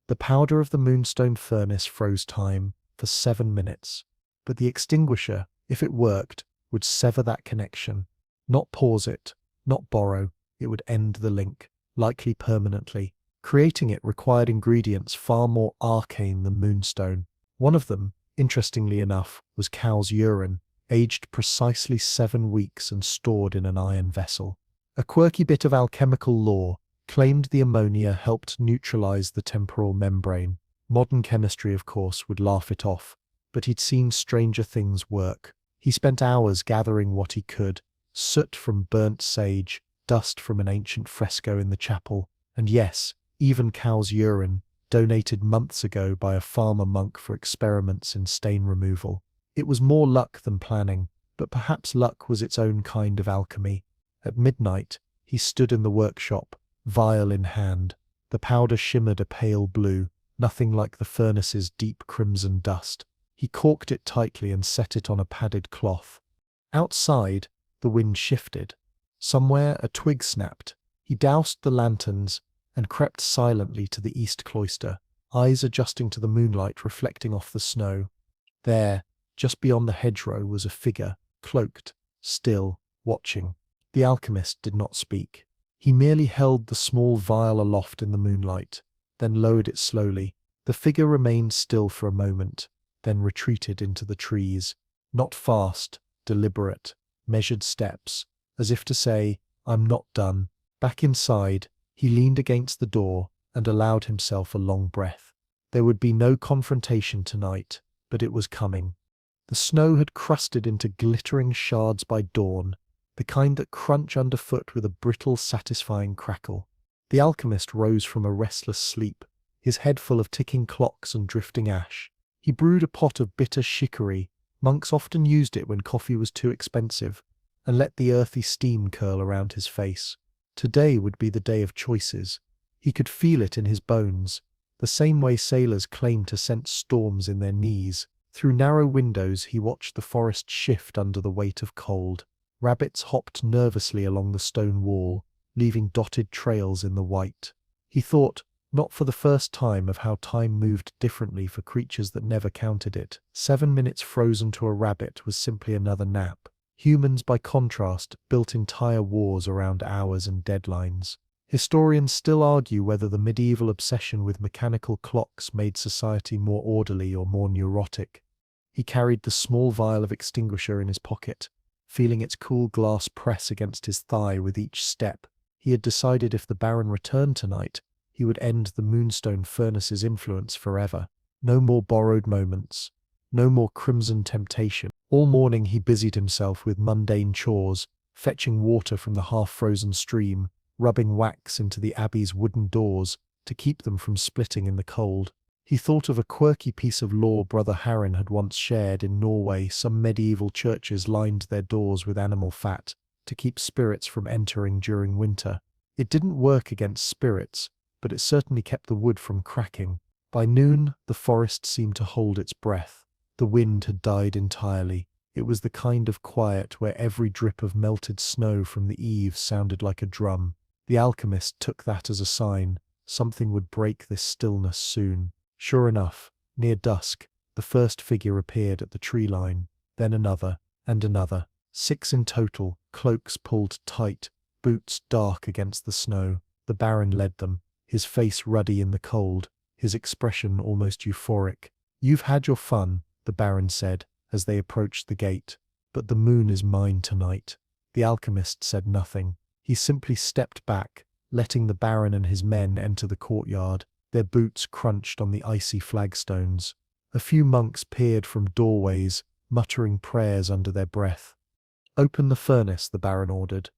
The powder of the moonstone furnace froze time for 7 minutes, but the extinguisher, if it worked, would sever that connection. Not pause it, not borrow, it would end the link, likely permanently. Creating it required ingredients far more arcane than moonstone. One of them, interestingly enough, was cow's urine. aged precisely 7 weeks and stored in an iron vessel. A quirky bit of alchemical lore claimed the ammonia helped neutralize the temporal membrane. Modern chemistry, of course, would laugh it off, but he'd seen stranger things work. He spent hours gathering what he could: soot from burnt sage, dust from an ancient fresco in the chapel, and yes, even cow's urine, donated months ago by a farmer monk for experiments in stain removal. It was more luck than planning, but perhaps luck was its own kind of alchemy. At midnight, he stood in the workshop, vial in hand. The powder shimmered a pale blue, nothing like the furnace's deep crimson dust. He corked it tightly and set it on a padded cloth. Outside, the wind shifted. Somewhere a twig snapped. He doused the lanterns and crept silently to the east cloister, eyes adjusting to the moonlight reflecting off the snow. There, just beyond the hedgerow, was a figure, cloaked, still, watching. The alchemist did not speak. He merely held the small vial aloft in the moonlight, then lowered it slowly. The figure remained still for a moment, then retreated into the trees. Not fast, deliberate, measured steps, as if to say, "I'm not done." Back inside, he leaned against the door and allowed himself a long breath. There would be no confrontation tonight, but it was coming. The snow had crusted into glittering shards by dawn, the kind that crunch underfoot with a brittle, satisfying crackle. The alchemist rose from a restless sleep, his head full of ticking clocks and drifting ash. He brewed a pot of bitter chicory. Monks often used it when coffee was too expensive, and let the earthy steam curl around his face. Today would be the day of choices. He could feel it in his bones, the same way sailors claim to sense storms in their knees. Through narrow windows he watched the forest shift under the weight of cold. Rabbits hopped nervously along the stone wall, leaving dotted trails in the white. He thought, not for the first time, of how time moved differently for creatures that never counted it. 7 minutes frozen to a rabbit was simply another nap. Humans, by contrast, built entire wars around hours and deadlines. Historians still argue whether the medieval obsession with mechanical clocks made society more orderly or more neurotic. He carried the small vial of extinguisher in his pocket, feeling its cool glass press against his thigh with each step. He had decided if the Baron returned tonight, he would end the Moonstone Furnace's influence forever. No more borrowed moments. No more crimson temptation. All morning he busied himself with mundane chores, fetching water from the half-frozen stream, rubbing wax into the abbey's wooden doors to keep them from splitting in the cold. He thought of a quirky piece of lore Brother Harren had once shared. In Norway, some medieval churches lined their doors with animal fat to keep spirits from entering during winter. It didn't work against spirits, but it certainly kept the wood from cracking. By noon, the forest seemed to hold its breath. The wind had died entirely. It was the kind of quiet where every drip of melted snow from the eaves sounded like a drum. The alchemist took that as a sign. Something would break this stillness soon. Sure enough, near dusk, the first figure appeared at the tree line, then another, and another. 6 in total, cloaks pulled tight, boots dark against the snow. The Baron led them, his face ruddy in the cold, his expression almost euphoric. "You've had your fun," the Baron said, as they approached the gate, "but the moon is mine tonight." The alchemist said nothing. He simply stepped back, letting the Baron and his men enter the courtyard. Their boots crunched on the icy flagstones. A few monks peered from doorways, muttering prayers under their breath. "Open the furnace," the Baron ordered.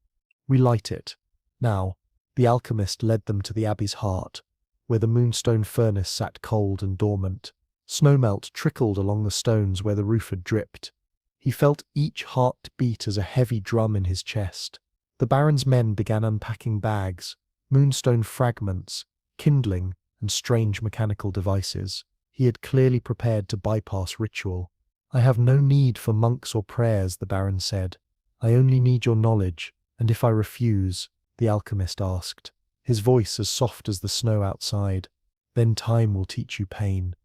"We light it." Now, the alchemist led them to the abbey's heart, where the Moonstone Furnace sat cold and dormant. Snowmelt trickled along the stones where the roof had dripped. He felt each heart beat as a heavy drum in his chest. The Baron's men began unpacking bags, moonstone fragments, kindling, and strange mechanical devices. He had clearly prepared to bypass ritual. "I have no need for monks or prayers," the Baron said. "I only need your knowledge, and if I refuse," the alchemist asked, his voice as soft as the snow outside, "then time will teach you pain."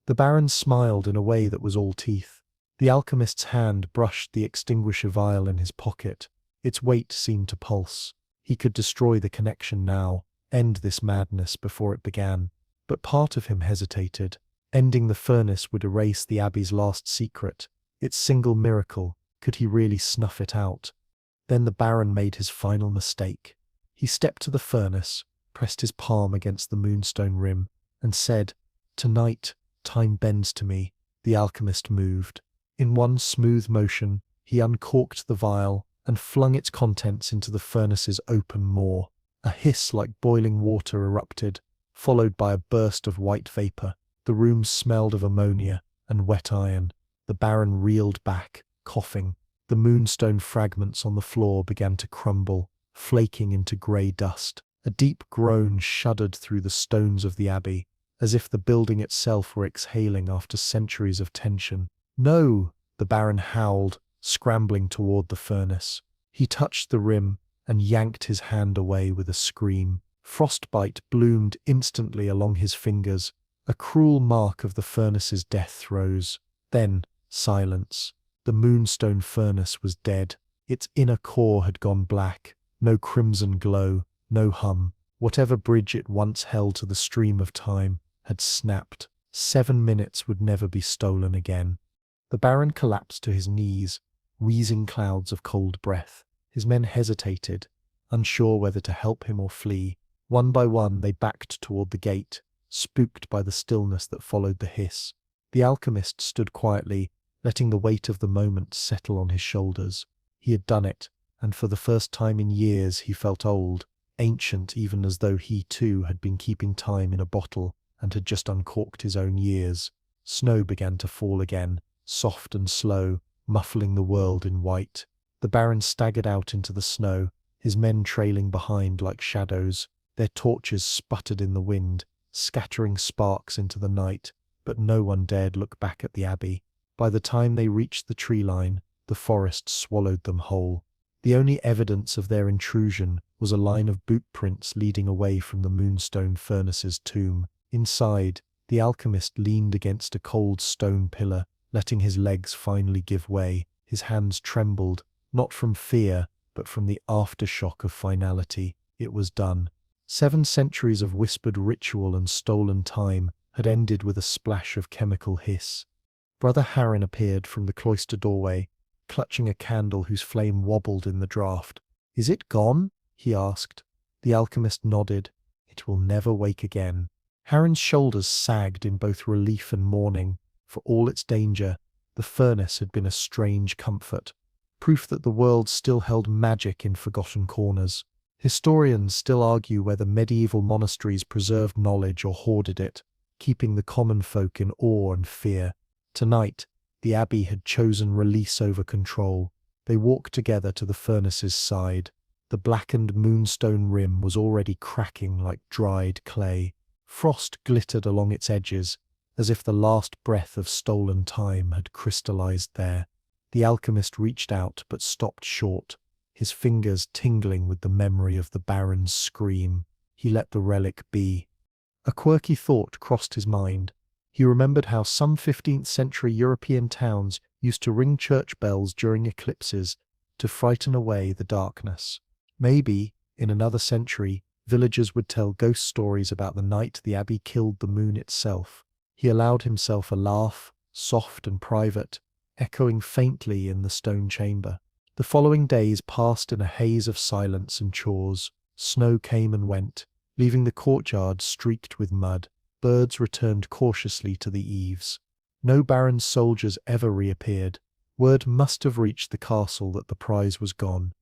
The Baron smiled in a way that was all teeth. The alchemist's hand brushed the extinguisher vial in his pocket. Its weight seemed to pulse. He could destroy the connection now, end this madness before it began. But part of him hesitated. Ending the furnace would erase the abbey's last secret, its single miracle, Could he really snuff it out? Then the Baron made his final mistake. He stepped to the furnace, pressed his palm against the moonstone rim, and said, "Tonight, time bends to me." The alchemist moved. In one smooth motion, he uncorked the vial and flung its contents into the furnace's open maw. A hiss like boiling water erupted, followed by a burst of white vapor. The room smelled of ammonia and wet iron. The Baron reeled back, coughing. The moonstone fragments on the floor began to crumble, flaking into grey dust. A deep groan shuddered through the stones of the abbey, as if the building itself were exhaling after centuries of tension. "No!" the Baron howled, scrambling toward the furnace. He touched the rim and yanked his hand away with a scream. Frostbite bloomed instantly along his fingers, a cruel mark of the furnace's death throes. Then, silence. The moonstone furnace was dead. Its inner core had gone black. No crimson glow, no hum. Whatever bridge it once held to the stream of time had snapped. 7 minutes would never be stolen again. The Baron collapsed to his knees, wheezing clouds of cold breath. His men hesitated, unsure whether to help him or flee. One by one they backed toward the gate, spooked by the stillness that followed the hiss. The alchemist stood quietly, letting the weight of the moment settle on his shoulders. He had done it, and for the first time in years he felt old, ancient, even as though he too had been keeping time in a bottle and had just uncorked his own years. Snow began to fall again, soft and slow, muffling the world in white. The Baron staggered out into the snow, his men trailing behind like shadows. Their torches sputtered in the wind, scattering sparks into the night, but no one dared look back at the abbey. By the time they reached the tree line, the forest swallowed them whole. The only evidence of their intrusion was a line of boot prints leading away from the moonstone furnace's tomb. Inside, the alchemist leaned against a cold stone pillar, letting his legs finally give way. His hands trembled, not from fear, but from the aftershock of finality. It was done. 7 centuries of whispered ritual and stolen time had ended with a splash of chemical hiss. Brother Harin appeared from the cloister doorway, clutching a candle whose flame wobbled in the draught. "Is it gone?" he asked. The alchemist nodded. "It will never wake again." Harin's shoulders sagged in both relief and mourning. For all its danger, the furnace had been a strange comfort, proof that the world still held magic in forgotten corners. Historians still argue whether medieval monasteries preserved knowledge or hoarded it, keeping the common folk in awe and fear. Tonight, the abbey had chosen release over control. They walked together to the furnace's side. The blackened moonstone rim was already cracking like dried clay. Frost glittered along its edges, as if the last breath of stolen time had crystallized there. The alchemist reached out but stopped short, his fingers tingling with the memory of the Baron's scream. He let the relic be. A quirky thought crossed his mind. He remembered how some 15th century European towns used to ring church bells during eclipses to frighten away the darkness. Maybe, in another century, villagers would tell ghost stories about the night the abbey killed the moon itself. He allowed himself a laugh, soft and private, echoing faintly in the stone chamber. The following days passed in a haze of silence and chores. Snow came and went, leaving the courtyard streaked with mud. Birds returned cautiously to the eaves. No Baron's soldiers ever reappeared. Word must have reached the castle that the prize was gone.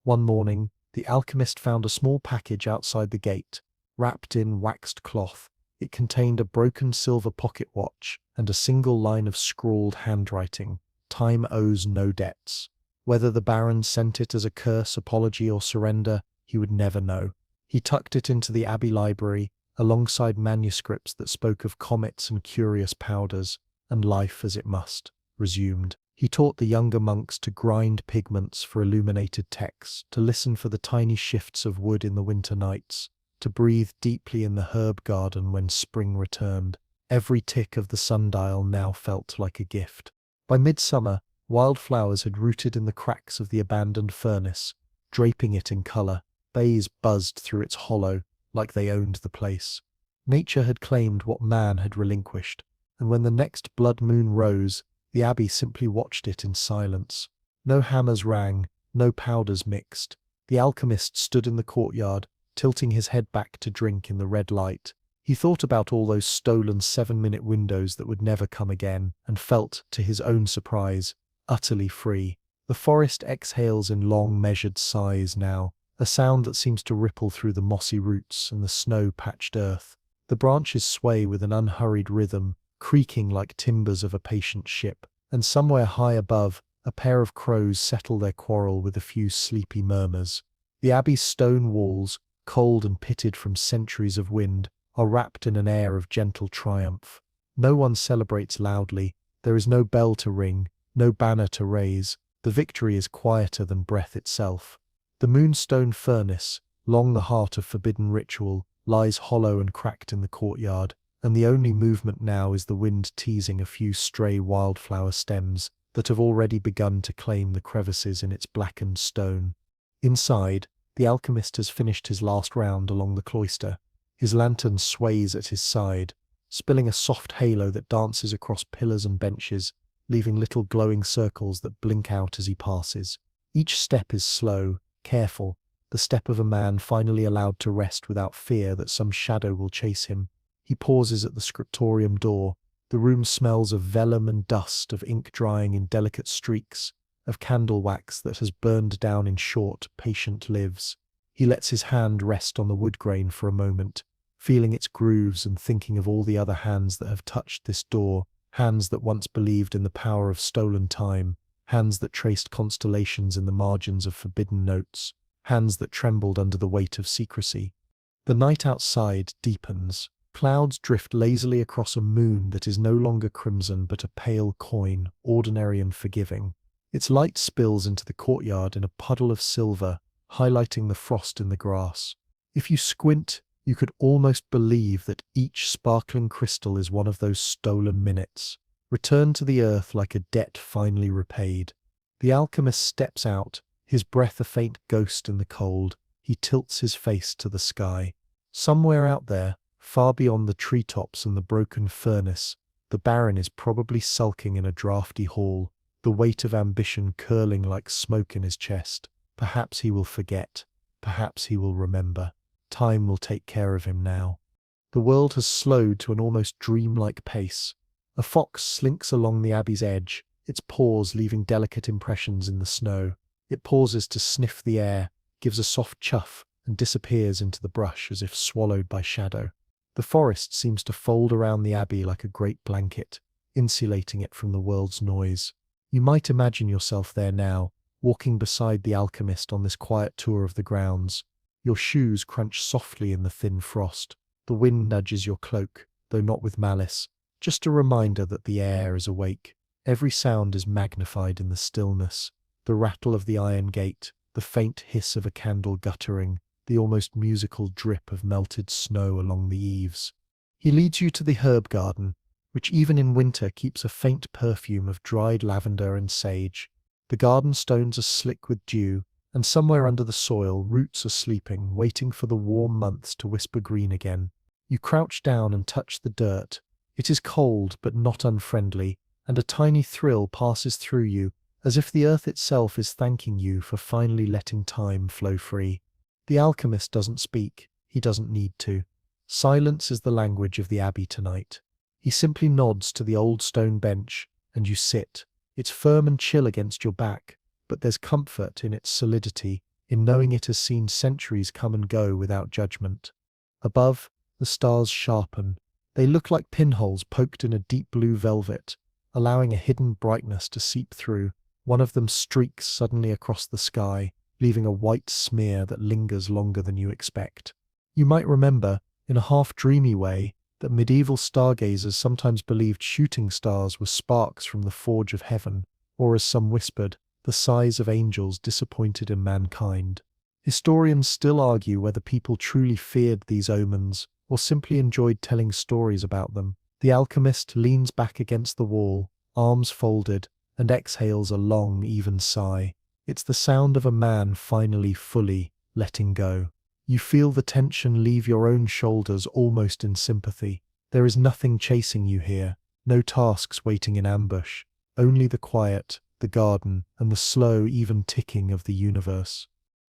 One morning, the alchemist found a small package outside the gate, wrapped in waxed cloth. It contained a broken silver pocket watch and a single line of scrawled handwriting: "Time owes no debts." Whether the Baron sent it as a curse, apology, or surrender, he would never know. He tucked it into the abbey library, alongside manuscripts that spoke of comets and curious powders, and life as it must resumed. He taught the younger monks to grind pigments for illuminated texts, to listen for the tiny shifts of wood in the winter nights, to breathe deeply in the herb garden when spring returned. Every tick of the sundial now felt like a gift. By midsummer, wildflowers had rooted in the cracks of the abandoned furnace, draping it in colour. Bays buzzed through its hollow, like they owned the place. Nature had claimed what man had relinquished, and when the next blood moon rose, the abbey simply watched it in silence. No hammers rang, no powders mixed. The alchemist stood in the courtyard, tilting his head back to drink in the red light. He thought about all those stolen 7-minute windows that would never come again, and felt, to his own surprise, utterly free. The forest exhales in long measured sighs now, a sound that seems to ripple through the mossy roots and the snow-patched earth. The branches sway with an unhurried rhythm, creaking like timbers of a patient ship, and somewhere high above, a pair of crows settle their quarrel with a few sleepy murmurs. The abbey's stone walls, cold and pitted from centuries of wind, are wrapped in an air of gentle triumph. No one celebrates loudly, there is no bell to ring, no banner to raise, the victory is quieter than breath itself. The moonstone furnace, long the heart of forbidden ritual, lies hollow and cracked in the courtyard, and the only movement now is the wind teasing a few stray wildflower stems that have already begun to claim the crevices in its blackened stone. Inside, the alchemist has finished his last round along the cloister. His lantern sways at his side, spilling a soft halo that dances across pillars and benches, leaving little glowing circles that blink out as he passes. Each step is slow, careful, the step of a man finally allowed to rest without fear that some shadow will chase him. He pauses at the scriptorium door. The room smells of vellum and dust, of ink drying in delicate streaks, of candle wax that has burned down in short, patient lives. He lets his hand rest on the wood grain for a moment, feeling its grooves and thinking of all the other hands that have touched this door, hands that once believed in the power of stolen time, hands that traced constellations in the margins of forbidden notes, hands that trembled under the weight of secrecy. The night outside deepens. Clouds drift lazily across a moon that is no longer crimson but a pale coin, ordinary and forgiving. Its light spills into the courtyard in a puddle of silver, highlighting the frost in the grass. If you squint, you could almost believe that each sparkling crystal is one of those stolen minutes, returned to the earth like a debt finally repaid. The alchemist steps out, his breath a faint ghost in the cold. He tilts his face to the sky. Somewhere out there, far beyond the treetops and the broken furnace, the Baron is probably sulking in a draughty hall, the weight of ambition curling like smoke in his chest. Perhaps he will forget. Perhaps he will remember. Time will take care of him now. The world has slowed to an almost dreamlike pace. A fox slinks along the abbey's edge, its paws leaving delicate impressions in the snow. It pauses to sniff the air, gives a soft chuff, and disappears into the brush as if swallowed by shadow. The forest seems to fold around the abbey like a great blanket, insulating it from the world's noise. You might imagine yourself there now, walking beside the alchemist on this quiet tour of the grounds. Your shoes crunch softly in the thin frost. The wind nudges your cloak, though not with malice, just a reminder that the air is awake. Every sound is magnified in the stillness. The rattle of the iron gate, the faint hiss of a candle guttering, the almost musical drip of melted snow along the eaves. He leads you to the herb garden, which even in winter keeps a faint perfume of dried lavender and sage. The garden stones are slick with dew, and somewhere under the soil roots are sleeping, waiting for the warm months to whisper green again. You crouch down and touch the dirt. It is cold but not unfriendly, and a tiny thrill passes through you, as if the earth itself is thanking you for finally letting time flow free. The alchemist doesn't speak. He doesn't need to. Silence is the language of the abbey tonight. He simply nods to the old stone bench, and you sit. It's firm and chill against your back, but there's comfort in its solidity, in knowing it has seen centuries come and go without judgment. Above, the stars sharpen. They look like pinholes poked in a deep blue velvet, allowing a hidden brightness to seep through. One of them streaks suddenly across the sky, leaving a white smear that lingers longer than you expect. You might remember, in a half-dreamy way, that medieval stargazers sometimes believed shooting stars were sparks from the forge of heaven, or as some whispered, the sighs of angels disappointed in mankind. Historians still argue whether people truly feared these omens, or simply enjoyed telling stories about them. The alchemist leans back against the wall, arms folded, and exhales a long, even sigh. It's the sound of a man finally fully letting go. You feel the tension leave your own shoulders almost in sympathy. There is nothing chasing you here, no tasks waiting in ambush, only the quiet, the garden, and the slow, even ticking of the universe.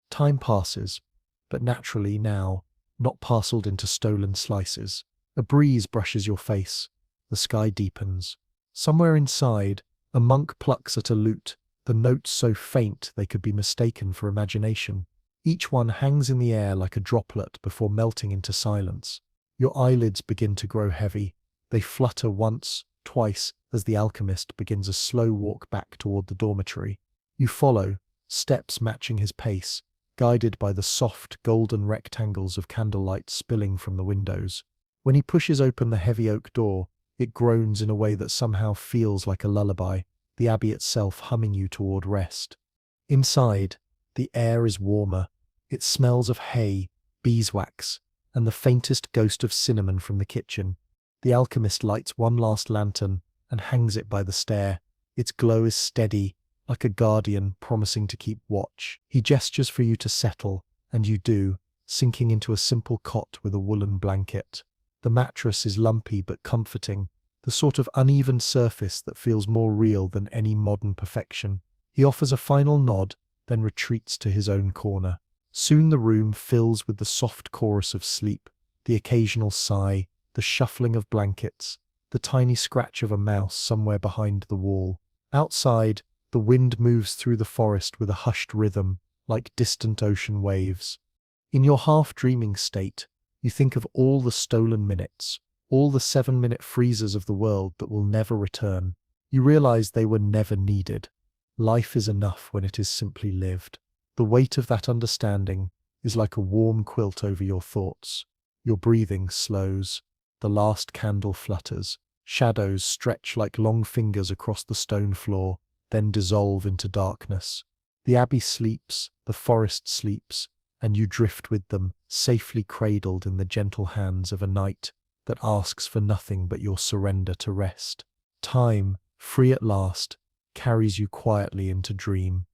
Time passes, but naturally now, not parceled into stolen slices. A breeze brushes your face. The sky deepens. Somewhere inside, a monk plucks at a lute, the notes so faint they could be mistaken for imagination. Each one hangs in the air like a droplet before melting into silence. Your eyelids begin to grow heavy. They flutter once, twice, as the alchemist begins a slow walk back toward the dormitory. You follow, steps matching his pace, guided by the soft, golden rectangles of candlelight spilling from the windows. When he pushes open the heavy oak door, it groans in a way that somehow feels like a lullaby, the abbey itself humming you toward rest. Inside, the air is warmer. It smells of hay, beeswax, and the faintest ghost of cinnamon from the kitchen. The alchemist lights one last lantern and hangs it by the stair. Its glow is steady, like a guardian promising to keep watch. He gestures for you to settle, and you do, sinking into a simple cot with a woolen blanket. The mattress is lumpy but comforting, the sort of uneven surface that feels more real than any modern perfection. He offers a final nod, then retreats to his own corner. Soon the room fills with the soft chorus of sleep, the occasional sigh, the shuffling of blankets, the tiny scratch of a mouse somewhere behind the wall. Outside, the wind moves through the forest with a hushed rhythm, like distant ocean waves. In your half-dreaming state, you think of all the stolen minutes, all the 7-minute freezes of the world that will never return. You realize they were never needed. Life is enough when it is simply lived. The weight of that understanding is like a warm quilt over your thoughts. Your breathing slows. The last candle flutters. Shadows stretch like long fingers across the stone floor, then dissolve into darkness. The abbey sleeps, the forest sleeps, and you drift with them, safely cradled in the gentle hands of a night that asks for nothing but your surrender to rest. Time, free at last, carries you quietly into dream.